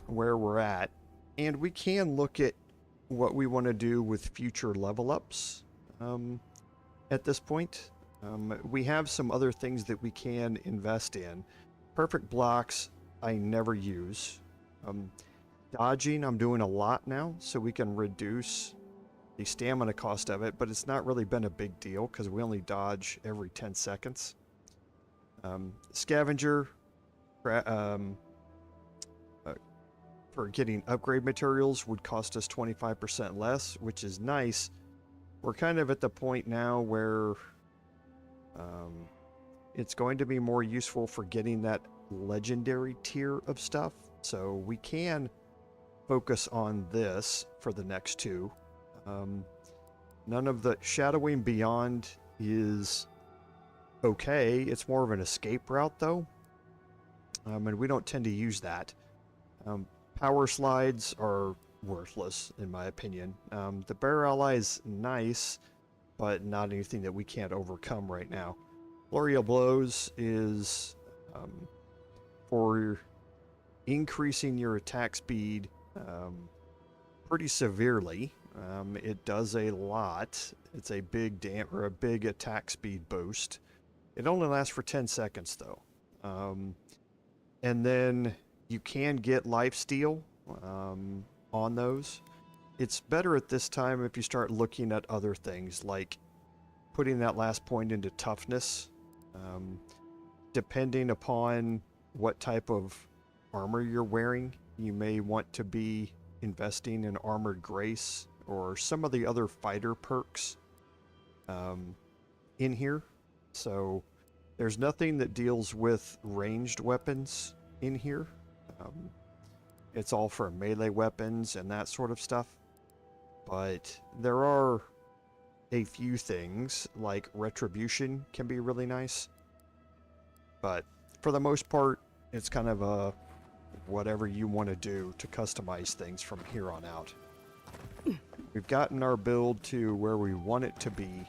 where we're at. And we can look at what we want to do with future level ups at this point. We have some other things that we can invest in. Perfect blocks, I never use. Dodging, I'm doing a lot now, so we can reduce the stamina cost of it, but it's not really been a big deal because we only dodge every 10 seconds. Scavenger, for getting upgrade materials would cost us 25% less, which is nice. We're kind of at the point now where it's going to be more useful for getting that legendary tier of stuff. So we can focus on this for the next two. None of the Shadowing Beyond is okay. It's more of an escape route though. And we don't tend to use that. Power slides are worthless in my opinion. The Bear Ally is nice, but not anything that we can't overcome right now. Flurry of Blows is for increasing your attack speed pretty severely. It does a lot. It's a big a big attack speed boost. It only lasts for 10 seconds though. And then you can get lifesteal on those. It's better at this time if you start looking at other things like putting that last point into toughness. Depending upon what type of armor you're wearing, you may want to be investing in Armored Grace or some of the other fighter perks in here. So there's nothing that deals with ranged weapons in here. It's all for melee weapons and that sort of stuff. But there are a few things like Retribution can be really nice. But for the most part, it's kind of a whatever you want to do to customize things from here on out. We've gotten our build to where we want it to be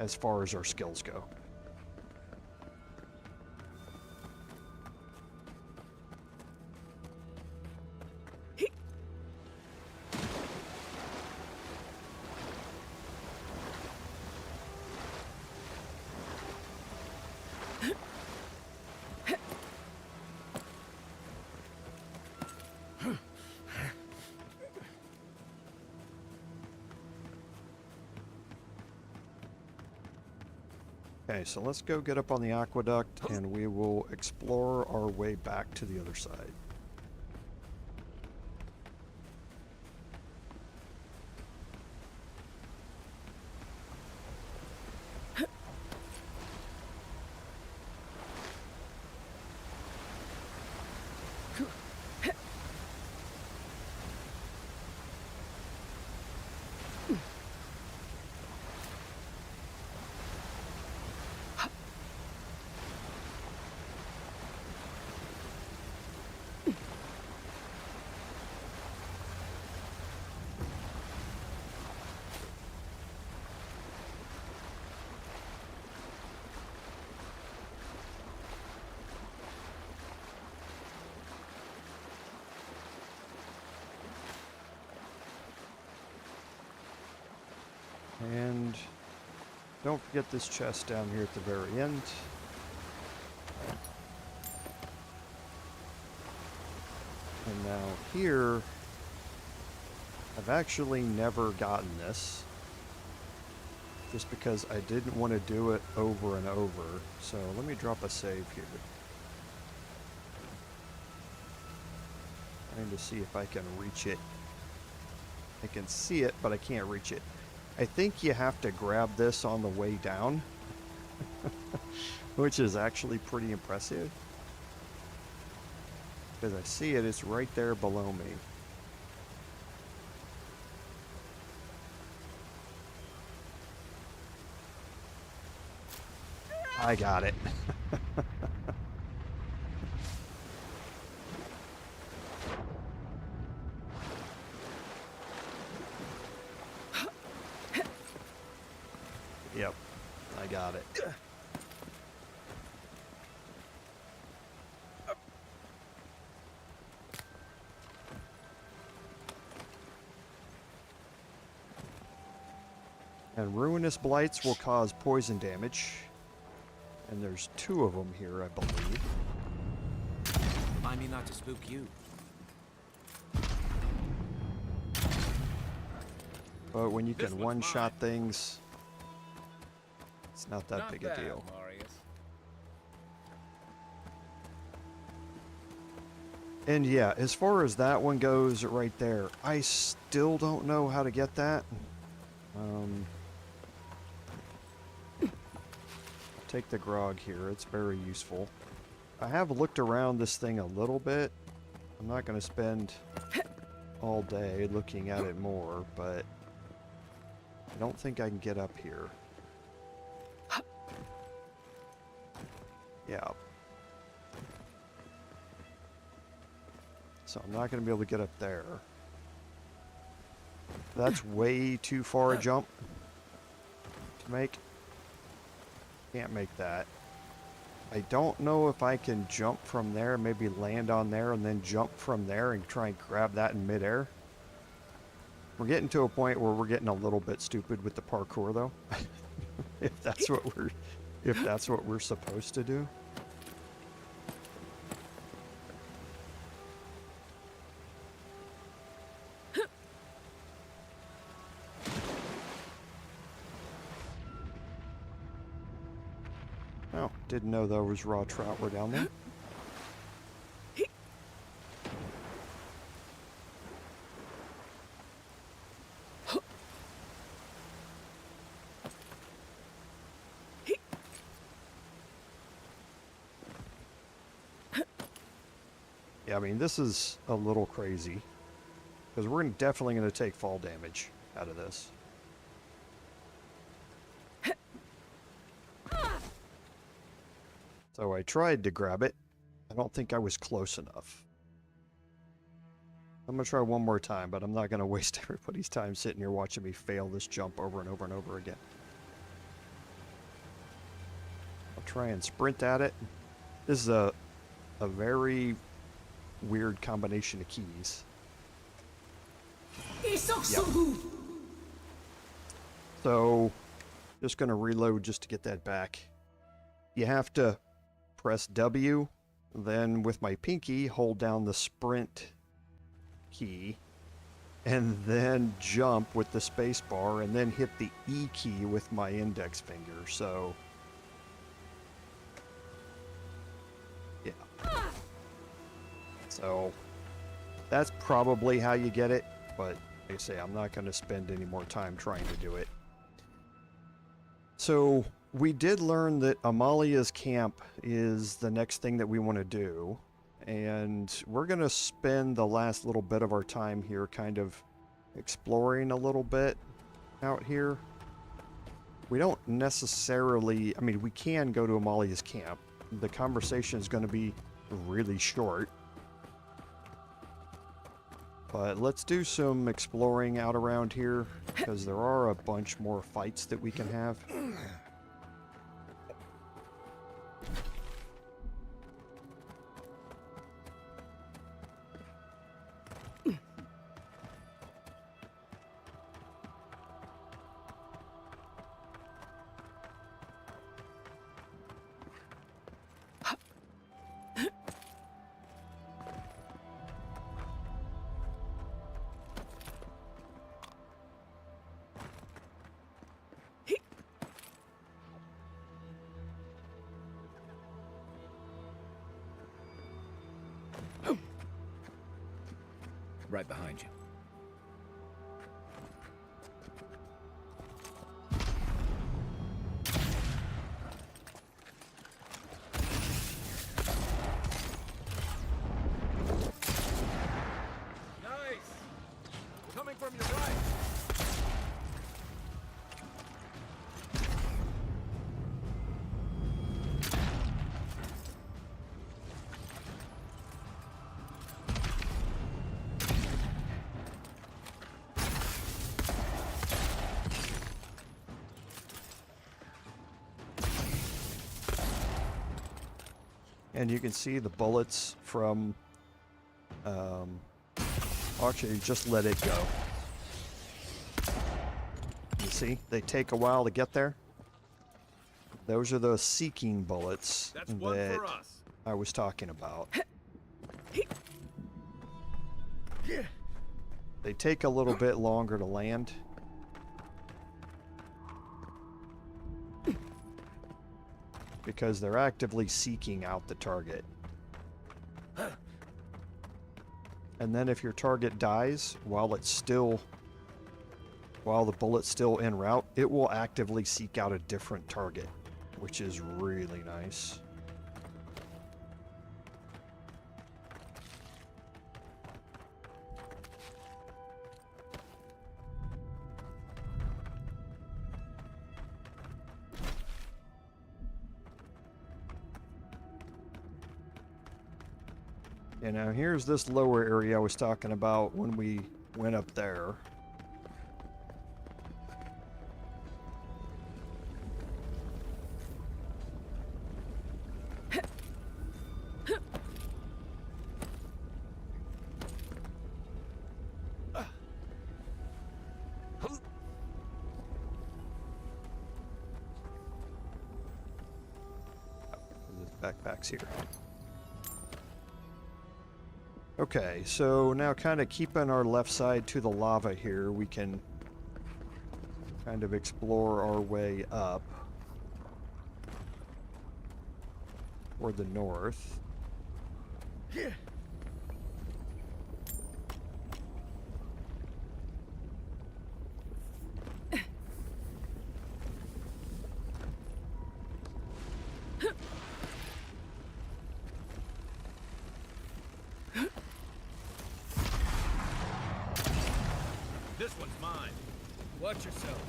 as far as our skills go. Okay, so let's go get up on the aqueduct and we will explore our way back to the other side. And don't forget this chest down here at the very end. And now here, I've actually never gotten this, just because I didn't want to do it over and over. So let me drop a save here. Trying to see if I can reach it. I can see it, but I can't reach it. I think you have to grab this on the way down. which is actually pretty impressive. Because I see it, it's right there below me. I got it. Yep, I got it. And ruinous blights will cause poison damage. And there's 2 of them here, I believe. Remind me not to spook you. But when you can one-shot things, it's not that big a deal. And yeah, as far as that one goes right there, I still don't know how to get that. Take the grog here, it's very useful. I have looked around this thing a little bit. I'm not going to spend all day looking at it more, but I don't think I can get up here. Yeah. So I'm not going to be able to get up there. That's way too far a jump to make. Can't make that. I don't know if I can jump from there, maybe land on there and then jump from there and try and grab that in midair. We're getting to a point where we're getting a little bit stupid with the parkour though. if that's what we're supposed to do. Oh, didn't know there was raw trout were down there. Yeah, I mean, this is a little crazy. Because we're definitely going to take fall damage out of this. So I tried to grab it. I don't think I was close enough. I'm going to try one more time, but I'm not going to waste everybody's time sitting here watching me fail this jump over and over and over again. I'll try and sprint at it. This is a very weird combination of keys. Yep. So, just going to reload just to get that back. You have to press W, then with my pinky hold down the sprint key, and then jump with the space bar, and then hit the E key with my index finger. So, yeah. So, that's probably how you get it, but like I say, I'm not going to spend any more time trying to do it. So, we did learn that Amalia's camp is the next thing that we want to do, and we're going to spend the last little bit of our time here kind of exploring a little bit out here. We don't necessarily, I mean, we can go to Amalia's camp. The conversation is going to be really short. But let's do some exploring out around here, because there are a bunch more fights that we can have. Right behind you. And you can see the bullets from... actually, just let it go. You see? They take a while to get there. Those are the seeking bullets that I was talking about. They take a little bit longer to land. Because they're actively seeking out the target. And then if your target dies while the bullet's still en route, it will actively seek out a different target, which is really nice. And now here's this lower area I was talking about when we went up there. Backpacks here. Okay, so now kind of keeping our left side to the lava here, we can kind of explore our way up toward the north. This one's mine. Watch yourself.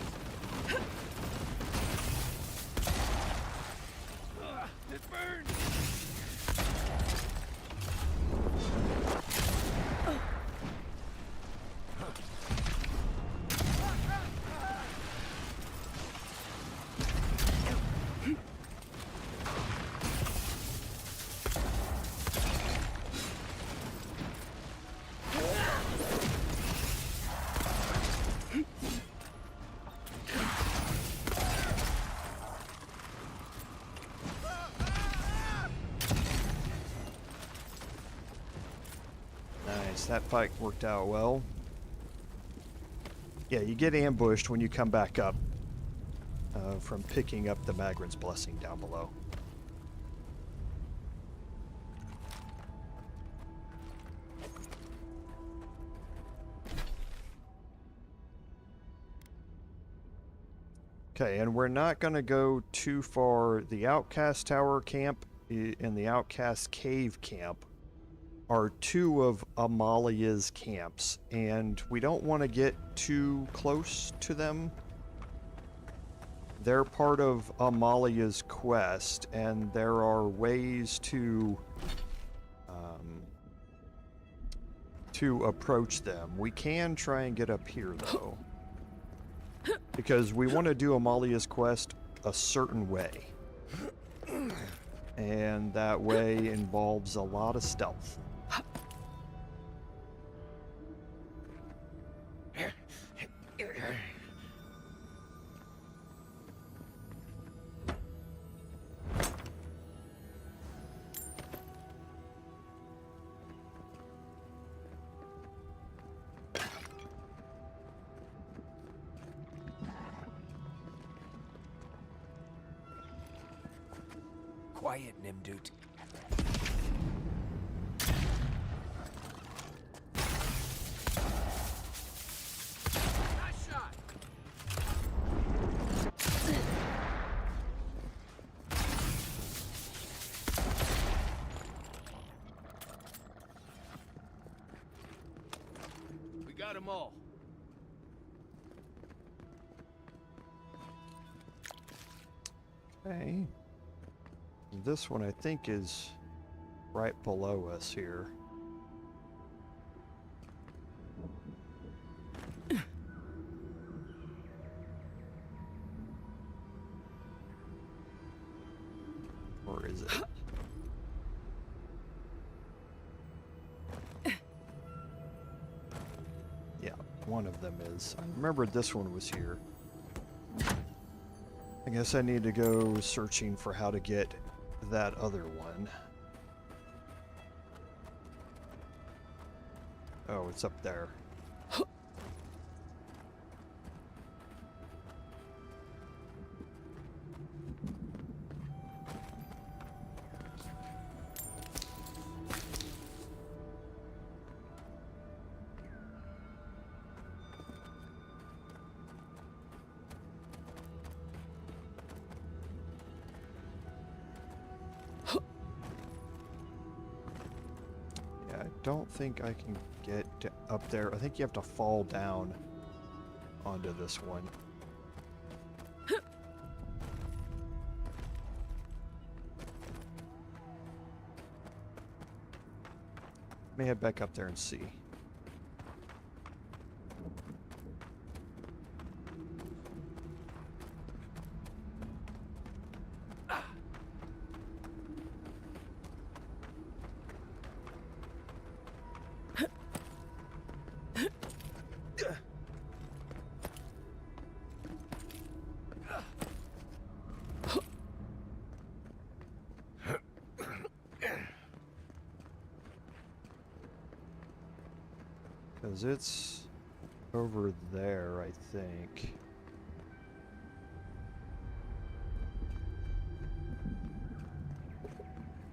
It burns! That fight worked out well. Yeah, you get ambushed when you come back up from picking up the Magrin's Blessing down below. Okay, and we're not going to go too far. The Outcast Tower camp and the Outcast Cave camp are two of Amalia's camps, and we don't want to get too close to them. They're part of Amalia's quest, and there are ways to approach them. We can try and get up here, though, because we want to do Amalia's quest a certain way, and that way involves a lot of stealth. Quiet, Nimdut. We got them all. Okay. This one I think is right below us here. Or is it? one of them is. I remembered this one was here. I guess I need to go searching for how to get that other one. Oh, it's up there. Don't think I can get up there. I think you have to fall down onto this one. Let me head back up there and see. Because it's over there, I think.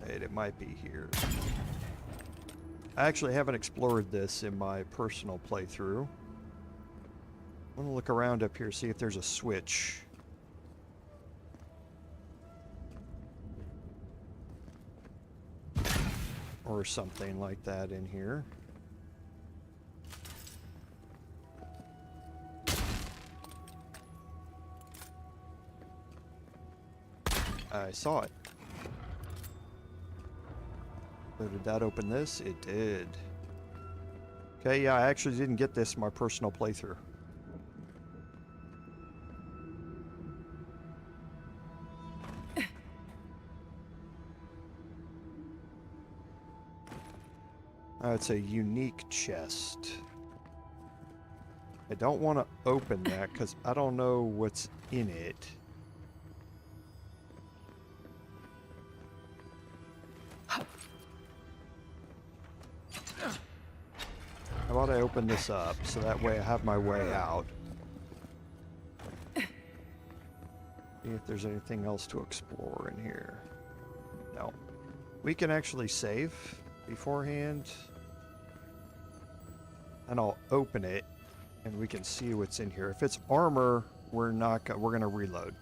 Wait, it might be here. I actually haven't explored this in my personal playthrough. I want to look around up here, see if there's a switch. Or something like that in here. I saw it. So did that open this? It did. Okay, yeah, I actually didn't get this in my personal playthrough. It's a unique chest. I don't want to open that because I don't know what's in it. How about I open this up so that way I have my way out? See if there's anything else to explore in here. No. We can actually save beforehand. And I'll open it and we can see what's in here. If it's armor, we're gonna reload.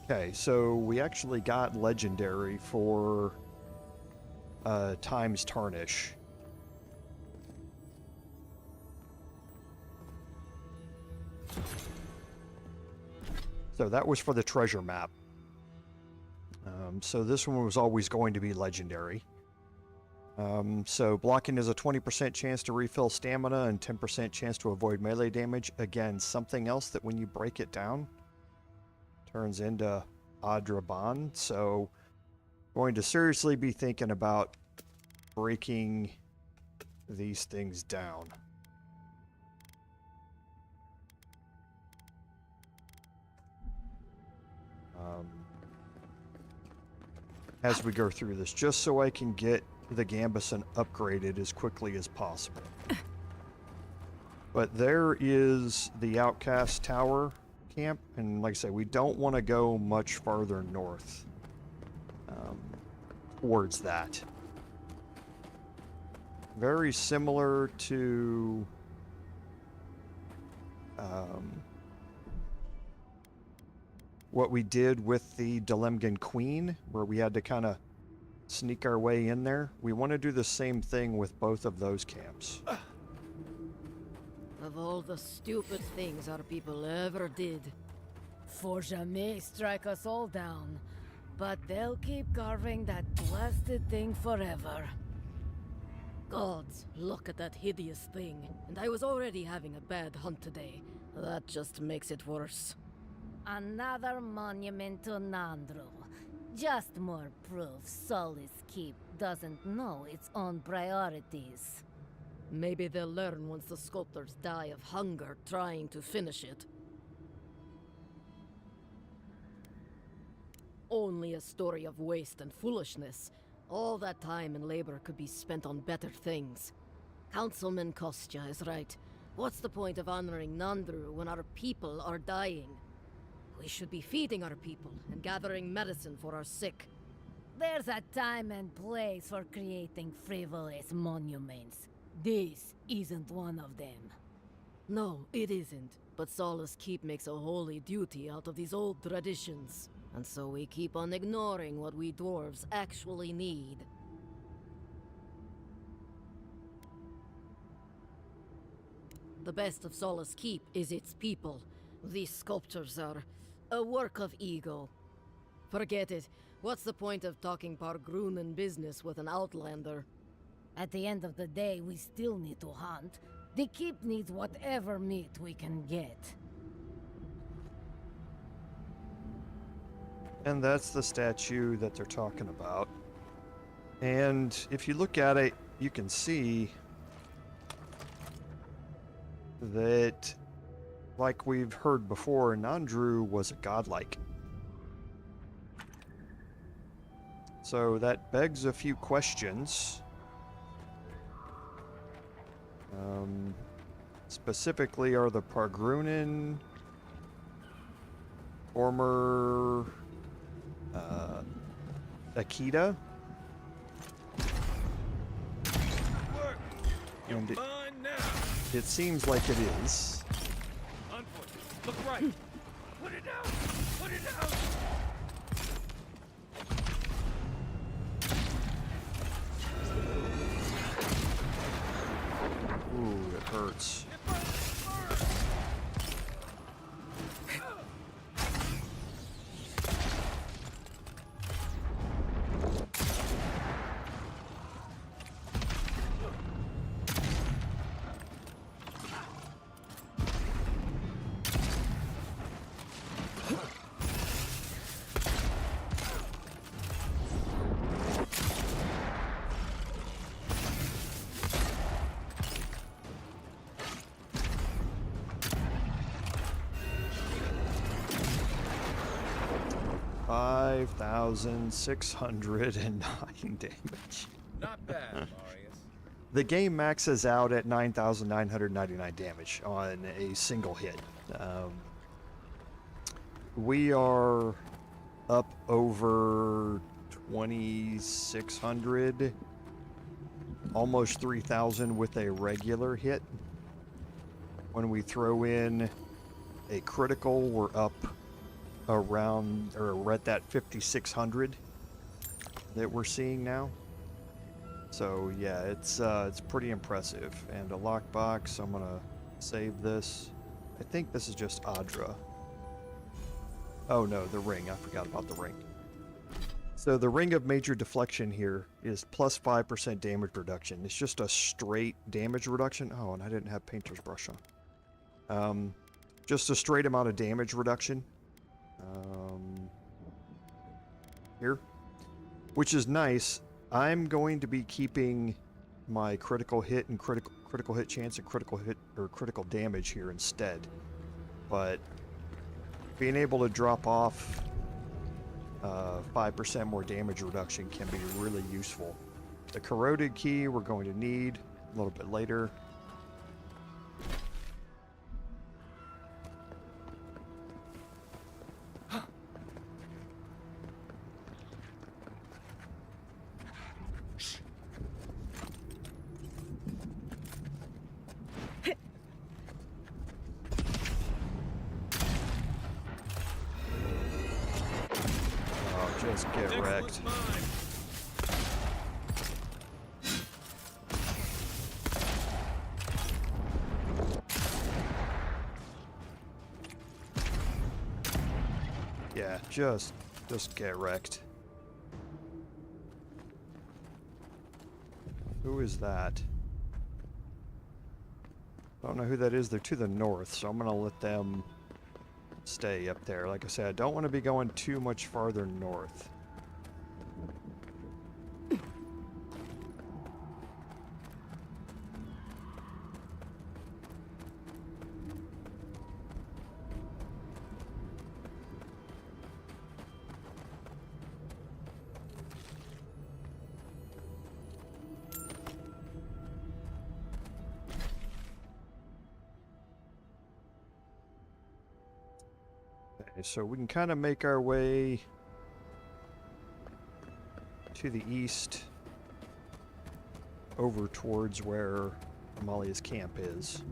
Okay, so we actually got legendary for Time's Tarnish. So that was for the treasure map. So this one was always going to be legendary. So blocking is a 20% chance to refill stamina and 10% chance to avoid melee damage. Again, something else that when you break it down turns into Adraban. So going to seriously be thinking about breaking these things down. As we go through this, just so I can get the Gambeson upgraded as quickly as possible. But there is the Outcast Tower camp, and like I say, we don't want to go much farther north towards that. Very similar to what we did with the Dalemgan Queen, where we had to kind of sneak our way in there. We want to do the same thing with both of those camps. Of all the stupid things our people ever did, Forja may strike us all down, but they'll keep carving that blasted thing forever. Gods, look at that hideous thing, and I was already having a bad hunt today. That just makes it worse. Another monument to Nandru. Just more proof Solis Keep doesn't know its own priorities. Maybe they'll learn once the sculptors die of hunger trying to finish it. Only a story of waste and foolishness. All that time and labor could be spent on better things. Councilman Kostya is right. What's the point of honoring Nandru when our people are dying? We should be feeding our people and gathering medicine for our sick. There's a time and place for creating frivolous monuments. This isn't one of them. No, it isn't. But Solace Keep makes a holy duty out of these old traditions. And so we keep on ignoring what we dwarves actually need. The best of Solace Keep is its people. These sculptures are a work of ego. Forget it. What's the point of talking Pargrunen business with an outlander? At the end of the day, we still need to hunt. The keep needs whatever meat we can get. And that's the statue that they're talking about. And if you look at it, you can see that, like we've heard before, Nandru was a godlike. So that begs a few questions. Specifically, are the Pargrunen former Ekidan? And it seems like it is. Look right. Put it down. Put it down. Ooh, it hurts. $5,609 damage. Not bad, Marius. The game maxes out at 9,999 damage on a single hit. We are up over 2,600, almost 3,000 with a regular hit. When we throw in a critical, we're up around, or we're at that 5,600 that we're seeing now. So yeah, it's pretty impressive. And a lockbox, I'm gonna save this. I think this is just Adra. Oh no, the ring, I forgot about the ring. So the ring of major deflection here is plus 5% damage reduction. It's just a straight damage reduction. Oh, and I didn't have painter's brush on. Just a straight amount of damage reduction. Here, which is nice. I'm going to be keeping my critical hit and critical hit chance and critical hit or critical damage here instead. But being able to drop off 5% more damage reduction can be really useful. The corroded key we're going to need a little bit later. Just get wrecked. Yeah, just get wrecked. Who is that? I don't know who that is. They're to the north, so I'm gonna let them stay up there. Like I said, I don't want to be going too much farther north. Okay, so we can kind of make our way to the east over towards where Amalia's camp is.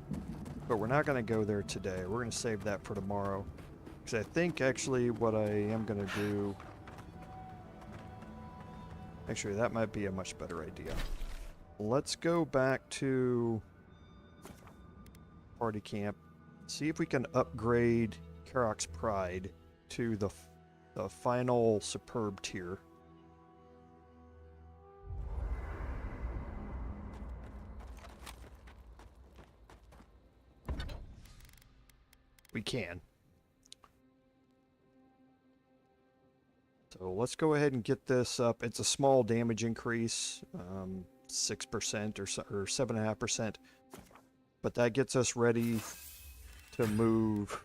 But we're not going to go there today. We're going to save that for tomorrow. Because I think actually what I am going to do... Actually, that might be a much better idea. Let's go back to party camp. See if we can upgrade Karok's Pride to the final superb tier. We can. So let's go ahead and get this up. It's a small damage increase, 6% or 7.5%. But that gets us ready to move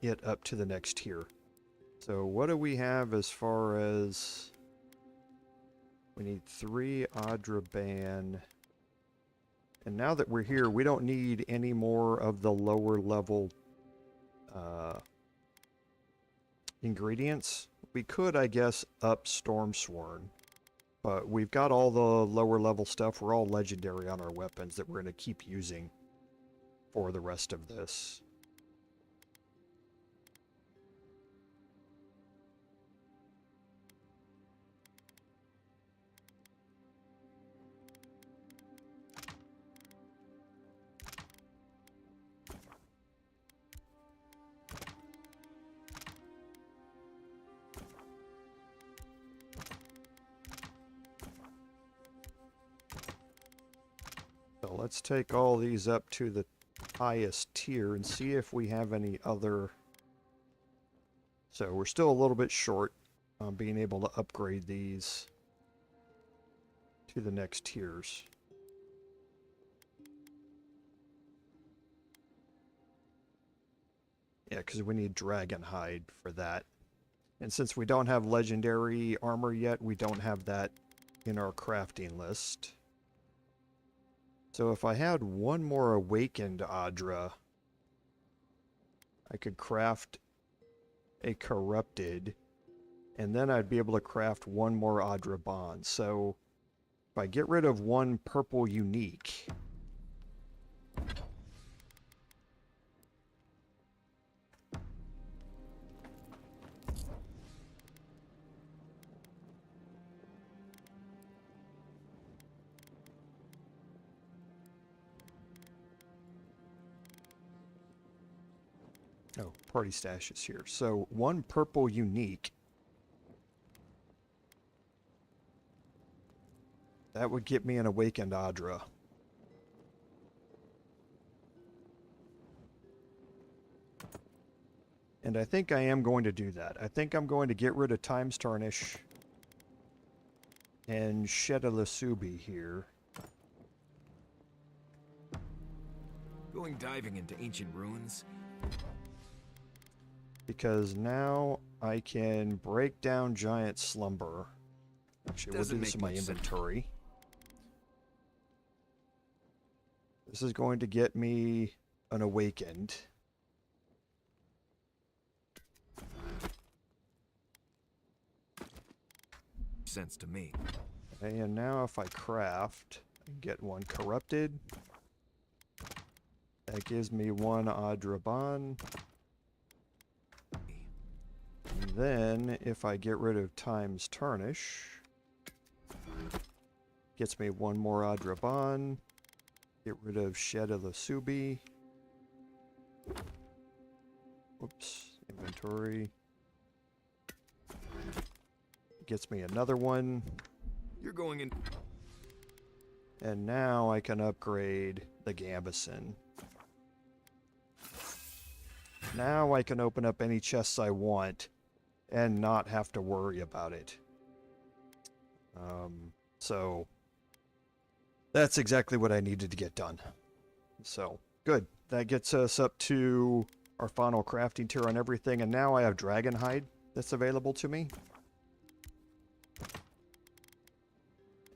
it up to the next tier. So what do we have as far as... We need 3 Adraban. And now that we're here, we don't need any more of the lower level ingredients. We could, I guess, up Stormsworn. But we've got all the lower level stuff. We're all legendary on our weapons that we're going to keep using for the rest of this. So let's take all these up to the highest tier and see if we have any other... So we're still a little bit short on being able to upgrade these to the next tiers. Yeah, because we need Dragon Hide for that. And since we don't have legendary armor yet, we don't have that in our crafting list. So if I had one more awakened Adra, I could craft a corrupted, and then I'd be able to craft one more Adra bond. So if I get rid of one purple unique, oh, party stash is here. So one purple unique. That would get me an awakened Adra. And I think I am going to do that. I think I'm going to get rid of Time's Tarnish and Shedalasubi here. Going diving into ancient ruins? Because now I can break down Giant Slumber. Actually, we'll do this in my inventory. This is going to get me an awakened. Sense to me. Okay, and now if I craft, I get one corrupted. That gives me one Adraban. And then if I get rid of Time's Tarnish, gets me one more Adraban. Get rid of Shedalasubi. Oops, inventory. Gets me another one. You're going in. And now I can upgrade the Gambison. Now I can open up any chests I want and not have to worry about it. So that's exactly what I needed to get done. So good. That gets us up to our final crafting tier on everything, and now I have Dragon Hide that's available to me.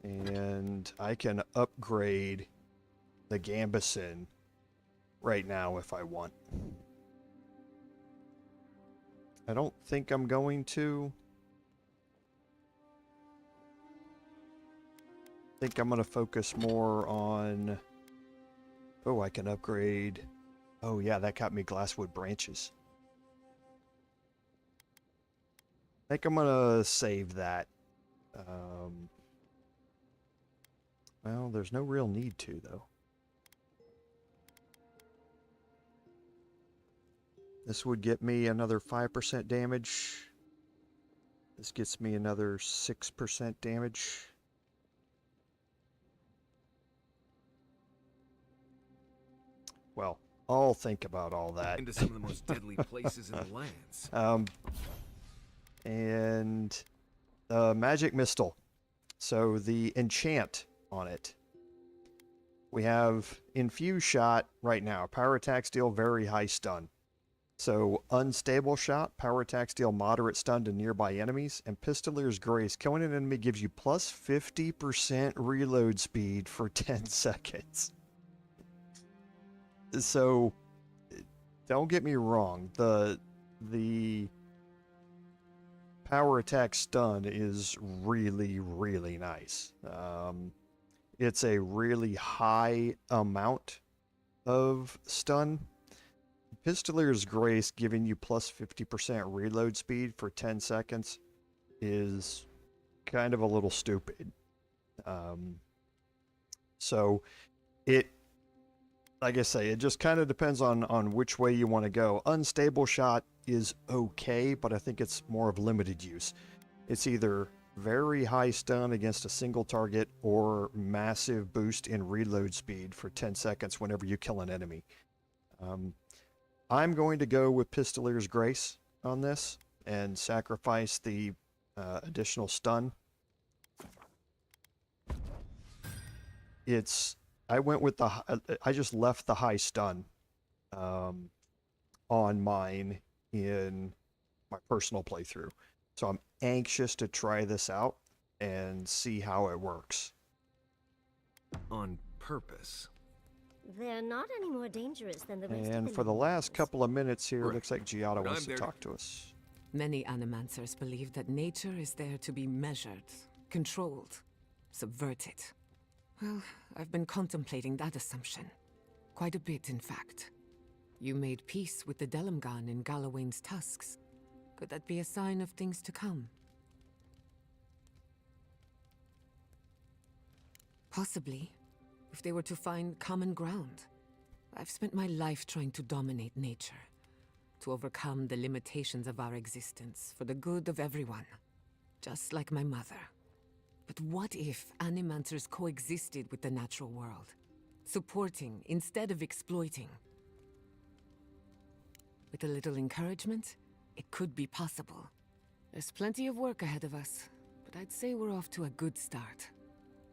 And I can upgrade the Gambison right now if I want. I don't think I'm going to. I think I'm going to focus more on... Oh, I can upgrade... Oh yeah, that got me glasswood branches. I think I'm going to save that. Well, there's no real need to, though. This would get me another 5% damage. This gets me another 6% damage. Well, I'll think about all that. Into some of the most deadly places in the lands. And magic mistle. So the enchant on it. We have infuse shot right now. Power attacks deal very high stun. So unstable shot, power attacks deal moderate stun to nearby enemies, and Pistolier's Grace. Killing an enemy gives you plus 50% reload speed for 10 seconds. So don't get me wrong, the power attack stun is really, really nice. It's a really high amount of stun. Pistolier's Grace giving you plus 50% reload speed for 10 seconds is kind of a little stupid. So it, like I say, it just kind of depends on which way you want to go. Unstable shot is okay, but I think it's more of limited use. It's either very high stun against a single target or massive boost in reload speed for 10 seconds whenever you kill an enemy. I'm going to go with Pistolier's Grace on this and sacrifice the additional stun. I went with I just left the high stun on mine in my personal playthrough. So I'm anxious to try this out and see how it works. On purpose. They're not any more dangerous than the rest of And the for the last couple of minutes here, it looks like Giada But wants I'm to there. talk to us. Many animancers believe that nature is there to be measured, controlled, subverted. Well, I've been contemplating that assumption. Quite a bit, in fact. You made peace with the Delimgan in Galawain's Tusks. Could that be a sign of things to come? Possibly, if they were to find common ground. I've spent my life trying to dominate nature, to overcome the limitations of our existence for the good of everyone, just like my mother. But what if animancers coexisted with the natural world, supporting instead of exploiting? With a little encouragement, it could be possible. There's plenty of work ahead of us, but I'd say we're off to a good start.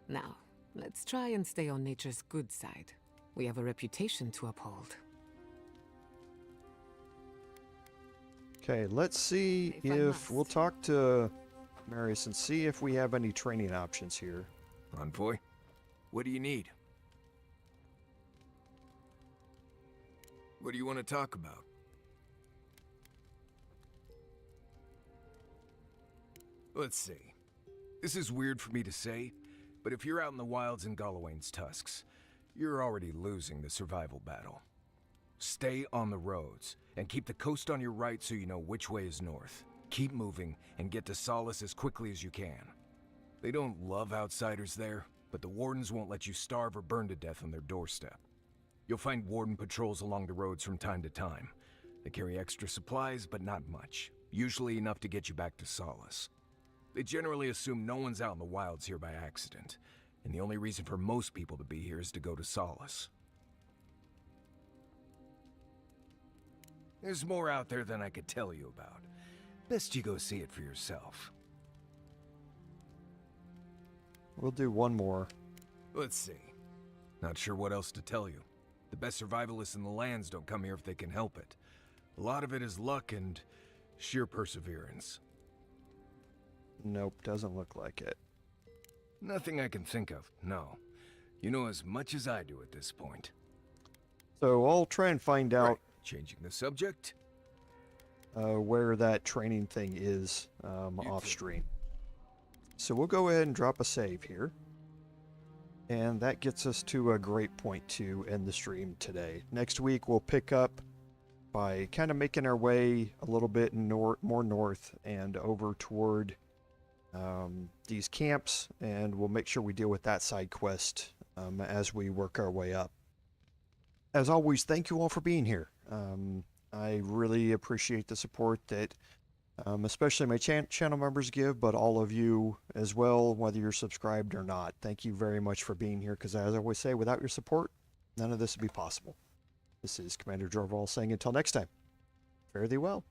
Now, let's try and stay on nature's good side. We have a reputation to uphold. Okay, let's see if we'll talk to Marius and see if we have any training options here. Envoy, what do you need? What do you want to talk about? Let's see. This is weird for me to say, but if you're out in the wilds in Galawain's Tusks, you're already losing the survival battle. Stay on the roads, and keep the coast on your right so you know which way is north. Keep moving, and get to Solace as quickly as you can. They don't love outsiders there, but the Wardens won't let you starve or burn to death on their doorstep. You'll find Warden patrols along the roads from time to time. They carry extra supplies, but not much. Usually enough to get you back to Solace. They generally assume no one's out in the wilds here by accident, and the only reason for most people to be here is to go to Solace. There's more out there than I could tell you about. Best you go see it for yourself. We'll do one more. Let's see. Not sure what else to tell you. The best survivalists in the lands don't come here if they can help it. A lot of it is luck and sheer perseverance. Nope, doesn't look like it. Nothing I can think of, no. You know as much as I do at this point. So I'll try and find out. Changing the subject? where that training thing is off stream. So we'll go ahead and drop a save here. And that gets us to a great point to end the stream today. Next week we'll pick up by kind of making our way a little bit more north and over toward these camps, and we'll make sure we deal with that side quest as we work our way up. As always, thank you all for being here. I really appreciate the support that especially my channel members give, but all of you as well, whether you're subscribed or not. Thank you very much for being here, because as I always say, without your support, none of this would be possible. This is Commander Jorval saying until next time, fare thee well.